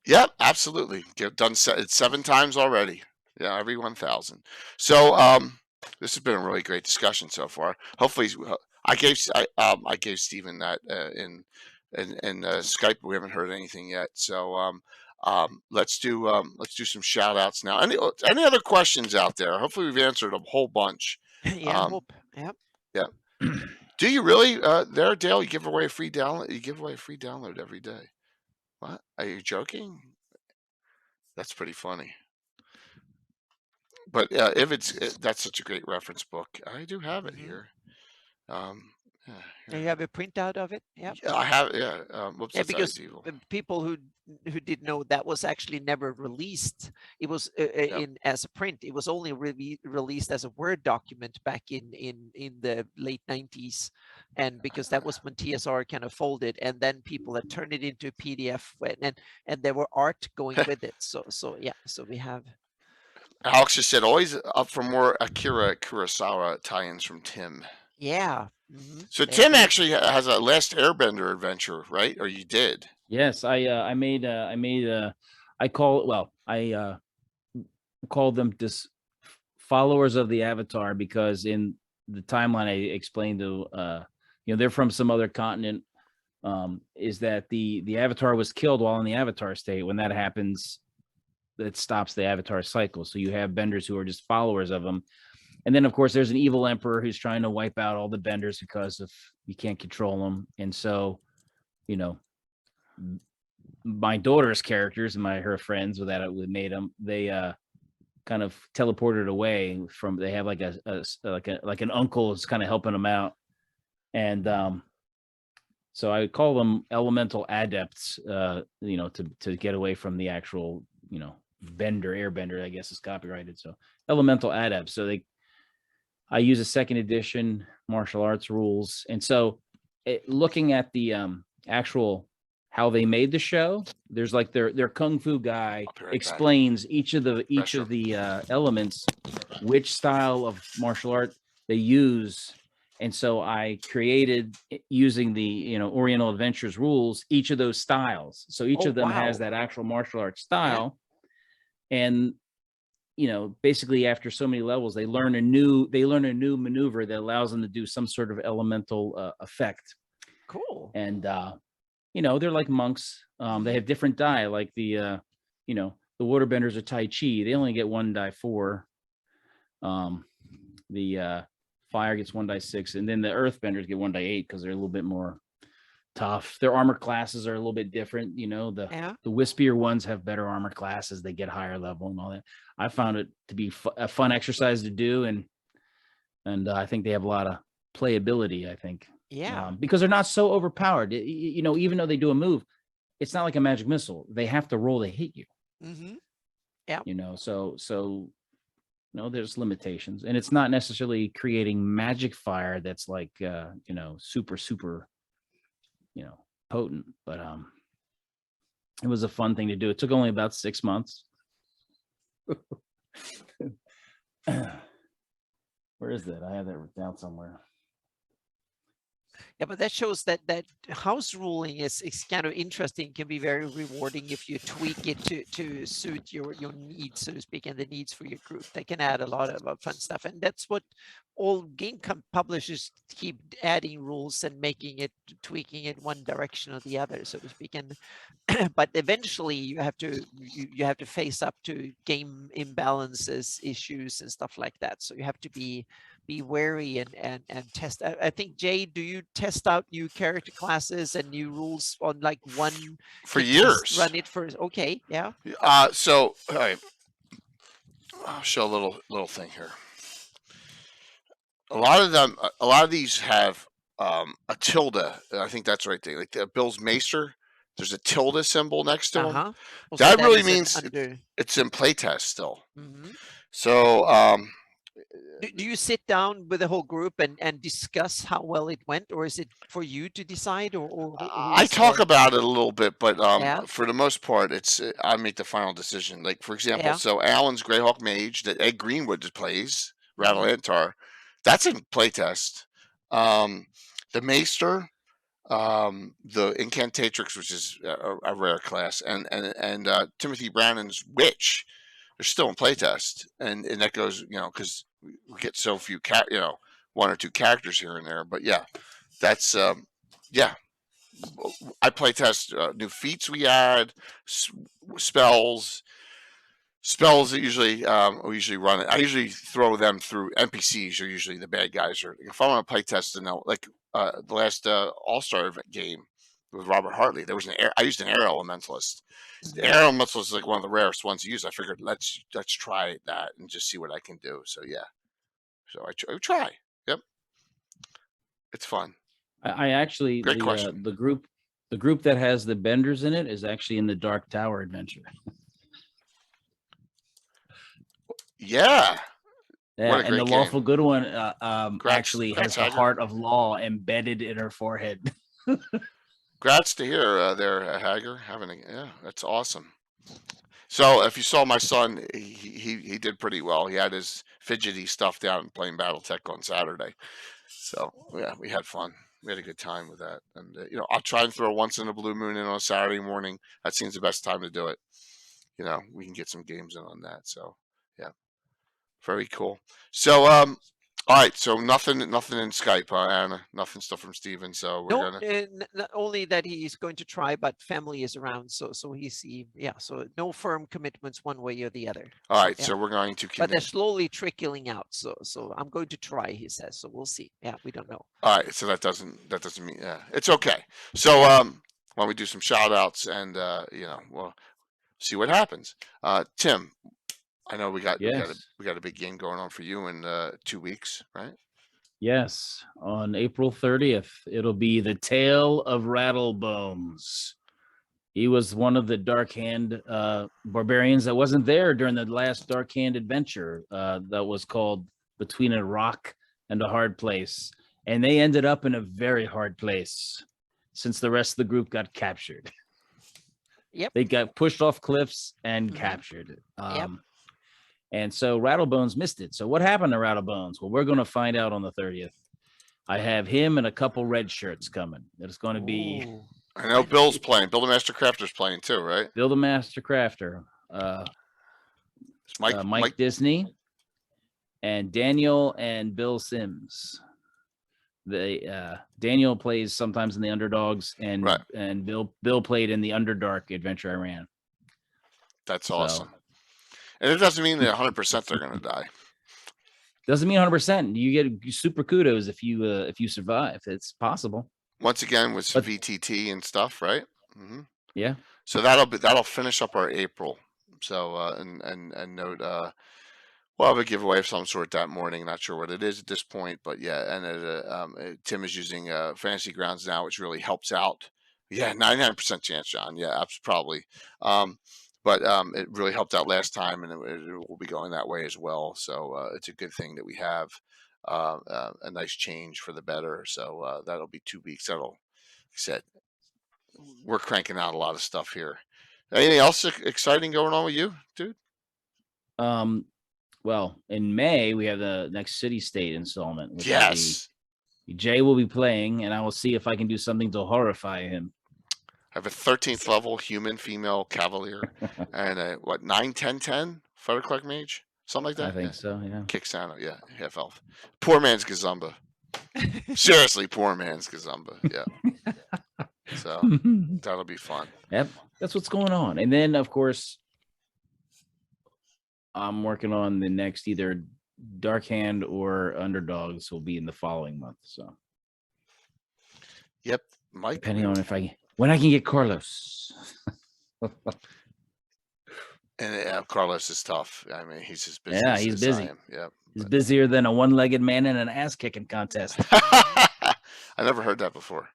yep, absolutely. Done it's 7 times already. Yeah, every 1,000. So, this has been a really great discussion so far. Hopefully, I gave Stephen that in Skype, but we haven't heard anything yet. So, let's do some shout outs now. Any other questions out there? Hopefully, we've answered a whole bunch. Yeah. Yep. Yeah. Do you really, there, Dale? You give away a free download. You give away a free download every day. What? Are you joking? That's pretty funny. But if that's such a great reference book, I do have it here. Do you have a printout of it? Yeah, I have. Yeah. Whoops, because people who didn't know, that was actually never released. It was as a print. It was only released as a Word document back in the late 90s, and because that was when TSR kind of folded, and then people had turned it into a PDF, and there were art going with it. So we have. Alex just said, always up for more Akira Kurosawa tie-ins from Tim. Yeah. Mm-hmm. So Tim actually has a Last Airbender adventure, right? Or you did? Yes, I call them just followers of the Avatar, because in the timeline I explained to they're from some other continent. Is that the Avatar was killed while in the Avatar state. When that happens, that stops the avatar cycle. So you have benders who are just followers of them. And then, of course, there's an evil emperor who's trying to wipe out all the benders because of you can't control them. And so, you know, my daughter's characters and her friends with that we made them, they kind of teleported away from. They have like an uncle is kind of helping them out, and so I call them elemental adepts. You know, to get away from the actual airbender, I guess is copyrighted. So elemental adepts. So I use a second edition martial arts rules, and so looking at the actual how they made the show, there's like their kung fu guy explains each of the elements, which style of martial art they use. And so I created, using the Oriental Adventures rules, each of those styles. So each of them has that actual martial arts style. And basically after so many levels, they learn a new maneuver that allows them to do some sort of elemental effect. Cool. And they're like monks. They have different die, like the waterbenders are Tai Chi. They only get 1 die 4. The fire gets 1 die 6, and then the earthbenders get 1 die 8 because they're a little bit more tough. Their armor classes are a little bit different. The wispier ones have better armor classes. They get higher level and all that. I found it to be a fun exercise to do, and I think they have a lot of playability, I think. Yeah. Because they're not so overpowered. Even though they do a move, it's not like a magic missile. They have to roll to hit you. Mm-hmm. Yeah. So there's limitations, and it's not necessarily creating magic fire that's like super potent, but it was a fun thing to do. It took only about 6 months. Where is that? I have that written down somewhere. Yeah, but that shows that house ruling is kind of interesting, can be very rewarding if you tweak it to suit your needs, so to speak, and the needs for your group. They can add a lot of fun stuff, and that's what all game publishers keep adding rules and tweaking it one direction or the other, so to speak. And but eventually you have to face up to game imbalances, issues, and stuff like that. So you have to be wary and test. I think, Jay, do you test out new character classes and new rules on like one for years? Run it for okay, yeah. So all right, I'll show a little thing here. A lot of these have a tilde. I think that's right there. Like Bill's Maester, there's a tilde symbol next to him. Well, that really means it's in playtest still. Mm-hmm. So do you sit down with the whole group and discuss how well it went, or is it for you to decide? Or I talk about it a little bit, but for the most part, it's I make the final decision. Like for example, so Alan's Greyhawk Mage that Ed Greenwood plays, Rattle Antar, that's in playtest. The Maester, the Incantatrix, which is a rare class, and Timothy Brannon's Witch, they're still in playtest, and that goes, because we get so few 1 or 2 characters here and there. But yeah, that's I playtest new feats we add, spells that usually we usually run it. I usually throw them through NPCs. Are usually the bad guys. Or if I want to play test, like the last All-Star game with Robert Hartley, there was I used an air elementalist. The air elementalist is like one of the rarest ones to use. I figured let's try that and just see what I can do. So yeah, so I try. Yep, it's fun. I actually Great question. The group that has the benders in it is actually in the Dark Tower adventure. Yeah. And the lawful good one actually has the Hager. heart of law embedded in her forehead. Grats to hear there, Hager. That's awesome. So if you saw my son, he did pretty well. He had his fidgety stuff down playing BattleTech on Saturday. So yeah, we had fun. We had a good time with that. And I'll try and throw once in a blue moon in on a Saturday morning. That seems the best time to do it. We can get some games in on that. So yeah, very cool. So All right, so nothing in Skype, Anna. Nothing stuff from Steven. So we're No, gonna. not only that he's going to try, but family is around, so yeah. So no firm commitments one way or the other. All right, Yeah. so we're going to. But they're slowly trickling out. So I'm going to try, he says. So we'll see. Yeah, we don't know. All right, so that doesn't mean it's okay. So why don't we do some shout outs and we'll see what happens. Tim, I know we got a big game going on for you in 2 weeks, right? Yes, on April 30th, it'll be the Tale of Rattlebones. He was one of the Dark Hand barbarians that wasn't there during the last Dark Hand adventure that was called Between a Rock and a Hard Place. And they ended up in a very hard place since the rest of the group got captured. Yep. They got pushed off cliffs and captured. Yep. And so Rattlebones missed it. So what happened to Rattlebones? Well, we're going to find out on the 30th. I have him and a couple red shirts coming. It's going to be... Ooh. I know Bill's playing. Bill the Master Crafter's playing too, right? Bill the Master Crafter. Mike Disney. And Daniel and Bill Sims. Daniel plays sometimes in the Underdogs, and Bill played in the Underdark adventure I ran. That's awesome. And it doesn't mean that 100% they're going to die. Doesn't mean 100%. You get super kudos if you survive. It's possible. Once again with some VTT and stuff, right? Mm-hmm. Yeah. So that'll finish up our April. So and note we'll have a giveaway of some sort that morning. Not sure what it is at this point, but yeah. And Tim is using Fantasy Grounds now, which really helps out. Yeah, 99% chance, John. Yeah, probably. But it really helped out last time, and it will be going that way as well. So it's a good thing that we have a nice change for the better. So that'll be 2 weeks. Like I said, we're cranking out a lot of stuff here. Anything else exciting going on with you, dude? Well, in May we have the next City State installment. Which Jay will be playing, and I will see if I can do something to horrify him. I have a 13th level human female cavalier and a 9, 10, 10 Fire Collect Mage, something like that. I think so. Yeah. Kick Santa, yeah, half elf. Poor man's Gazumba. Seriously, poor man's Gazumba. Yeah. So that'll be fun. Yep, that's what's going on. And then, of course, I'm working on the next either Dark Hand or Underdogs will be in the following month. So. Yep, Mike. Depending on when I can get Carlos. And Carlos is tough. I mean, he's as busy. Yeah, he's busy. Yeah, he's busier than a one-legged man in an ass-kicking contest. I never heard that before.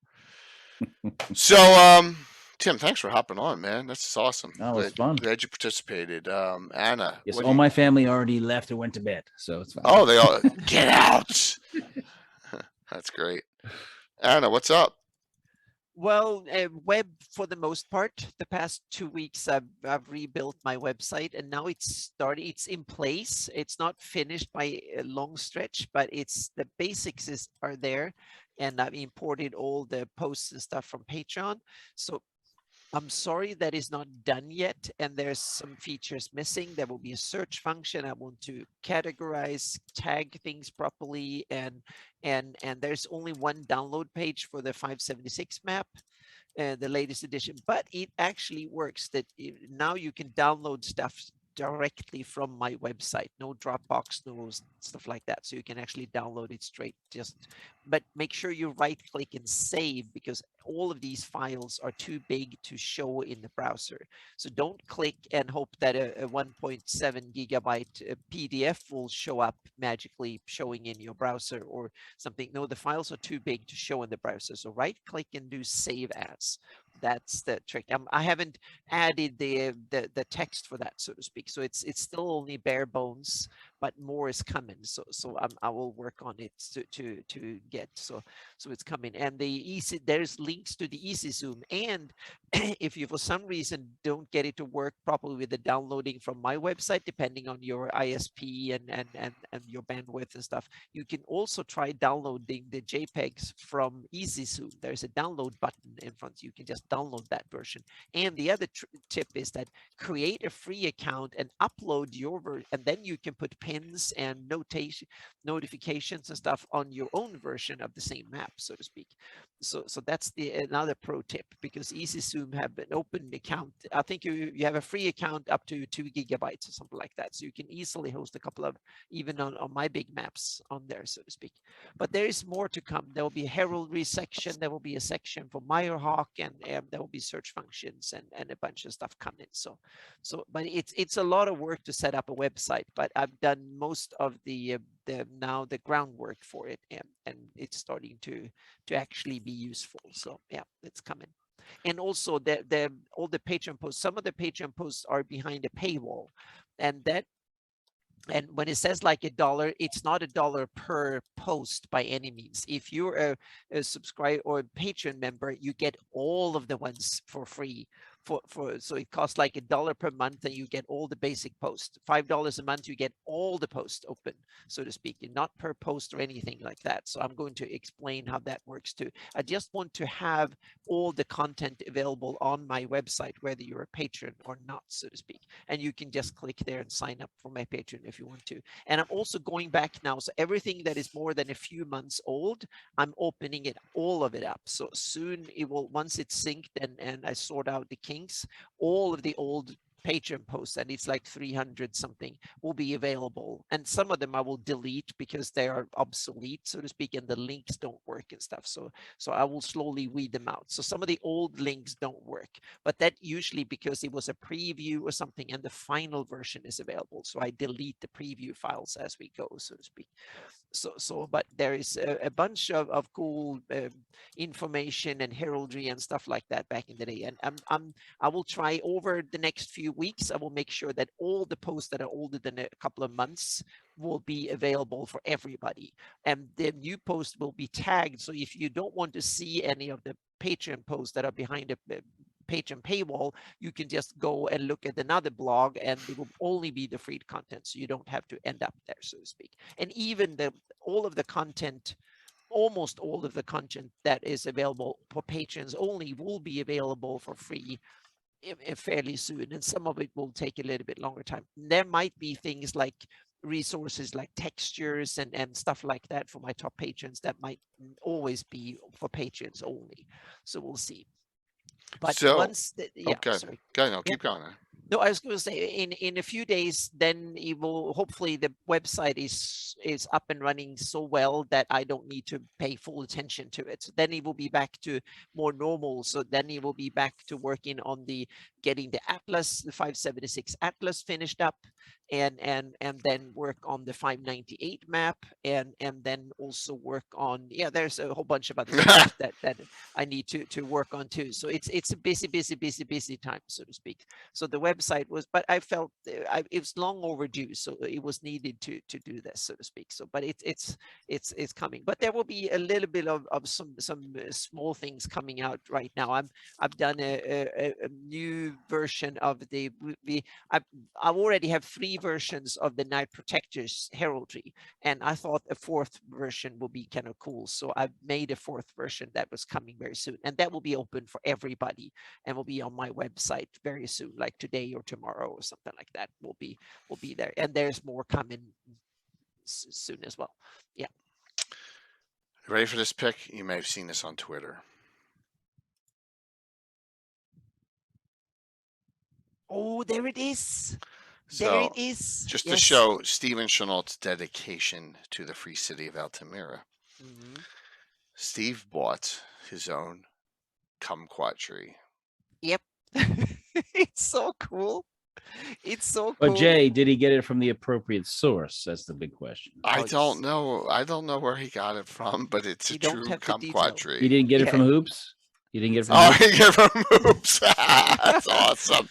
So, Tim, thanks for hopping on, man. That's awesome. That was fun. Glad you participated. Anna. Yes, all my family already left and went to bed, so it's fine. Oh, they all get out. That's great. Anna, what's up? Well, web for the most part. The past 2 weeks, I've rebuilt my website, and now it's started. It's in place. It's not finished by a long stretch, but the basics are there, and I've imported all the posts and stuff from Patreon. So I'm sorry that is not done yet, and there's some features missing. There will be a search function. I want to categorize, tag things properly, and there's only one download page for the 576 map, the latest edition. But it actually works that now you can download stuff directly from my website. No Dropbox, no stuff like that. So you can actually download it straight. But make sure you right-click and save, because all of these files are too big to show in the browser. So don't click and hope that a 1.7 gigabyte PDF will show up magically showing in your browser or something. No, the files are too big to show in the browser. So right-click and do save as. That's the trick. I haven't added the text for that, so to speak. So it's still only bare bones, but more is coming. So I will work on it to get so it's coming. And there's links to the easy zoom. And if you for some reason don't get it to work properly with the downloading from my website, depending on your ISP and your bandwidth and stuff, you can also try downloading the JPEGs from easy zoom. There's a download button in front. You can just download that version. And the other tip is that create a free account and upload your version, and then you can put pins and notifications and stuff on your own version of the same map, so to speak. So that's another pro tip, because EasyZoom have an open account. I think you have a free account up to 2 gigabytes or something like that, so you can easily host a couple of, even on my big maps on there, so to speak. But there is more to come. There will be a heraldry section, there will be a section for Greyhawk, and there will be search functions and a bunch of stuff coming. So but it's a lot of work to set up a website, but I've done most of the groundwork for it, and it's starting to actually be useful. So yeah, it's coming. And also all the Patreon posts, some of the Patreon posts are behind a paywall, and when it says like $1, it's not $1 per post by any means. If you're a subscriber or a Patreon member, you get all of the ones for free. So it costs like $1 per month, and you get all the basic posts. $5 a month, you get all the posts open, so to speak, and not per post or anything like that. So I'm going to explain how that works too. I just want to have all the content available on my website, whether you're a patron or not, so to speak. And you can just click there and sign up for my Patreon if you want to. And I'm also going back now, so everything that is more than a few months old, I'm opening all of it up. So soon it will, once it's synced and I sort out the kinks, all of the old Patreon posts, and it's like 300 something, will be available. And some of them I will delete because they are obsolete, so to speak, and the links don't work and stuff. So I will slowly weed them out. So some of the old links don't work, but that usually because it was a preview or something, and the final version is available. So I delete the preview files as we go, so to speak. But there is a bunch of cool information and heraldry and stuff like that back in the day. And I will try over the next few weeks, I will make sure that all the posts that are older than a couple of months will be available for everybody. And the new post will be tagged. So if you don't want to see any of the Patreon posts that are behind a Patreon paywall, you can just go and look at another blog, and it will only be the free content, so you don't have to end up there, so to speak. And even all of the content, almost all of the content that is available for patrons only, will be available for free fairly soon, and some of it will take a little bit longer time. There might be things like resources like textures and stuff like that for my top patrons that might always be for patrons only, so we'll see. But so, once sorry. No, keep going. No, I was going to say in a few days, then it will, hopefully the website is up and running so well that I don't need to pay full attention to it. So then it will be back to more normal. So then it will be back to working on getting the Atlas, the 576 Atlas finished up, and then work on the 598 map, and then also work on, there's a whole bunch of other stuff that I need to work on too. So it's a busy time, so to speak. So the website was, but I felt it was long overdue, so it was needed to do this, so to speak. So, but it's coming. But there will be a little bit of some small things coming out right now. I've done a new version of I already have 3 versions of the Night Protectors heraldry, and I thought a 4th version will be kind of cool. So I've made a 4th version that was coming very soon, and that will be open for everybody and will be on my website very soon, like today or tomorrow or something like that. Will be there, and there's more coming soon as well. Yeah. Ready for this pick? You may have seen this on Twitter. Oh, there it is. So, there it is. Just to show Stephen Chenault's dedication to the free city of Altamira, Steve bought his own kumquat tree. Yep. It's so cool. It's so cool. But Jay, did he get it from the appropriate source? That's the big question. I don't know. I don't know where he got it from, but it's a true kumquat tree. He didn't get it from Hoops? You didn't get it from Hoops? Oh, he get it from Hoops. That's awesome.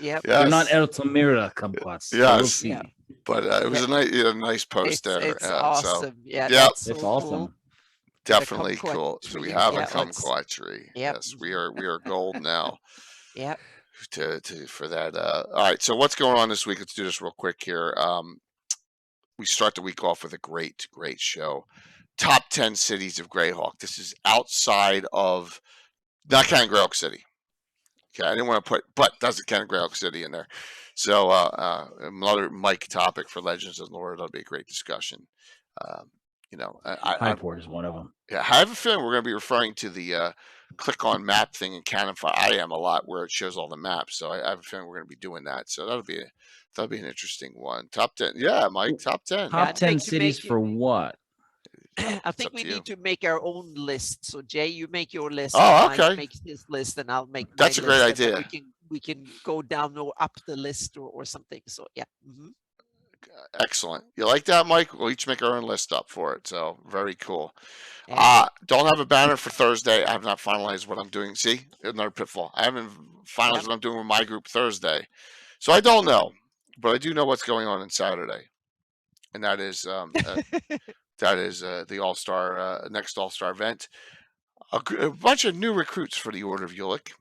Yep. They're not Altamira kumquats. Yes. So but it was a nice post there. It's awesome. So, yeah. It's awesome. Cool. Definitely cool. So we have a kumquat tree. Yep. Yes, we are gold now. Yep. For that. All right. So what's going on this week? Let's do this real quick here. We start the week off with a great show. Top 10 cities of Greyhawk. This is outside of, not counting Greyhawk City. Okay, I didn't want to put, but doesn't count Greyhawk City in there. So another Mike topic for Legends of Lore. That'll be a great discussion. You know, High Port is one of them. yeah, I have a feeling we're going to be referring to the click on map thing in Canonfire. I am a lot where it shows all the maps. So I have a feeling we're going to be doing that. So that'll be an interesting one. Top 10. Yeah, Mike, top 10. Top I'd 10 like to cities make for what? I It's think up we to you. need to make our own list. So Jay, you make your list. Oh, Mike okay. makes his list, and I'll make That's my a great list, and then idea. we can go down or up the list or something. So yeah. Excellent. You like that, Mike? We'll each make our own list up for it. So very cool. And Don't have a banner for Thursday. I have not finalized what I'm doing. See, another pitfall. I haven't finalized what I'm doing with my group Thursday, so I don't know, but I do know what's going on Saturday, and that is the All-Star next All-Star event. A bunch of new recruits for the Order of Ulick.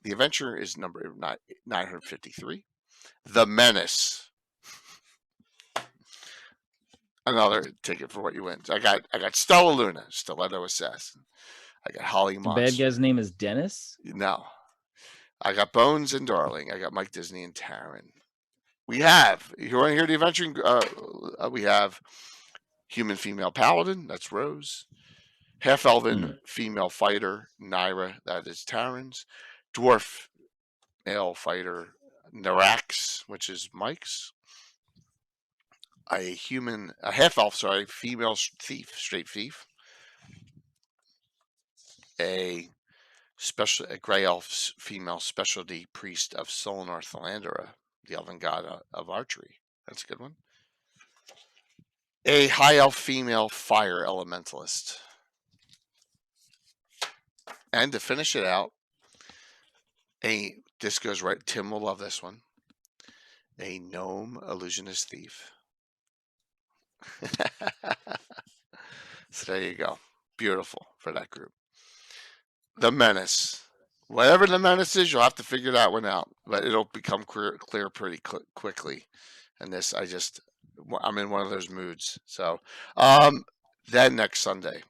The adventure is number 953. The Menace. Another ticket for what you win. I got Stella Luna, Stiletto Assassin. I got Holly The Monster. bad guy's name is Dennis? No. I got Bones and Darling. I got Mike Disney and Taryn. You want to hear the adventuring? We have human female paladin. That's Rose. Half elven female fighter, Naira. That is Taryn's. Dwarf male fighter, Narax, which is Mike's. A half elf, female thief, straight thief. A gray elf female specialty priest of Solinar Thalandra, the elven god of archery. That's a good one. A high elf female fire elementalist. And to finish it out, this goes right. Tim will love this one. A gnome illusionist thief. So there you go. Beautiful for that group. The Menace. Whatever the Menace is, you'll have to figure that one out. But it'll become clear pretty quickly. And this, I'm in one of those moods. So then next Sunday,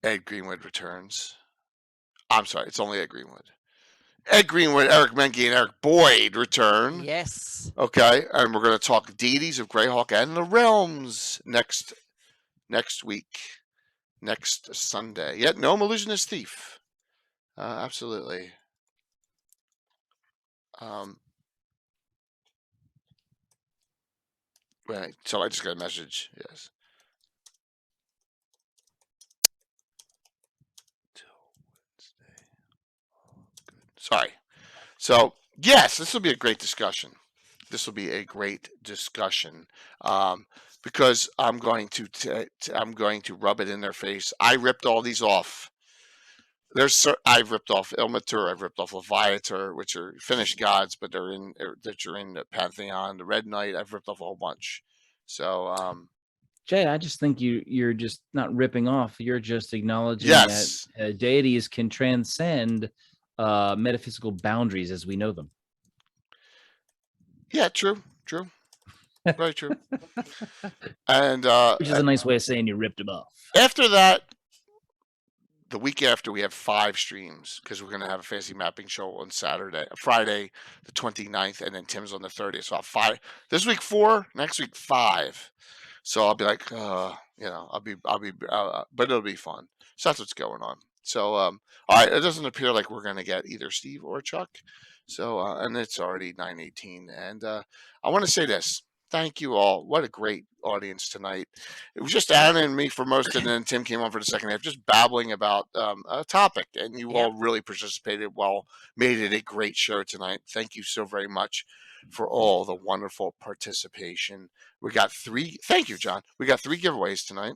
Ed Greenwood returns. I'm sorry, it's only Ed Greenwood. Ed Greenwood, Eric Menke, and Eric Boyd return. yes. Okay, and we're going to talk deities of Greyhawk and the realms next week, next Sunday. Yeah, no illusionist thief. Absolutely. Right. So I just got a message. Yes. Sorry. So yes, this will be a great discussion. Because I'm going to rub it in their face. I ripped all these off. I've ripped off Ilmater, I've ripped off Leviator, which are finished gods, but they're in the Pantheon. The Red Knight, I've ripped off a whole bunch. So Jay, I just think you're just not ripping off. You're just acknowledging yes, that deities can transcend metaphysical boundaries as we know them. Yeah, true. Very true. And which is a nice way of saying you ripped them off. After that, the week after, we have 5 streams because we're going to have a fantasy mapping show on Friday, the 29th, and then Tim's on the 30th. So I'll 5 this week, 4 next week, 5. So I'll be like, but it'll be fun. So that's what's going on. So all right, it doesn't appear like we're going to get either Steve or Chuck. So and it's already 9:18, and I want to say this. Thank you all. What a great audience tonight. It was just Anna and me for most of it, and then Tim came on for the second half, just babbling about a topic. And you all really participated well, made it a great show tonight. Thank you so very much for all the wonderful participation. We got 3. Thank you, John. We got 3 giveaways tonight.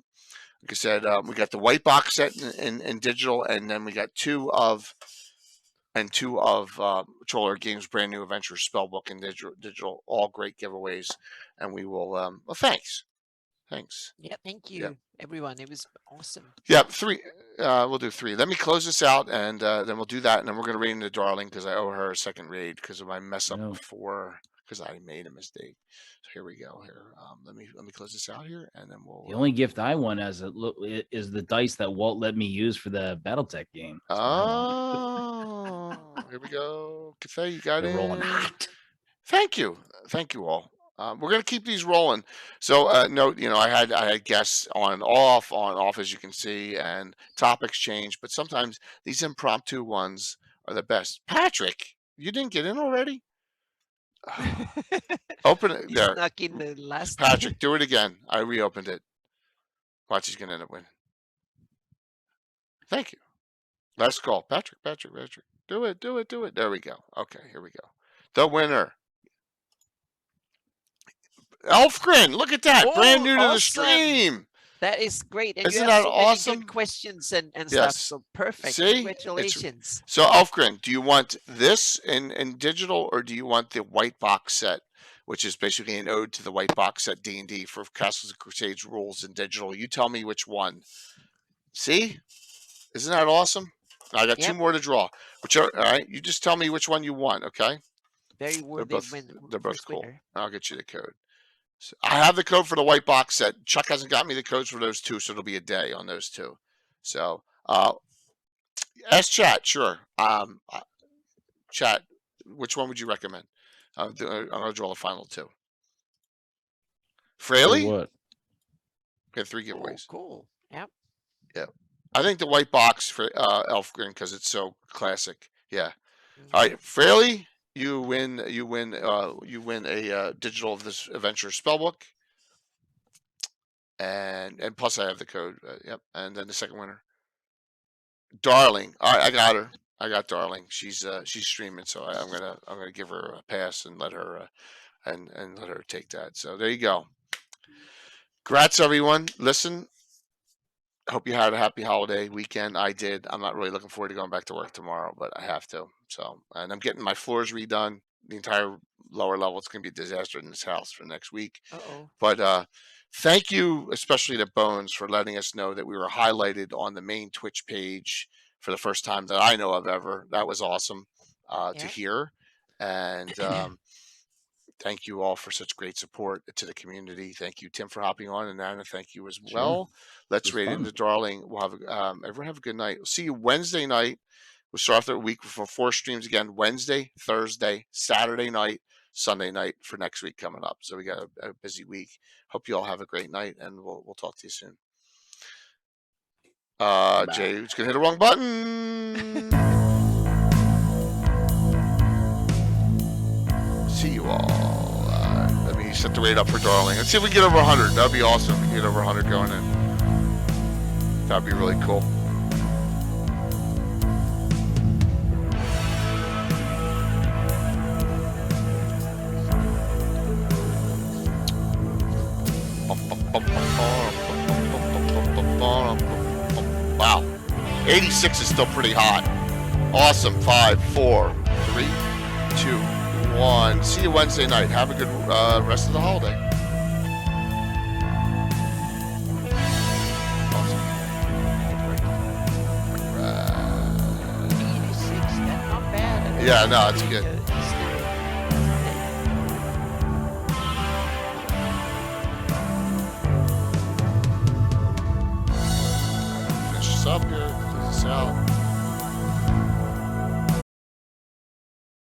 Like I said, we got the white box set in digital, and then we got 2 of Troller Games' brand new adventure spellbook and digital, all great giveaways. And we will, well, thanks. Yeah, thank you, everyone. It was awesome. Yeah, 3. We'll do 3. Let me close this out, and then we'll do that, and then we're going to raid into Darling because I owe her a second raid because of my mess up before, because I made a mistake. So here we go. Here, let me close this out here, and then we'll. The only gift I won is the dice that Walt let me use for the BattleTech game. Oh, here we go. Cathay, you got it. Rolling hot. Thank you all. We're gonna keep these rolling. So note, I had guests on and off, as you can see, and topics change. But sometimes these impromptu ones are the best. Patrick, you didn't get in already? Open it You there. snuck in the last. Patrick, do it again. I reopened it. Watch, he's gonna end up winning. Thank you. Last call, Patrick. Do it. There we go. Okay, here we go. The winner. Elfgren, look at that. Oh, Brand new to the awesome. stream. That is great. And Isn't you have that so many awesome? good questions and stuff. Yes. So perfect. See? Congratulations. So Elfgren, do you want this in digital, or do you want the white box set, which is basically an ode to the white box set D&D for Castles and Crusades rules in digital? You tell me which one. See? Isn't that awesome? I got two more to draw. All right, you just tell me which one you want, okay? Very worthy win. They're both cool. Winner. I'll get you the code. So I have the code for the white box set. Chuck hasn't got me the codes for those two, so it'll be a day on those two. So, ask chat, sure. Chat, which one would you recommend? I'm gonna draw the final two. Fraley? What? We have 3 giveaways. Oh, cool. Yep. I think the white box for Elfgren because it's so classic. Yeah. All right, Fraley, you win a digital of this adventure spellbook, and plus I have the code. Yep, and then the second winner, Darling. All right, I got her. I got Darling. She's streaming, so I'm gonna give her a pass and let her and let her take that. So there you go. Congrats, everyone. Listen. Hope you had a happy holiday weekend. I did. I'm not really looking forward to going back to work tomorrow, but I have to. So, and I'm getting my floors redone. The entire lower level. It's going to be a disaster in this house for next week. But thank you, especially to Bones, for letting us know that we were highlighted on the main Twitch page for the first time that I know of ever. That was awesome to hear. And thank you all for such great support to the community. Thank you, Tim, for hopping on, and Anna, thank you as well. Let's raid into Darling. We'll have everyone have a good night. We'll see you Wednesday night. We'll start off the week for 4 streams again: Wednesday, Thursday, Saturday night, Sunday night for next week coming up. So we got a busy week. Hope you all have a great night, and we'll talk to you soon. Jay's gonna hit the wrong button. See you all. Let me set the rate up for Darling. Let's see if we get over 100. That'd be awesome. If we get over 100 going in. That'd be really cool. Wow. 86 is still pretty hot. Awesome. 5, 4, 3, 2, 1. See you Wednesday night. Have a good rest of the holiday. Awesome. 86, that's not bad. Yeah, no, it's good.